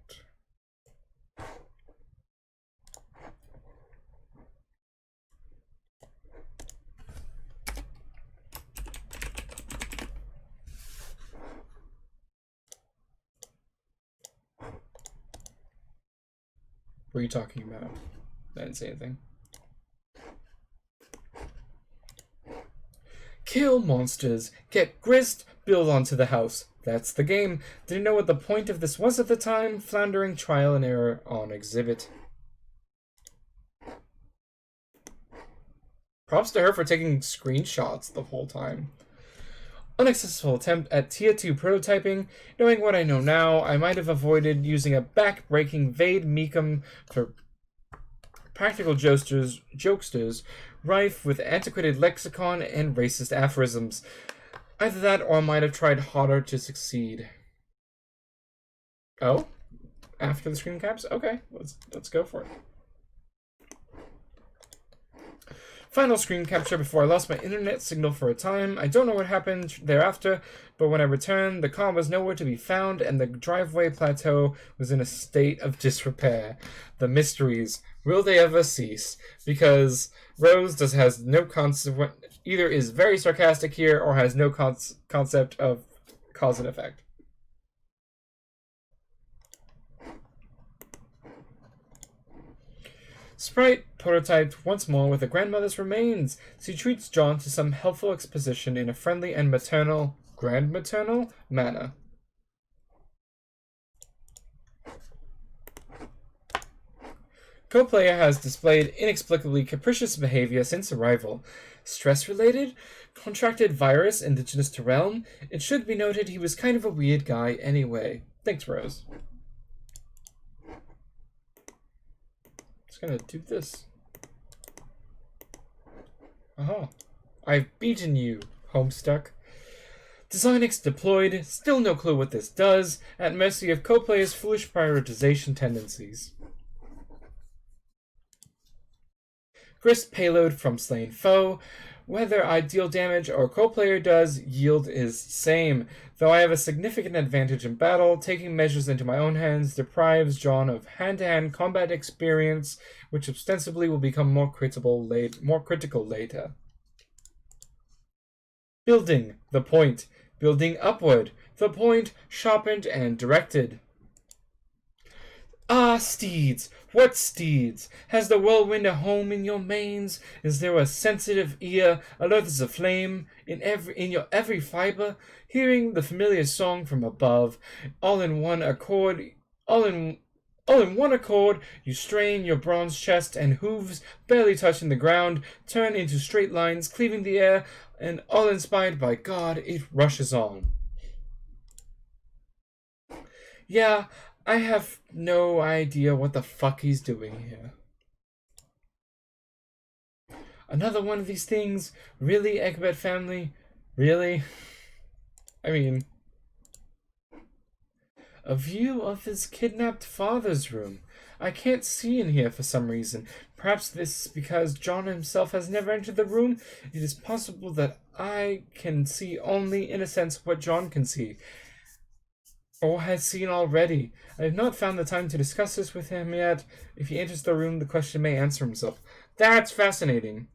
What are you talking about? I didn't say anything. Kill monsters, get grist, build onto the house. That's the game. Didn't know what the point of this was at the time. Floundering trial and error on exhibit. Props to her for taking screenshots the whole time. Unsuccessful attempt at Tier 2 prototyping. Knowing what I know now, I might have avoided using a back-breaking Vade Mecum for practical jokesters rife with antiquated lexicon and racist aphorisms. Either that or I might have tried harder to succeed. Oh? After the screen caps? Okay, let's go for it. Final screen capture before I lost my internet signal for a time. I don't know what happened thereafter, but when I returned, the car was nowhere to be found and the driveway plateau was in a state of disrepair. The mysteries, will they ever cease? Because Rose has no concept, either is very sarcastic here or has no concept of cause and effect. Sprite prototyped once more with a grandmother's remains. She treats John to some helpful exposition in a friendly and grandmaternal manner. Co-player has displayed inexplicably capricious behavior since arrival. Stress-related? Contracted virus indigenous to realm? It should be noted he was kind of a weird guy anyway. Thanks, Rose. Gonna do this. Oh, I've beaten you, Homestuck. Designix deployed, still no clue what this does, at mercy of co-players' foolish prioritization tendencies. Grist payload from slain foe. Whether I deal damage or co-player does, yield is same. Though I have a significant advantage in battle, taking measures into my own hands deprives John of hand-to-hand combat experience, which ostensibly will become more critical later. Building, the point. Building upward, the point sharpened and directed. Ah, steeds! What steeds? Has the whirlwind a home in your manes? Is there a sensitive ear, alert as a flame, in your every fiber, hearing the familiar song from above, all in one accord, all in all in one accord, you strain your bronze chest and hooves, barely touching the ground, turn into straight lines, cleaving the air, and all inspired by God, it rushes on. Yeah, I have no idea what the fuck he's doing here. Another one of these things? Really, Egbert family? Really? I mean, a view of his kidnapped father's room. I can't see in here for some reason. Perhaps this is because John himself has never entered the room. It is possible that I can see only, in a sense, what John can see, or has seen already. I have not found the time to discuss this with him yet. If he enters the room, the question may answer himself. That's fascinating.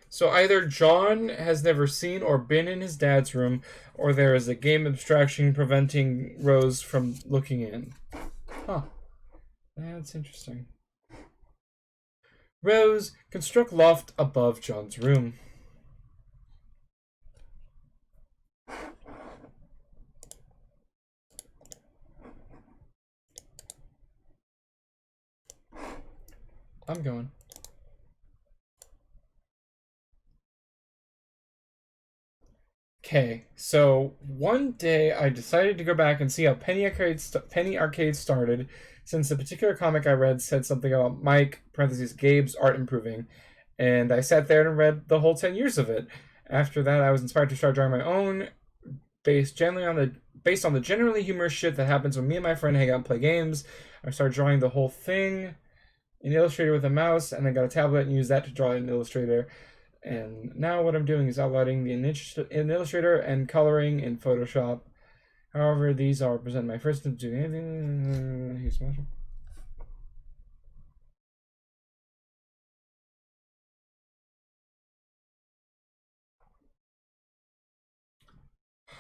So either John has never seen or been in his dad's room, or there is a game abstraction preventing Rose from looking in. Huh. That's interesting. Rose, construct loft above John's room. I'm going. Okay, so one day I decided to go back and see how Penny Arcade started, since the particular comic I read said something about Mike (parentheses Gabe's art improving, and I sat there and read the whole 10 years of it. After that, I was inspired to start drawing my own, based on the generally humorous shit that happens when me and my friend hang out and play games. I started drawing the whole thing in Illustrator with a mouse, and then got a tablet and used that to draw it in Illustrator. And now what I'm doing is outlining in Illustrator and coloring in Photoshop. However, these are present my first attempt to do anything. Here's my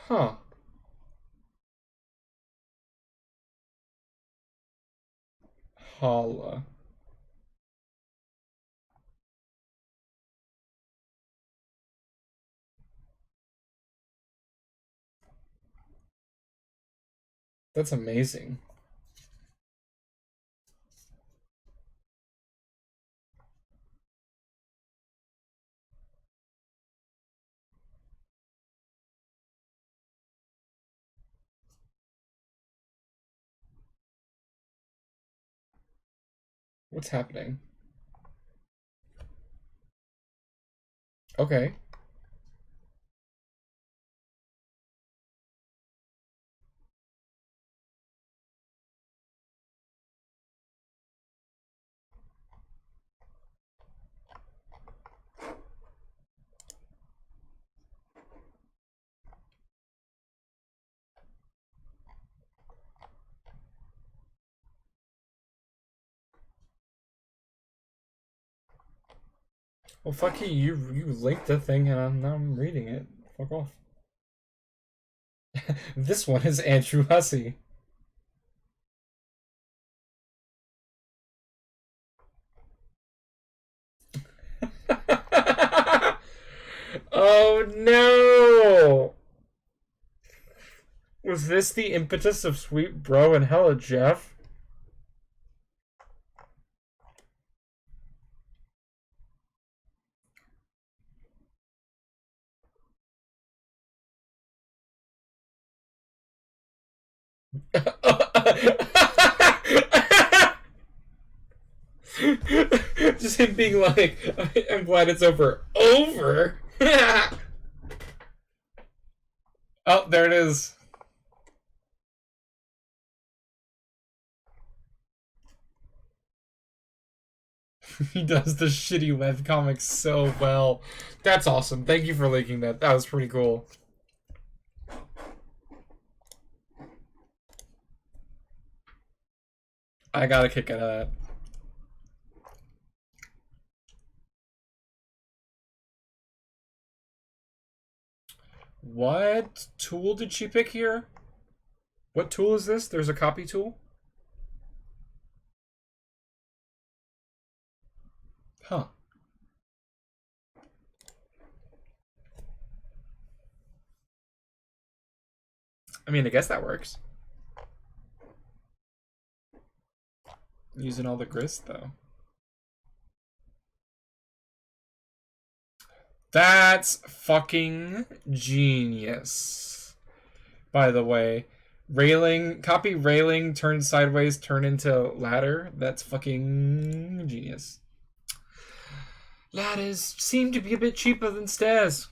Huh. Holla. That's amazing. What's happening? Okay. Well, fuck you. You linked the thing, and now I'm reading it. Fuck off. This one is Andrew Hussey. Oh no! Was this the impetus of Sweet Bro and Hella Jeff? Just him being like, I'm glad it's over. Over? Oh, there it is. He does the shitty webcomics so well. That's awesome. Thank you for linking that. That was pretty cool. I got a kick out of that. What tool did she pick here? What tool is this? There's a copy tool? Huh. I mean, I guess that works. Using all the grist, though. That's fucking genius. By the way, railing, copy railing, turn sideways, turn into ladder. That's fucking genius. Ladders seem to be a bit cheaper than stairs.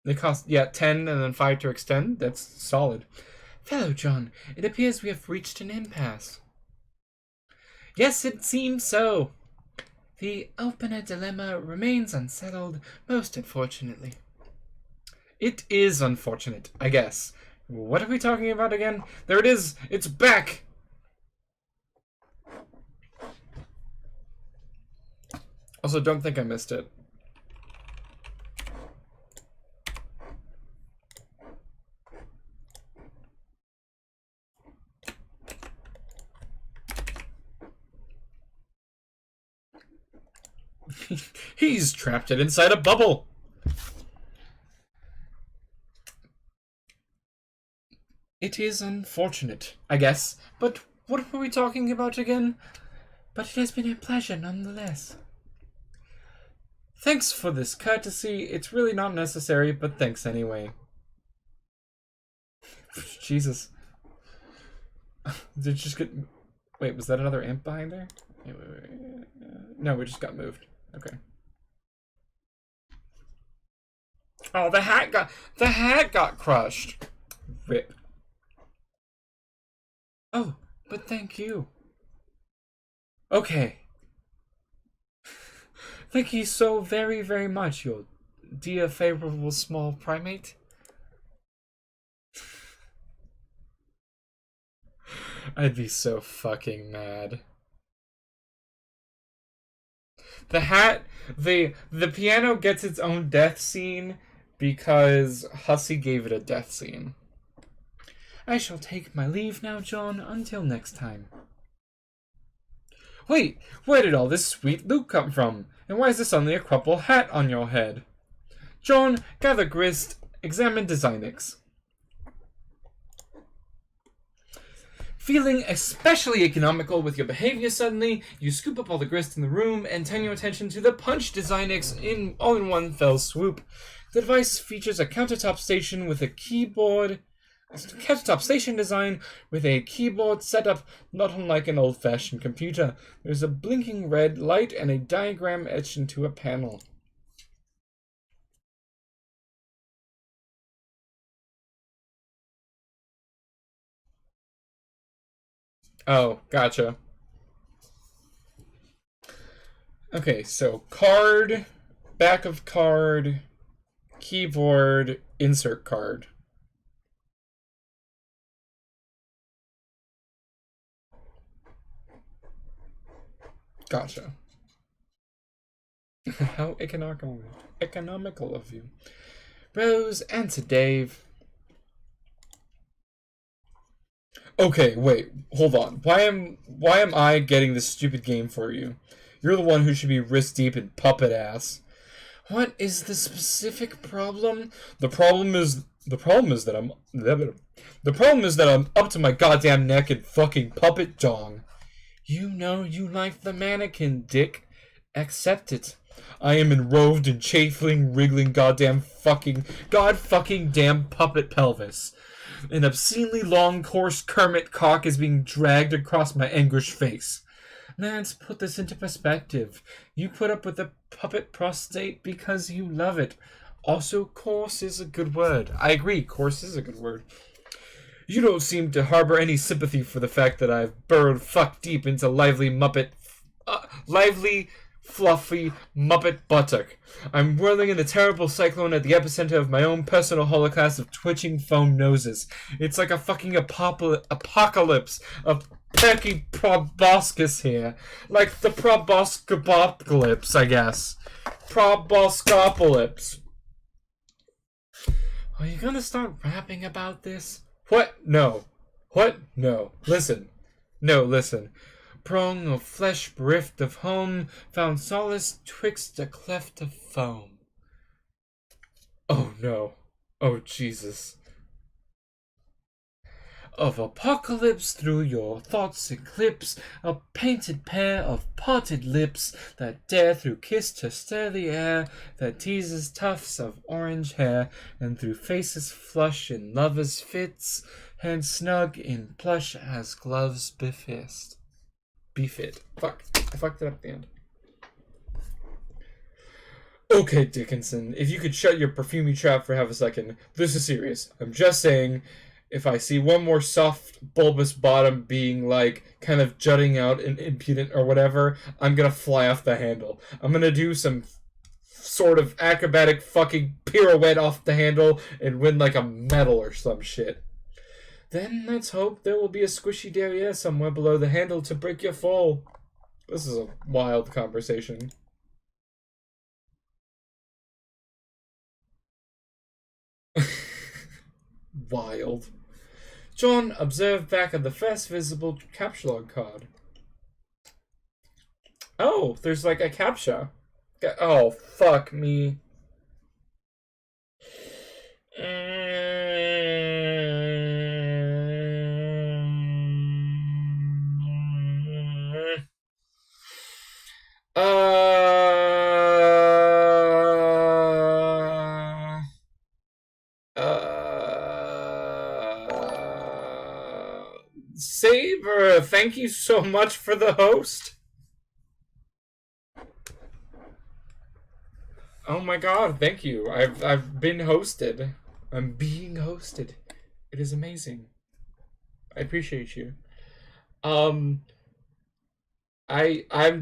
They cost, yeah, 10 and then 5 to extend. That's solid. Fellow John, it appears we have reached an impasse. Yes, it seems so. The opener dilemma remains unsettled, most unfortunately. It is unfortunate, I guess. What are we talking about again? There it is! It's back! Also, don't think I missed it. He's trapped it inside a bubble. It is unfortunate, I guess. But what were we talking about again? But it has been a pleasure nonetheless. Thanks for this courtesy. It's really not necessary, but thanks anyway. Jesus. Did it just get... Wait, was that another imp behind there? Wait. No, we just got moved. Okay. Oh, the hat got crushed. Rip. Oh, but thank you. Okay. Thank you so very, very much, your dear favorable small primate. I'd be so fucking mad. The hat, the piano gets its own death scene because Hussey gave it a death scene. I shall take my leave now, John, until next time. Wait, where did all this sweet loot come from? And why is there suddenly a crumpled hat on your head? John, gather grist, examine Designix. Feeling especially economical with your behavior suddenly, you scoop up all the grist in the room and turn your attention to the Punch Designix all in one fell swoop. The device features a countertop station with a keyboard... Countertop station design with a keyboard setup not unlike an old-fashioned computer. There's a blinking red light and a diagram etched into a panel. Oh, gotcha. Okay, so card, back of card, keyboard, insert card. Gotcha. How economical of you. Rose, answer Dave. Okay, wait, hold on. Why am I getting this stupid game for you? You're the one who should be wrist deep in puppet ass. What is the specific problem? The problem is that I'm up to my goddamn neck in fucking puppet dong. You know you like the mannequin, dick. Accept it. I am enrobed in chafing, wriggling god fucking damn puppet pelvis. An obscenely long, coarse Kermit cock is being dragged across my anguished face. Let's put this into perspective. You put up with the puppet prostate because you love it. Also, coarse is a good word. I agree, coarse is a good word. You don't seem to harbor any sympathy for the fact that I've burrowed fuck deep into lively Muppet lively, fluffy Muppet buttock. I'm whirling in a terrible cyclone at the epicenter of my own personal holocaust of twitching foam noses. It's like a fucking apocalypse of perky proboscis here. Like the proboscopocalypse, I guess. Proboscopocalypse. Are you gonna start rapping about this? What? No. What? No. Listen. No, listen. Prong of flesh bereft of home, found solace twixt a cleft of foam. Oh no. Oh Jesus. Of apocalypse through your thoughts eclipse a painted pair of parted lips that dare through kiss to stir the air, that teases tufts of orange hair, and through faces flush in lovers' fits, hands snug in plush as gloves befit. Fuck. I fucked it up at the end. Okay, Dickinson, if you could shut your perfumey trap for half a second. This is serious. I'm just saying, if I see one more soft, bulbous bottom being, like, kind of jutting out and impudent or whatever, I'm gonna fly off the handle. I'm gonna do some sort of acrobatic fucking pirouette off the handle and win, like, a medal or some shit. Then let's hope there will be a squishy derriere somewhere below the handle to break your fall. This is a wild conversation. Wild. John observed back at the first visible capture log card. Oh, there's like a captcha. Oh, fuck me. Saber, thank you so much for the host. Oh my god, thank you. I've been hosted. I'm being hosted. It is amazing. I appreciate you. I'm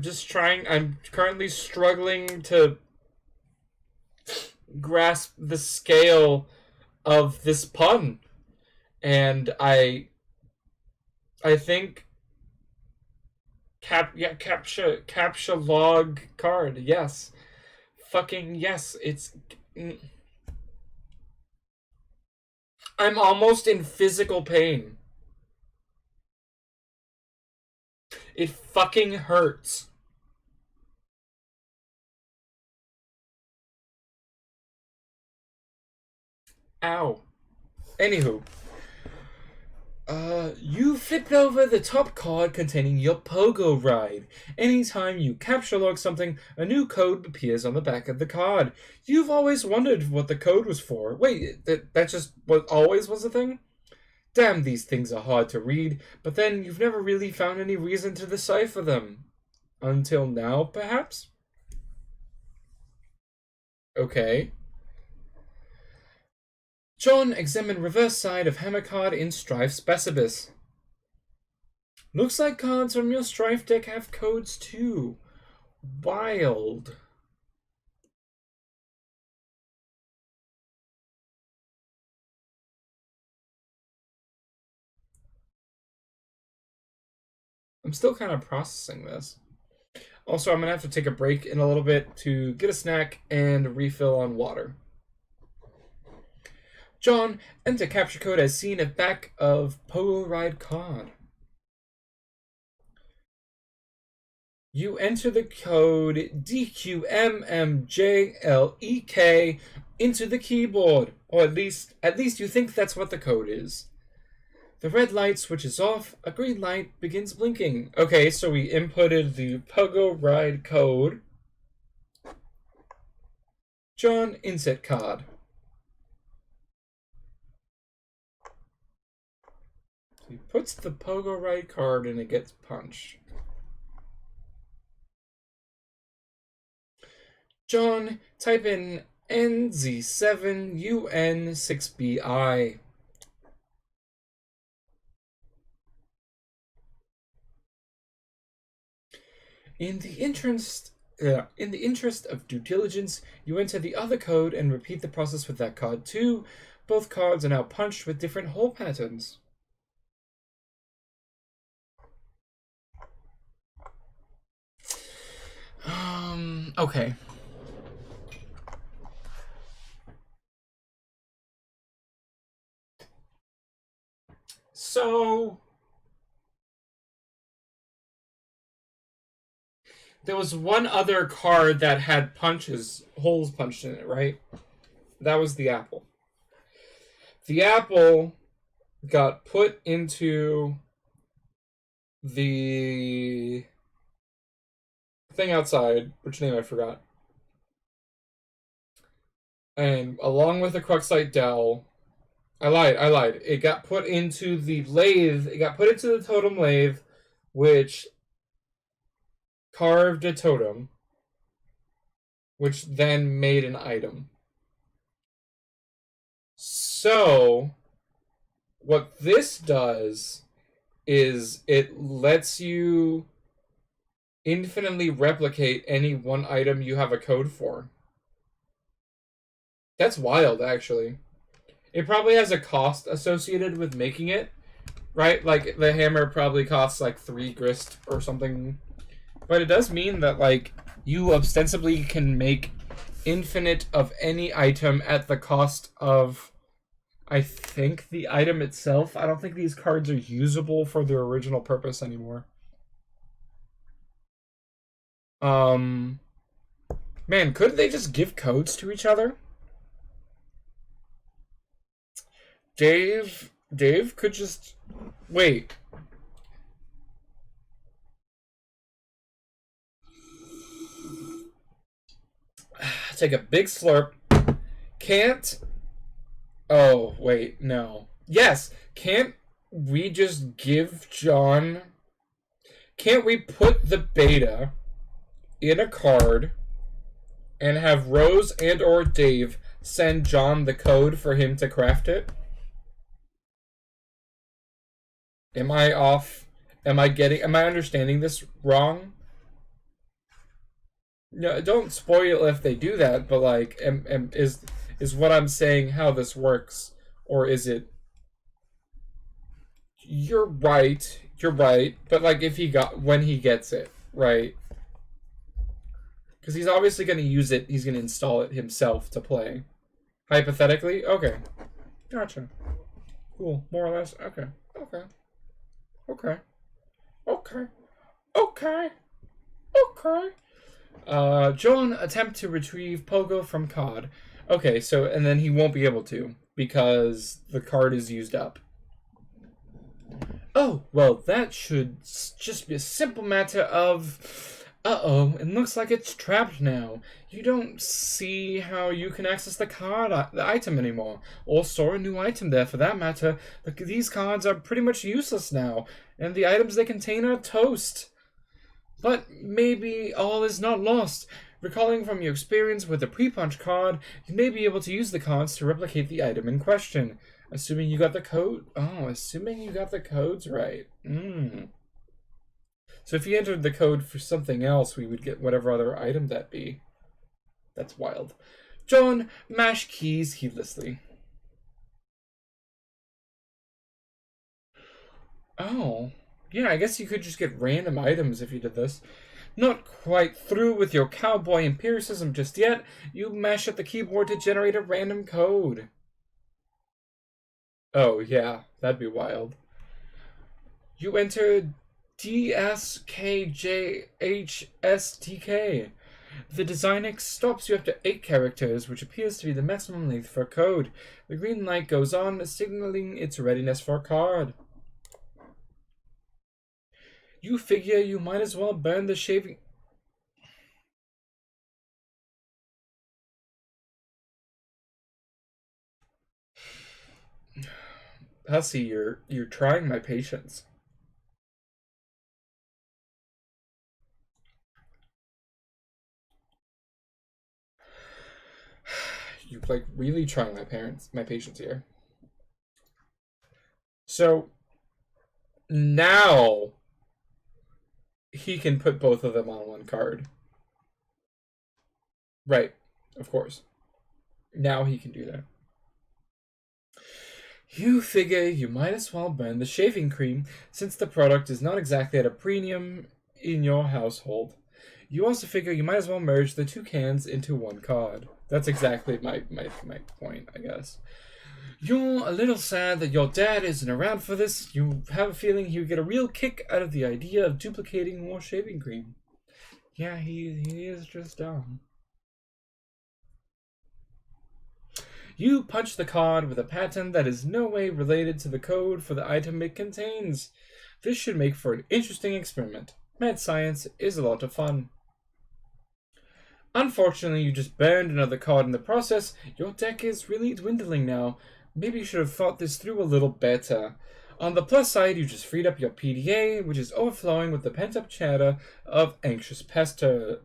just trying. I'm currently struggling to grasp the scale of this pun, and I think captcha log card. Yes, fucking yes. It's. I'm almost in physical pain. It fucking hurts. Ow. Anywho. You flipped over the top card containing your pogo ride. Anytime you capture log something, a new code appears on the back of the card. You've always wondered what the code was for. Wait, that just what always was a thing? Damn, these things are hard to read, but then you've never really found any reason to decipher them. Until now, perhaps? Okay. John examined reverse side of hammer card in Strife Specibus. Looks like cards from your Strife deck have codes too. Wild. I'm still kind of processing this. Also, I'm going to have to take a break in a little bit to get a snack and refill on water. John, enter capture code as seen at back of Pogo Ride card. You enter the code DQMMJLEK into the keyboard, or at least you think that's what the code is. The red light switches off, a green light begins blinking. Okay, so we inputted the Pogo Ride code. John, inset card. So he puts the Pogo Ride card and it gets punched. John, type in NZ7UN6BI. In the interest of due diligence, you enter the other code and repeat the process with that card too. Both cards are now punched with different hole patterns. Okay. So there was one other card that had holes punched in it, right? That was the apple. The apple got put into the thing outside, which name I forgot. And along with the Cruxite Dell, I lied. It got put into the lathe. It got put into the totem lathe, which carved a totem, which then made an item. So, what this does is it lets you infinitely replicate any one item you have a code for. That's wild, actually. It probably has a cost associated with making it, right? Like, the hammer probably costs like 3 grist or something. But it does mean that, like, you ostensibly can make infinite of any item at the cost of, I think, the item itself. I don't think these cards are usable for their original purpose anymore. Man, couldn't they just give codes to each other? Dave could just wait. Take a big slurp. Can't. Oh, wait, no. Yes, can't we just give John. Can't we put the beta in a card and have Rose and or Dave send John the code for him to craft it? Am I off? Am I understanding this wrong? No, don't spoil if they do that, but like, is what I'm saying how this works, or is it? You're right, but like, if when he gets it, right? Because he's obviously going to use it. He's going to install it himself to play. Hypothetically, okay, gotcha, cool, more or less, okay. John attempt to retrieve Pogo from card. Okay, so, and then he won't be able to because the card is used up. Oh, well, that should just be a simple matter of... Uh-oh, it looks like it's trapped now. You don't see how you can access the item anymore, or store a new item there for that matter. These cards are pretty much useless now, and the items they contain are toast. But maybe all is not lost. Recalling from your experience with the pre-punch card, you may be able to use the cards to replicate the item in question. Assuming you got the code... Oh, assuming you got the codes right. So if you entered the code for something else, we would get whatever other item that be. That's wild. John mash keys heedlessly. Oh. Yeah, I guess you could just get random items if you did this. Not quite through with your cowboy empiricism just yet. You mash at the keyboard to generate a random code. Oh, yeah, that'd be wild. You enter DSKJHSTK. The design X stops you after 8 characters, which appears to be the maximum length for a code. The green light goes on, signaling its readiness for a card. You figure you might as well burn the shaving... Hussy, you're trying my patience. You're like really trying my patience here. So now he can put both of them on one card. Right, of course. Now he can do that. You figure you might as well burn the shaving cream since the product is not exactly at a premium in your household. You also figure you might as well merge the two cans into one card. That's exactly my point, I guess. You're a little sad that your dad isn't around for this. You have a feeling he would get a real kick out of the idea of duplicating more shaving cream. Yeah, he is just dumb. You punch the card with a pattern that is no way related to the code for the item it contains. This should make for an interesting experiment. Mad science is a lot of fun. Unfortunately, you just burned another card in the process. Your deck is really dwindling now. Maybe you should have thought this through a little better. On the plus side, you just freed up your PDA, which is overflowing with the pent-up chatter of anxious pesters.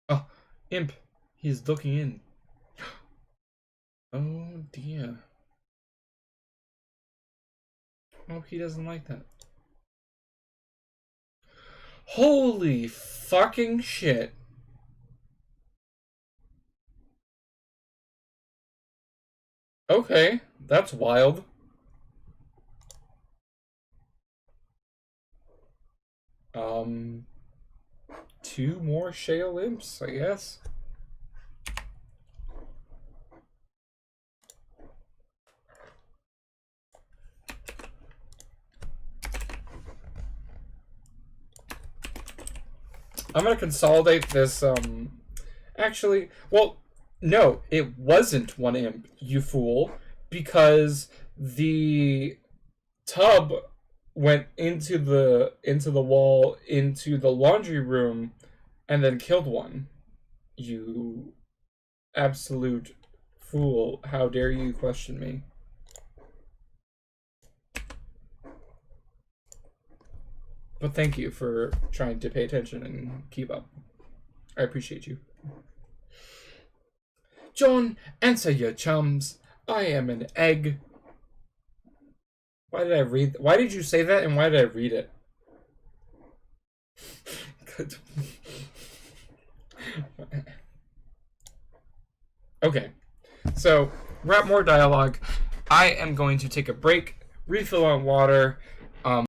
Oh, Imp. He's looking in. Oh dear. Oh, he doesn't like that. Holy fucking shit. Okay, that's wild. Two more shale imps, I guess. I'm gonna consolidate this, actually, well, no, it wasn't one imp, you fool, because the tub went into the wall, into the laundry room, and then killed one. You absolute fool. How dare you question me? But thank you for trying to pay attention and keep up. I appreciate you. John, answer your chums. I am an egg. Why did you say that and why did I read it? Good. Okay. So, wrap more dialogue. I am going to take a break, refill on water,